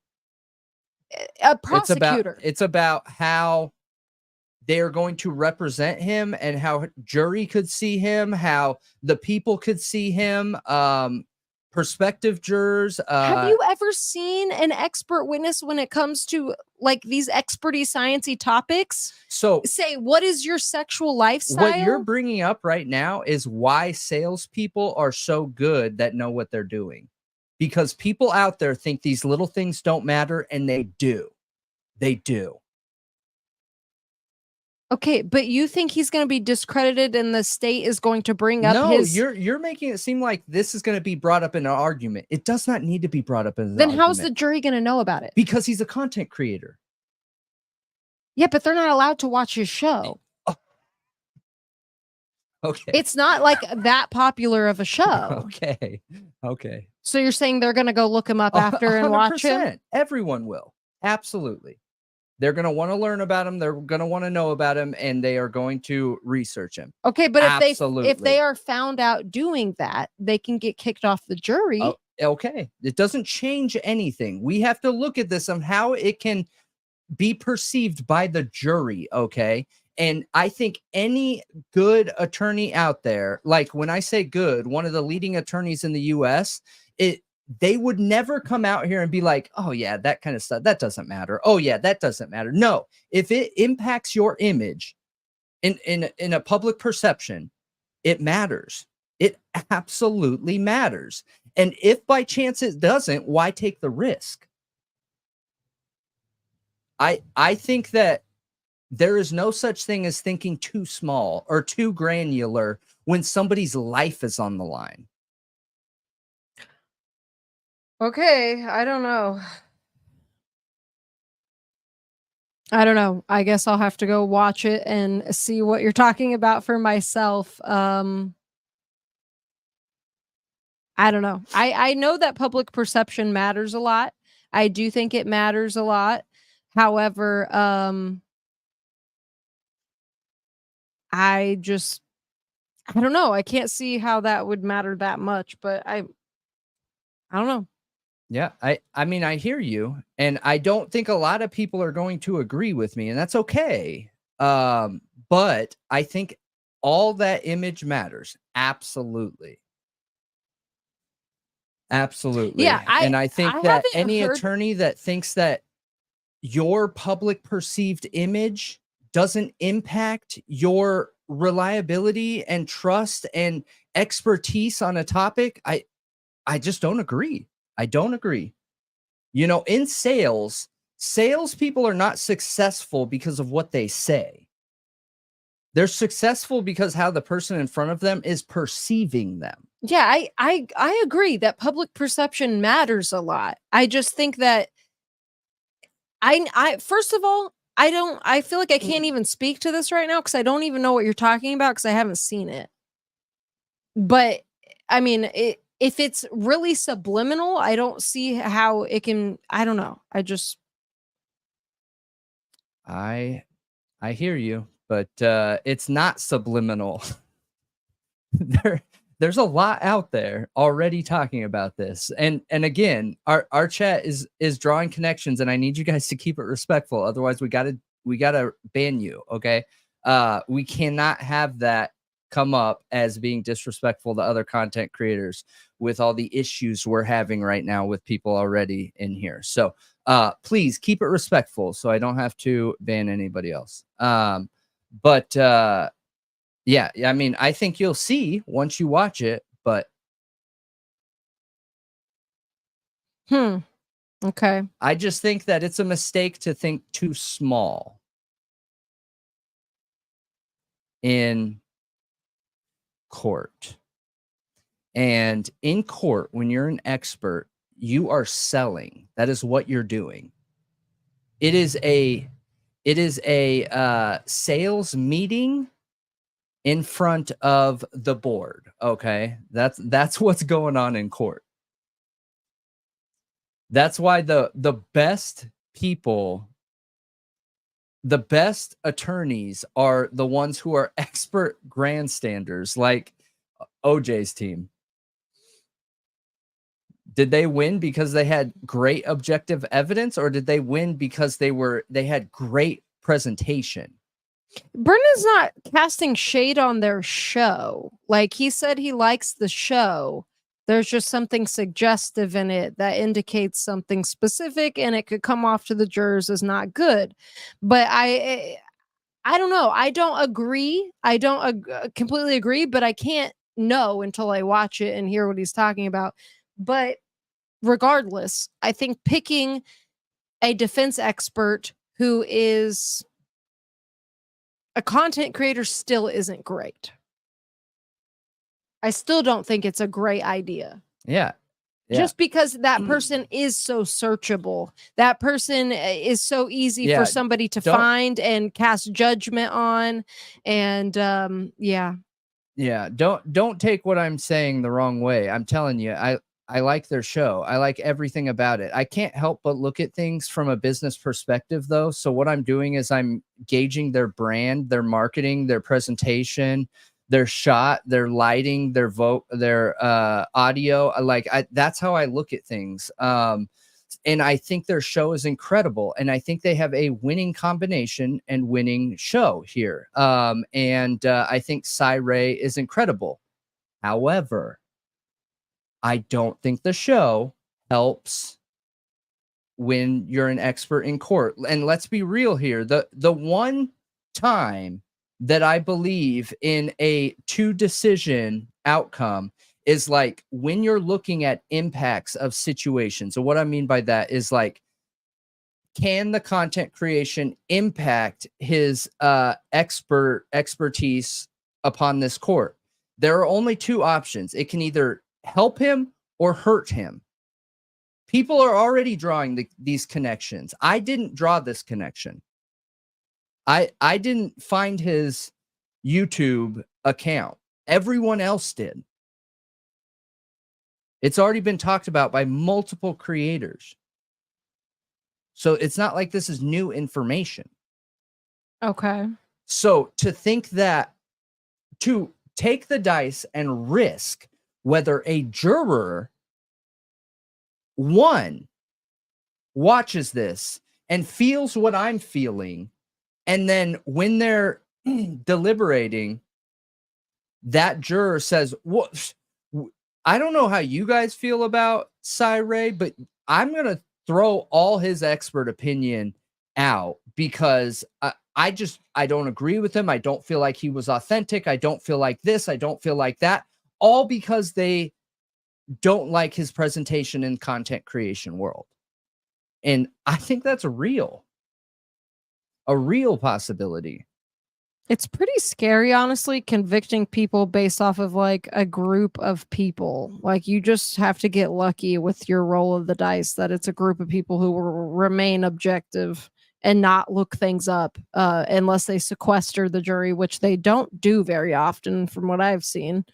A prosecutor. It's about how they're going to represent him and how jury could see him, how the people could see him, prospective jurors. Have you ever seen an expert witness when it comes to like these experty sciencey topics? So say, what is your sexual lifestyle? What you're bringing up right now is why salespeople are so good that know what they're doing. Because people out there think these little things don't matter, and they do. They do. Okay, but you think he's going to be discredited and the state is going to bring up his... No, you're making it seem like this is going to be brought up in an argument. It does not need to be brought up in an argument. Then how's the jury going to know about it? Because he's a content creator. Yeah, but they're not allowed to watch his show. Oh. Okay. It's not like that popular of a show. Okay. Okay. So you're saying they're going to go look him up after and watch him? Everyone will. Absolutely. They're going to want to learn about him. They're going to want to know about him, and they are going to research him. Okay, but if they are found out doing that, they can get kicked off the jury. Oh, okay. It doesn't change anything. We have to look at this on how it can be perceived by the jury, okay? And I think any good attorney out there, like when I say good, one of the leading attorneys in the US, they would never come out here and be like, oh yeah, that kind of stuff, that doesn't matter. Oh yeah, that doesn't matter. No, if it impacts your image in a public perception, it matters. It absolutely matters. And if by chance it doesn't, why take the risk? I think that there is no such thing as thinking too small or too granular when somebody's life is on the line. Okay, I don't know. I don't know. I guess I'll have to go watch it and see what you're talking about for myself. I don't know. I know that public perception matters a lot. I do think it matters a lot. However, I don't know. I can't see how that would matter that much, but I don't know. Yeah, I mean, I hear you, and I don't think a lot of people are going to agree with me, and that's okay. But I think all that image matters. Absolutely. Absolutely. Yeah, and I think I that haven't any heard- attorney that thinks that your public perceived image doesn't impact your reliability and trust and expertise on a topic, I just don't agree. I don't agree. You know, in sales people are not successful because of what they say. They're successful because how the person in front of them is perceiving them. Yeah, I agree that public perception matters a lot. I just think that I first of all, I feel like I can't even speak to this right now because I don't even know what you're talking about because I haven't seen it. But I mean, if it's really subliminal, I don't see how it can. I don't know. I hear you, but it's not subliminal. There's a lot out there already talking about this. And again, our chat is drawing connections, and I need you guys to keep it respectful. Otherwise, we gotta ban you. Okay. We cannot have that come up as being disrespectful to other content creators with all the issues we're having right now with people already in here. So please keep it respectful so I don't have to ban anybody else. But yeah, I mean, I think you'll see once you watch it, but Okay. I just think that it's a mistake to think too small in court. And in court, when you're an expert, you are selling. That is what you're doing. It is a sales meeting in front of the board. Okay. That's what's going on in court. That's why the best people, the best attorneys are the ones who are expert grandstanders, like OJ's team. Did they win because they had great objective evidence, or did they win because they had great presentation? Brendan's not casting shade on their show. Like, he said he likes the show. There's just something suggestive in it that indicates something specific, and it could come off to the jurors as not good. But I don't know. I don't agree. I don't completely agree, but I can't know until I watch it and hear what he's talking about. But regardless, I think picking a defense expert who is a content creator still isn't great. I still don't think it's a great idea. Yeah. Just because that person is so searchable, that person is so easy for somebody to find and cast judgment on. And yeah. Don't take what I'm saying the wrong way. I'm telling you, I like their show. I like everything about it. I can't help but look at things from a business perspective, though. So what I'm doing is I'm gauging their brand, their marketing, their presentation, their shot, their lighting, their audio. That's how I look at things. And I think their show is incredible. And I think they have a winning combination and winning show here. And I think Ray is incredible. However, I don't think the show helps when you're an expert in court. And let's be real here. The one time that I believe in a 2-decision outcome is like when you're looking at impacts of situations. So what I mean by that is like, can the content creation impact his expertise upon this court? There are only 2 options. It can either help him or hurt him. People are already drawing these connections. I didn't draw this connection. I didn't find his YouTube account. Everyone else did. It's already been talked about by multiple creators. So it's not like this is new information. Okay. So to think that, to take the dice and risk whether a juror, one, watches this and feels what I'm feeling, and then when they're deliberating, that juror says, "What? I don't know how you guys feel about Cy-Ray, but I'm going to throw all his expert opinion out because I don't agree with him. I don't feel like he was authentic. I don't feel like this. I don't feel like that." All because they don't like his presentation in content creation world. And I think that's a real possibility. It's pretty scary, honestly, convicting people based off of like a group of people. Like you just have to get lucky with your roll of the dice that it's a group of people who will remain objective and not look things up unless they sequester the jury, which they don't do very often from what I've seen.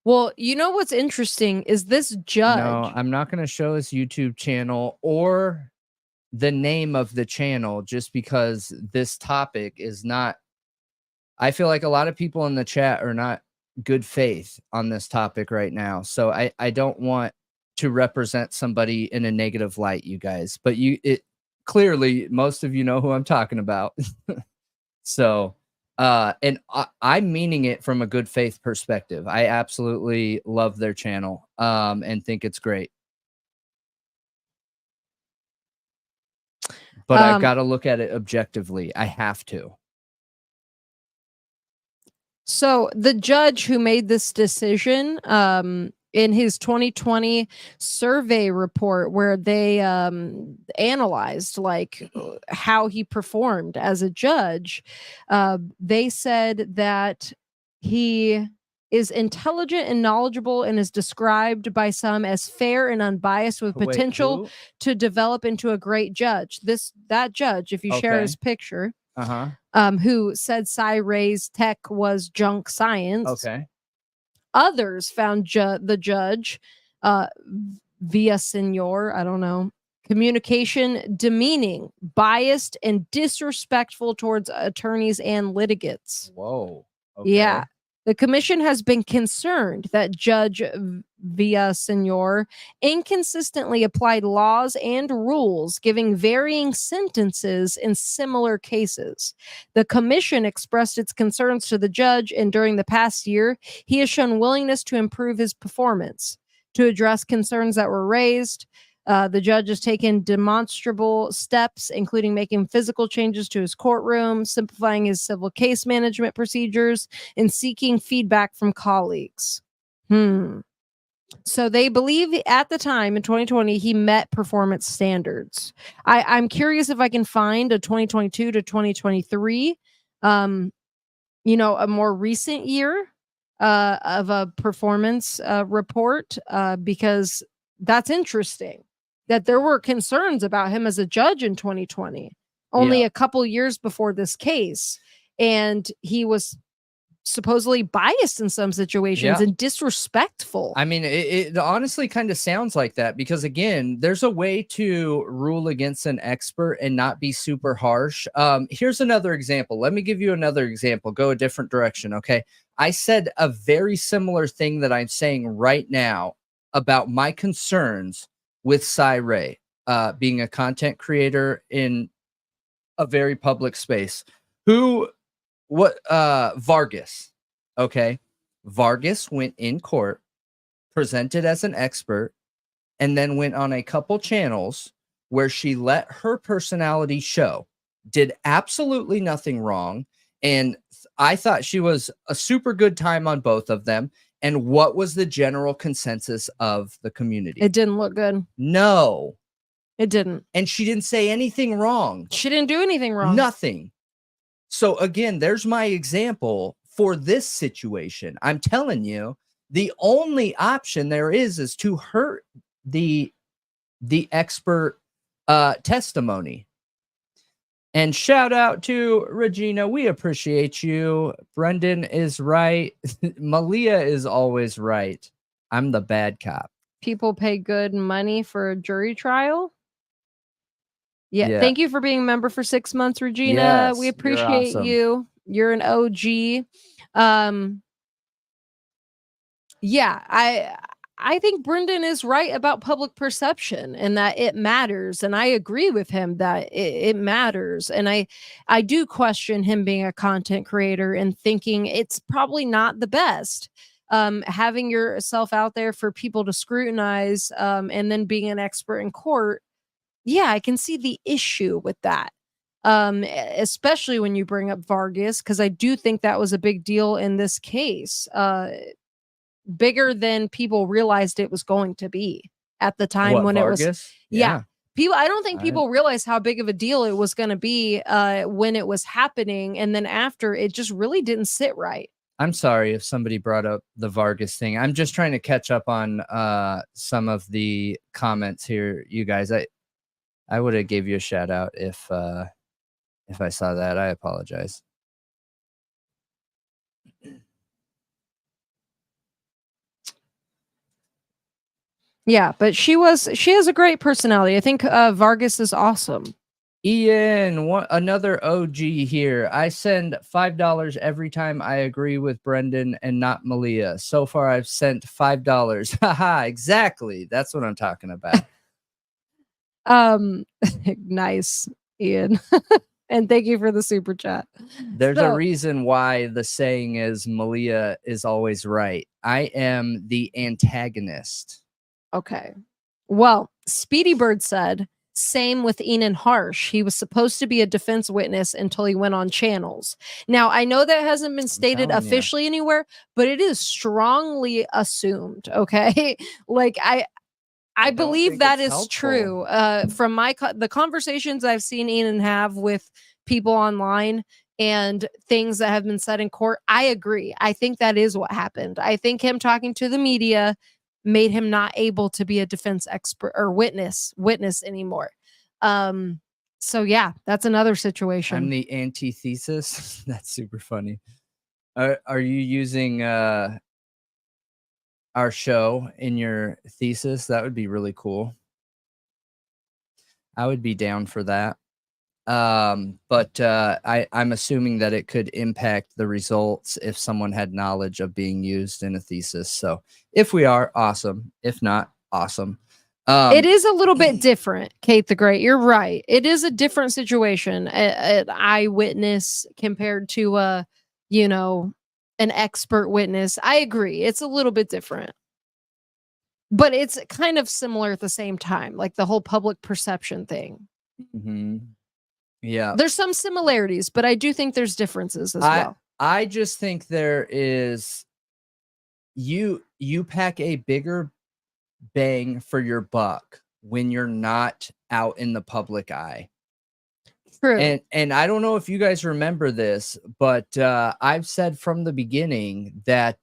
Well, you know what's interesting is this judge. No, I'm not going to show his YouTube channel or the name of the channel just because this topic is not. I feel like a lot of people in the chat are not good faith on this topic right now. So I don't want to represent somebody in a negative light, you guys. But clearly most of you know who I'm talking about. So and I'm meaning it from a good faith perspective. I absolutely love their channel and think it's great. But I've got to look at it objectively. I have to. So the judge who made this decision in his 2020 survey report, where they analyzed like how he performed as a judge, they said that he is intelligent and knowledgeable and is described by some as fair and unbiased with potential to develop into a great judge. That judge, if you share his picture, who said Cy-Ray's tech was junk science. Okay. Others found the judge via Senor, I don't know, communication demeaning, biased, and disrespectful towards attorneys and litigants. Whoa. Okay. Yeah. The commission has been concerned that Judge Villasenor inconsistently applied laws and rules, giving varying sentences in similar cases. The commission expressed its concerns to the judge, and during the past year, he has shown willingness to improve his performance. To address concerns that were raised, the judge has taken demonstrable steps, including making physical changes to his courtroom, simplifying his civil case management procedures, and seeking feedback from colleagues. So they believe at the time in 2020, he met performance standards. I'm curious if I can find a 2022 to 2023, a more recent year of a performance report, because that's interesting. That there were concerns about him as a judge in 2020, only a couple years before this case. And he was supposedly biased in some situations and disrespectful. I mean, it honestly kind of sounds like that because, again, there's a way to rule against an expert and not be super harsh. Here's another example. Let me give you another example. Go a different direction, okay? I said a very similar thing that I'm saying right now about my concerns with Cy-Ray being a content creator in a very public space. Vargas. Okay. Vargas went in court, presented as an expert, and then went on a couple channels where she let her personality show, did absolutely nothing wrong. And I thought she was a super good time on both of them. And what was the general consensus of the community? It didn't look good. No, it didn't. And she didn't say anything wrong. She didn't do anything wrong. Nothing. So again, there's my example for this situation. I'm telling you, the only option there is to hurt the expert testimony. And shout out to Regina. We appreciate you. Brendan is right. Malia is always right. I'm the bad cop. People pay good money for a jury trial. Yeah. Thank you for being a member for 6 months, Regina. Yes, we appreciate awesome. you. You're an OG. Yeah, I think Brendan is right about public perception and that it matters. And I agree with him that it matters. And I do question him being a content creator and thinking it's probably not the best. Having yourself out there for people to scrutinize and then being an expert in court. Yeah, I can see the issue with that. Especially when you bring up Vargas, because I do think that was a big deal in this case. Bigger than people realized it was going to be at the time when Vargas? It was. Yeah. People, I don't think people realized how big of a deal it was going to be when it was happening. And then after, it just really didn't sit right. I'm sorry if somebody brought up the Vargas thing. I'm just trying to catch up on some of the comments here, you guys. I would have gave you a shout out if I saw that. I apologize. Yeah, but she has a great personality. I think Vargas is awesome. Ian, another OG here. I send $5 every time I agree with Brendan and not Malia. So far, I've sent $5. Haha, exactly. That's what I'm talking about. Nice, Ian. And thank you for the super chat. There's a reason why the saying is Malia is always right. I am the antagonist. Okay. Well, Speedy Bird said, same with Enan Harsh. He was supposed to be a defense witness until he went on channels. Now, I know that hasn't been stated officially anywhere, but it is strongly assumed. Okay. Like I believe that is true. From the conversations I've seen Enan have with people online and things that have been said in court, I agree. I think that is what happened. I think him talking to the media made him not able to be a defense expert or witness anymore. So yeah, that's another situation. I'm the antithesis. That's super funny. Are you using our show in your thesis? That would be really cool. I would be down for that. But I'm assuming that it could impact the results if someone had knowledge of being used in a thesis. So if we are, awesome. If not, awesome. It is a little bit different, Kate the Great. You're right. It is a different situation. An eyewitness compared to an expert witness. I agree. It's a little bit different. But it's kind of similar at the same time, like the whole public perception thing. Mm-hmm. Yeah. There's some similarities, but I do think there's differences as well. I just think there is you pack a bigger bang for your buck when you're not out in the public eye. True. And I don't know if you guys remember this, but I've said from the beginning that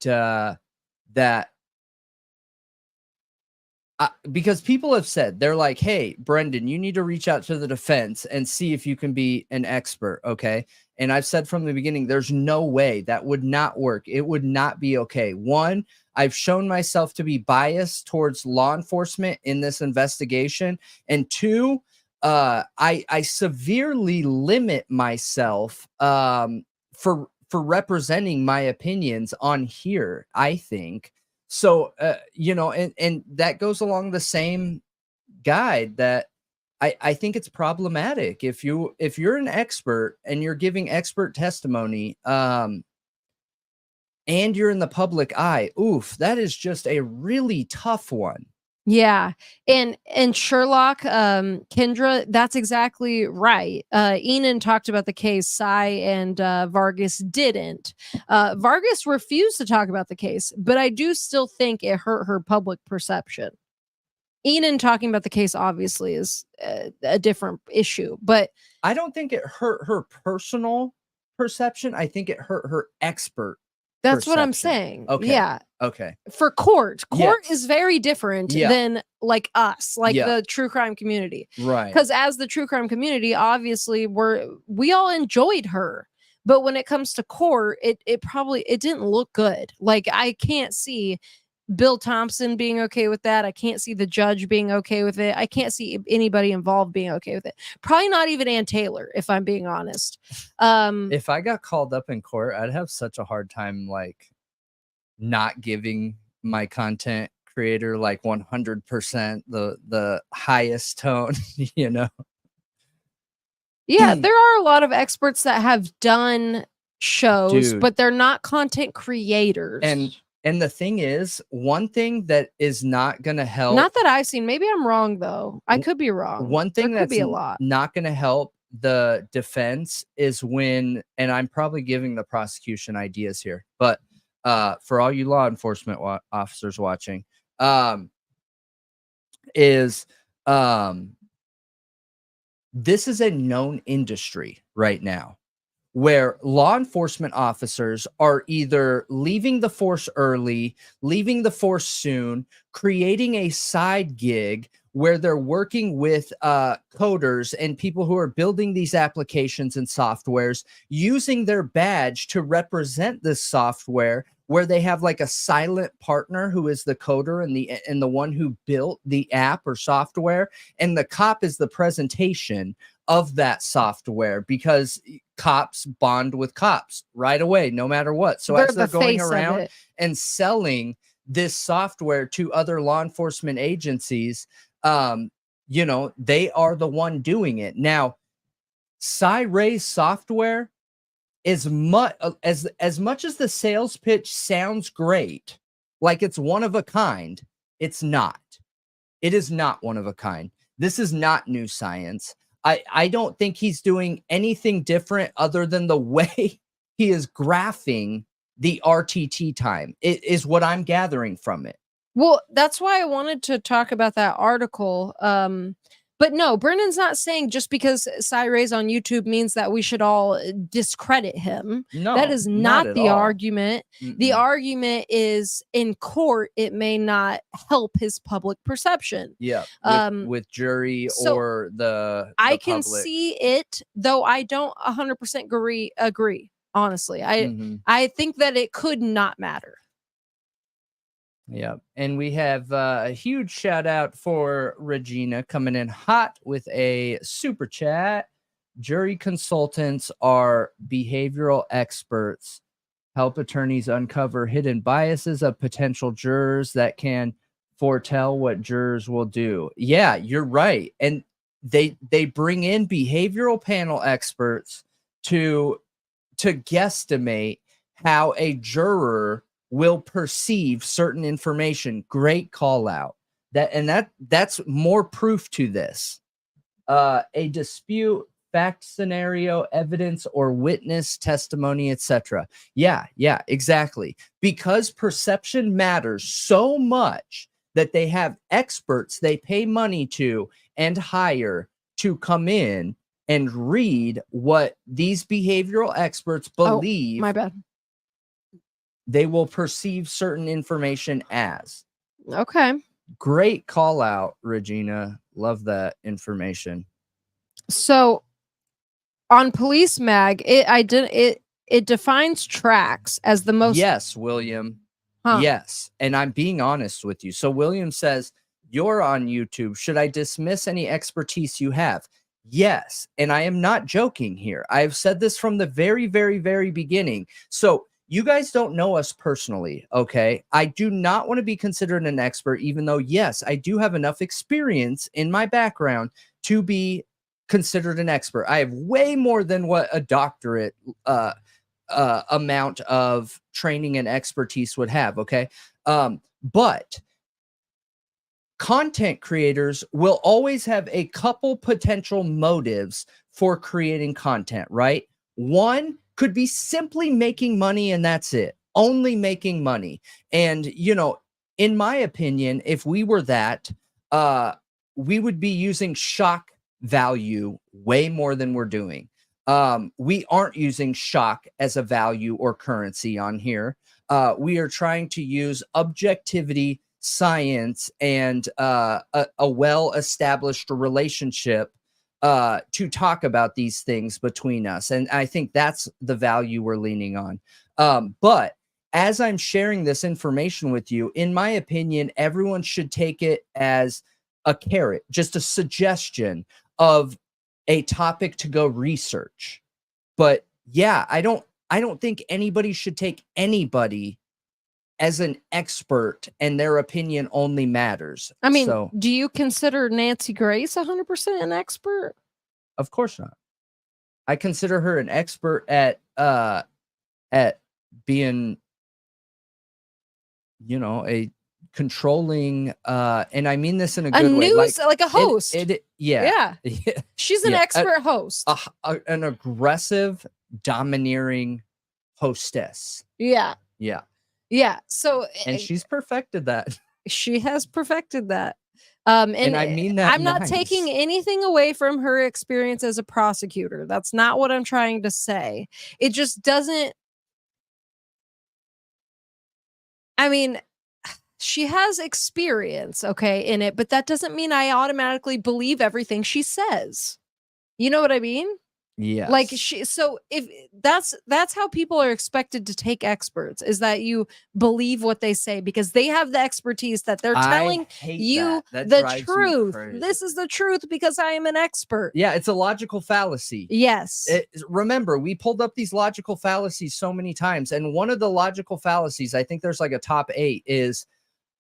because people have said, they're like, hey, Brendan, you need to reach out to the defense and see if you can be an expert. Okay. And I've said from the beginning, there's no way that would not work. It would not be okay. One, I've shown myself to be biased towards law enforcement in this investigation. And two, I severely limit myself for representing my opinions on here, I think. So, and that goes along the same guide that I think it's problematic if you're an expert and you're giving expert testimony, and you're in the public eye. Oof, that is just a really tough one. Yeah. And Sherlock, Kendra, that's exactly right. Enan talked about the case. Cy and Vargas didn't. Vargas refused to talk about the case, but I do still think it hurt her public perception. Enan talking about the case obviously is a different issue, but I don't think it hurt her personal perception. I think it hurt her expert. That's what I'm perception. saying. Okay. Yeah. Okay. For court Yes. is very different Yeah. than like us, like Yeah. the true crime community. Right. Because as the true crime community, obviously we all enjoyed her. But when it comes to court, it didn't look good. Like I can't see Bill Thompson being okay with that. I can't see the judge being okay with it. I can't see anybody involved being okay with it. Probably not even Ann Taylor, if I'm being honest. If I got called up in court, I'd have such a hard time like not giving my content creator like 100% the highest tone, you know. Yeah, there are a lot of experts that have done shows, Dude. but they're not content creators. And the thing is, one thing that is not going to help. Not that I've seen. Maybe I'm wrong though. I could be wrong. One thing there could that's be a lot. not going to help the defense is when, and I'm probably giving the prosecution ideas here, but for all you law enforcement officers watching, this is a known industry right now where law enforcement officers are either leaving the force early, leaving the force soon, creating a side gig where they're working with coders and people who are building these applications and softwares, using their badge to represent this software, where they have like a silent partner who is the coder and the one who built the app or software, and the cop is the presentation of that software, because cops bond with cops right away, no matter what. So as they're going around and selling this software to other law enforcement agencies, you know, they are the one doing it. Now, Cy Ray's software, as much as the sales pitch sounds great, like it's one of a kind, it's not. It is not one of a kind. This is not new science. I don't think he's doing anything different other than the way he is graphing the RTT time. It is what I'm gathering from it. Well, that's why I wanted to talk about that article. But no, Brennan's not saying just because Cy Ray's on YouTube means that we should all discredit him. No, that is not the all. argument. The argument is in court, it may not help his public perception. Yeah, with jury or the I can public. see it, though I don't 100% agree. Honestly, I think that it could not matter. Yeah, and we have a huge shout out for Regina coming in hot with a super chat. Jury consultants are behavioral experts, help attorneys uncover hidden biases of potential jurors that can foretell what jurors will do. Yeah, you're right. And they bring in behavioral panel experts to guesstimate how a juror will perceive certain information. Great call out. That's more proof to this. A dispute, fact scenario, evidence or witness testimony, etc. Yeah, exactly. Because perception matters so much that they have experts they pay money to and hire to come in and read what these behavioral experts believe. Oh, my bad. They will perceive certain information as. Okay. Great call out, Regina. Love that information. So on Police Mag, it defines tracks as the most. Yes, William. Huh. Yes. And I'm being honest with you. So William says, you're on YouTube. Should I dismiss any expertise you have? Yes. And I am not joking here. I've said this from the very, very, very beginning. So you guys don't know us personally, okay? I do not want to be considered an expert, even though, yes, I do have enough experience in my background to be considered an expert. I have way more than what a doctorate amount of training and expertise would have, okay? But content creators will always have a couple potential motives for creating content, right? One could be simply making money and that's it, only making money. And, you know, in my opinion, if we were that, we would be using shock value way more than we're doing. We aren't using shock as a value or currency on here. We are trying to use objectivity, science, and a well-established relationship to talk about these things between us. And I think that's the value we're leaning on. But as I'm sharing this information with you, in my opinion, everyone should take it as a carrot, just a suggestion of a topic to go research. But yeah, I don't think anybody should take anybody as an expert and their opinion only matters. I mean, so, do you consider Nancy Grace 100% an expert? Of course not. I consider her an expert at being, you know, a controlling and I mean this in a good way, like a host. Yeah. She's an expert host. An aggressive, domineering hostess. Yeah. So, and she's perfected that. She has perfected that. And I mean that I'm not taking anything away from her experience as a prosecutor. That's not what I'm trying to say. It just doesn't. I mean, she has experience, okay, in it, but that doesn't mean I automatically believe everything she says. You know what I mean? Yeah. Like so if that's how people are expected to take experts, is that you believe what they say because they have the expertise that they're telling you the truth. This is the truth because I am an expert. Yeah, it's a logical fallacy. Yes. Remember, we pulled up these logical fallacies so many times, and one of the logical fallacies, I think there's like a top 8, is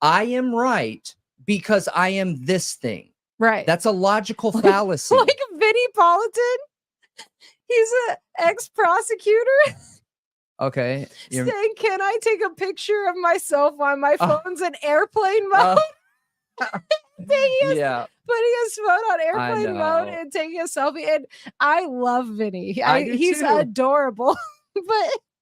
I am right because I am this thing. Right. That's a logical fallacy. Like Vinnie Politan. He's an ex-prosecutor. Okay. Saying, can I take a picture of myself while my phone's in airplane mode? Putting his phone on airplane mode and taking a selfie. And I love Vinnie. He's adorable.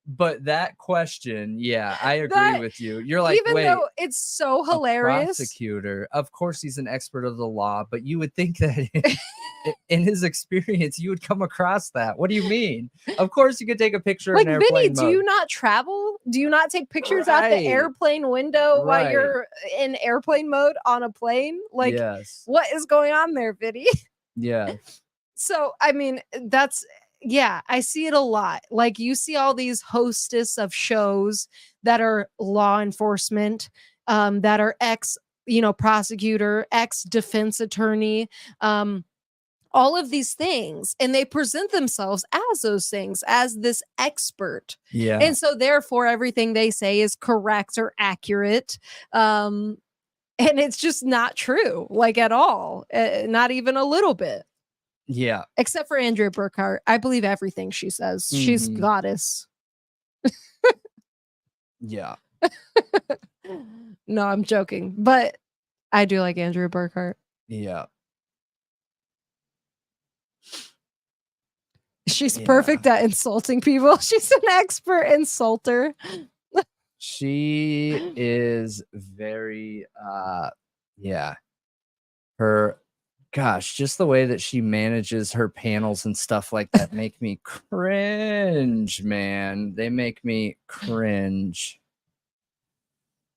But that question, yeah, I agree with you. You're like, even though it's so hilarious. Prosecutor, of course, he's an expert of the law, but you would think that in his experience, you would come across that. What do you mean? Of course, you could take a picture in airplane Vinnie, mode. do you not travel? Do you not take pictures out the airplane window while you're in airplane mode on a plane? Like, yes. What is going on there, Vinnie? Yeah. So, I mean, yeah, I see it a lot. Like you see all these hostess of shows that are law enforcement, that are prosecutor, ex-defense attorney, all of these things. And they present themselves as those things, as this expert. Yeah. And so therefore everything they say is correct or accurate. And it's just not true, like at all. Not even a little bit. Yeah. Except for Andrea Burkhart. I believe everything she says. Mm-hmm. She's goddess. Yeah. No, I'm joking. But I do like Andrea Burkhart. Yeah. She's perfect at insulting people. She's an expert insulter. She is very her gosh, just the way that she manages her panels and stuff like that make me cringe, man. They make me cringe.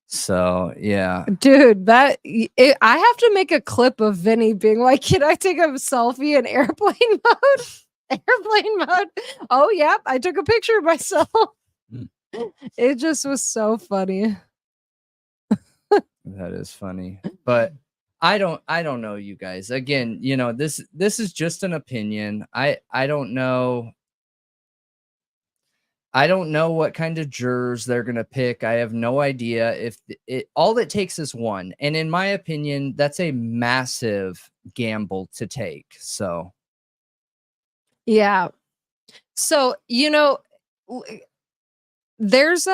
So, yeah. Dude, I have to make a clip of Vinnie being like, can I take a selfie in airplane mode? Airplane mode. Oh, yeah, I took a picture of myself. It just was so funny. That is funny. But I don't know, you guys. Again, you know, this is just an opinion. I don't know. I don't know what kind of jurors they're going to pick. I have no idea if all it takes is one. And in my opinion, that's a massive gamble to take. So, yeah. So, you know, there's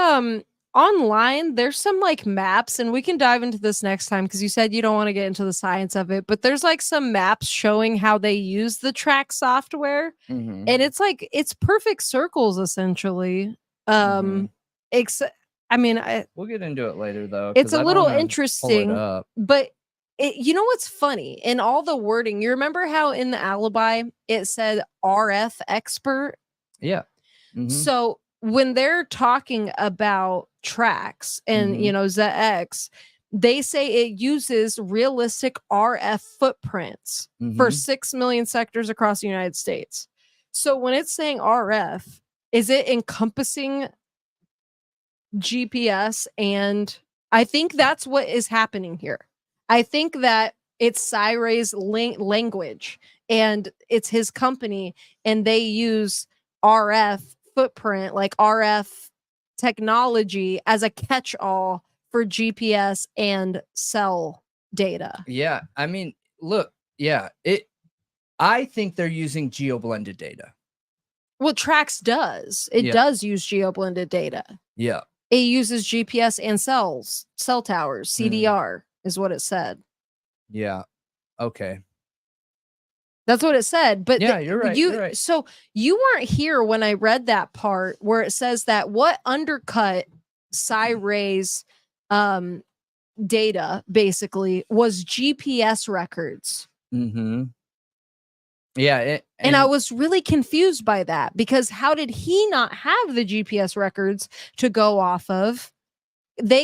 online there's some like maps, and we can dive into this next time because you said you don't want to get into the science of it, but there's like some maps showing how they use the track software, and it's like it's perfect circles essentially. I mean, we'll get into it later though. It's a little pull it interesting, up. but you know what's funny in all the wording? You remember how in the alibi it said RF expert? Yeah. So when they're talking about tracks and you know ZX, they say it uses realistic RF footprints for 6 million sectors across the United States. So when it's saying RF, is it encompassing GPS? And I think that's what is happening here. I think that it's Cyray's language and it's his company, and they use RF footprint, like RF technology, as a catch-all for GPS and cell data. Yeah, I mean, look, yeah, I think they're using geo-blended data. Well, Trax does. It does use geo-blended data. Yeah. It uses GPS and cell towers, CDR is what it said. Yeah. Okay. That's what it said. But yeah, you're right. You're right. So you weren't here when I read that part where it says that what undercut Cyray's data basically was GPS records. Yeah. And I was really confused by that, because how did he not have the GPS records to go off of?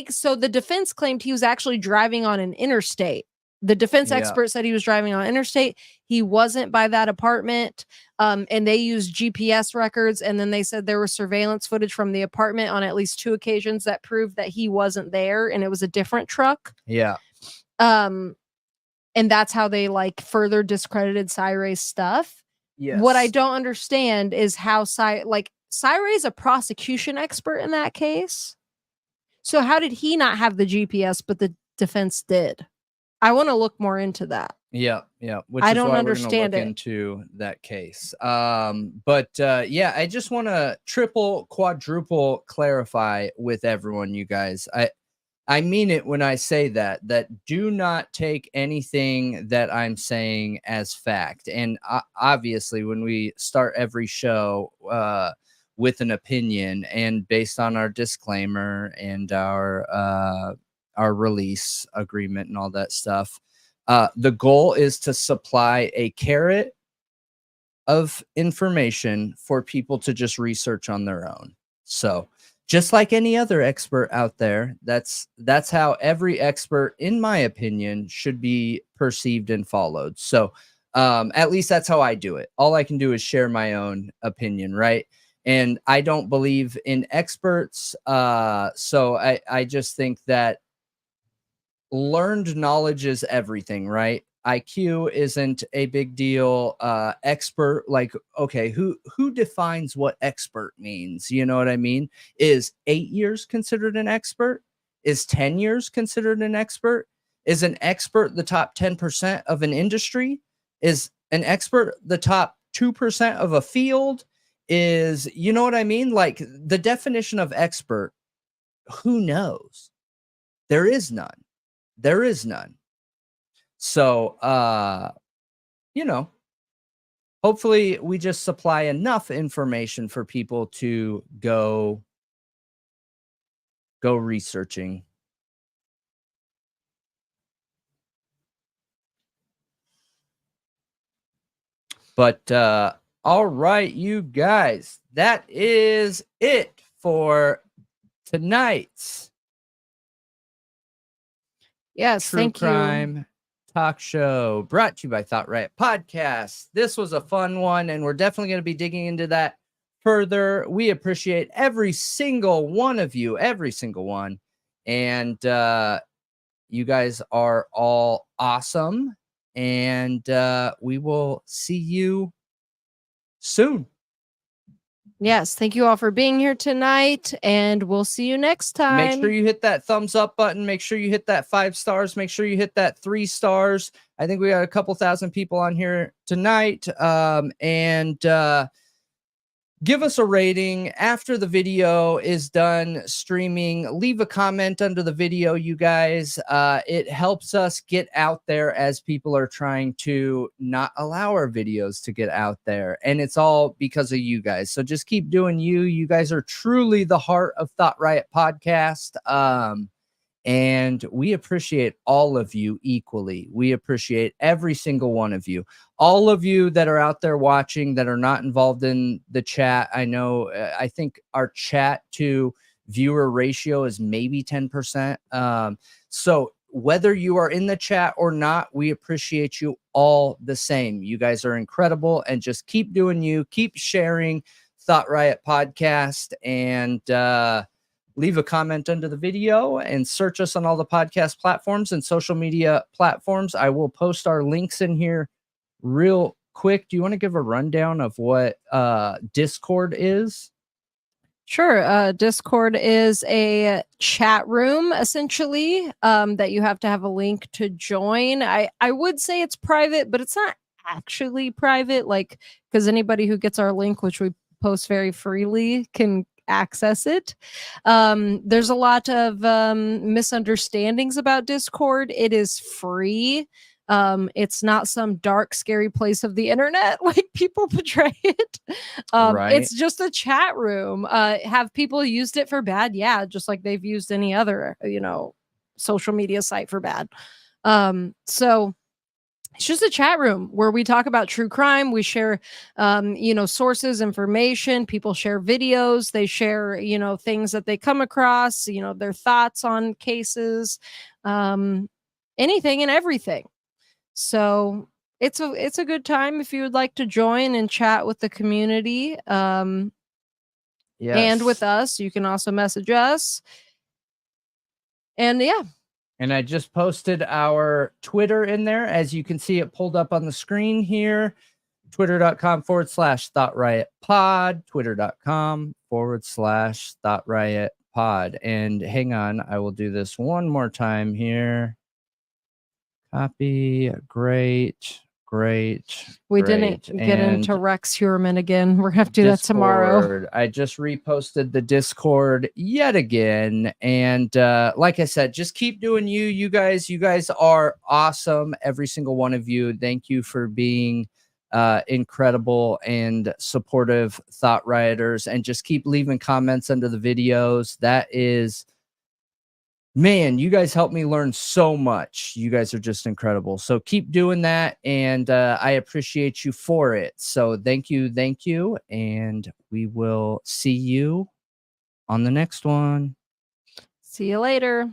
So the defense claimed he was actually driving on an interstate. The defense expert said he was driving on interstate. He wasn't by that apartment. And they used GPS records. And then they said there was surveillance footage from the apartment on at least 2 occasions that proved that he wasn't there and it was a different truck. Yeah. And that's how they like further discredited Cyray's stuff. Yes. What I don't understand is how Cyray's a prosecution expert in that case. So how did he not have the GPS, but the defense did? I want to look more into that. Yeah, yeah. Which I is don't why understand we're gonna look into that case. Yeah, I just want to triple, quadruple clarify with everyone, you guys. I mean it when I say that do not take anything that I'm saying as fact. And obviously, when we start every show with an opinion and based on our disclaimer and our release agreement and all that stuff, the goal is to supply a carrot of information for people to just research on their own. So just like any other expert out there, that's how every expert, in my opinion, should be perceived and followed. So at least that's how I do it. All I can do is share my own opinion, right? And I don't believe in experts. So I just think that learned knowledge is everything, right? IQ isn't a big deal. Expert, like, okay, who defines what expert means? You know what I mean? Is 8 years considered an expert? Is 10 years considered an expert? Is an expert the top 10% of an industry? Is an expert the top 2% of a field? Is, you know what I mean? Like, the definition of expert, who knows? There is none. There is none. So, you know, hopefully we just supply enough information for people to go researching. But, all right, you guys, that is it for tonight's True Crime Talk Show, brought to you by Thought Riot Podcast. This was a fun one, and we're definitely going to be digging into that further. We appreciate every single one of you, every single one. And you guys are all awesome. And we will see you soon. Yes, thank you all for being here tonight, and we'll see you next time. Make sure you hit that thumbs up button. Make sure you hit that 5 stars. Make sure you hit that 3 stars. I think we got a couple thousand people on here tonight. And give us a rating after the video is done streaming. Leave a comment under the video, you guys. It helps us get out there as people are trying to not allow our videos to get out there. And it's all because of you guys. So just keep doing you. You guys are truly the heart of Thought Riot Podcast. And we appreciate all of you equally. We appreciate every single one of you. All of you that are out there watching that are not involved in the chat. I know, I think our chat to viewer ratio is maybe 10%. So whether you are in the chat or not, we appreciate you all the same. You guys are incredible, and just keep doing you. Keep sharing Thought Riot Podcast, and leave a comment under the video, and search us on all the podcast platforms and social media platforms. I will post our links in here real quick. Do you want to give a rundown of what Discord is? Sure. Discord is a chat room, essentially, that you have to have a link to join. I would say it's private, but it's not actually private, like, because anybody who gets our link, which we post very freely, can access it. There's a lot of misunderstandings about Discord. It is free. It's not some dark, scary place of the internet like people portray it. Right. It's just a chat room. Have people used it for bad? Yeah, just like they've used any other, social media site for bad. So it's just a chat room where we talk about true crime. We share, sources, information. People share videos. They share, things that they come across, their thoughts on cases, anything and everything. So it's a good time if you would like to join and chat with the community. Yes. And with us. You can also message us. And yeah. And I just posted our Twitter in there. As you can see, it pulled up on the screen here. Twitter.com/ThoughtRiotPod. Twitter.com/ThoughtRiotPod. And hang on, I will do this one more time here. Copy. Great. We didn't get into Rex Heuermann again. We're gonna have to do that tomorrow. I just reposted the Discord yet again. And like I said, just keep doing you. You guys are awesome. Every single one of you. Thank you for being incredible and supportive Thought Rioters. And just keep leaving comments under the videos. That is... Man, you guys help me learn so much. You guys are just incredible. So keep doing that, and I appreciate you for it. So thank you, and we will see you on the next one. See you later.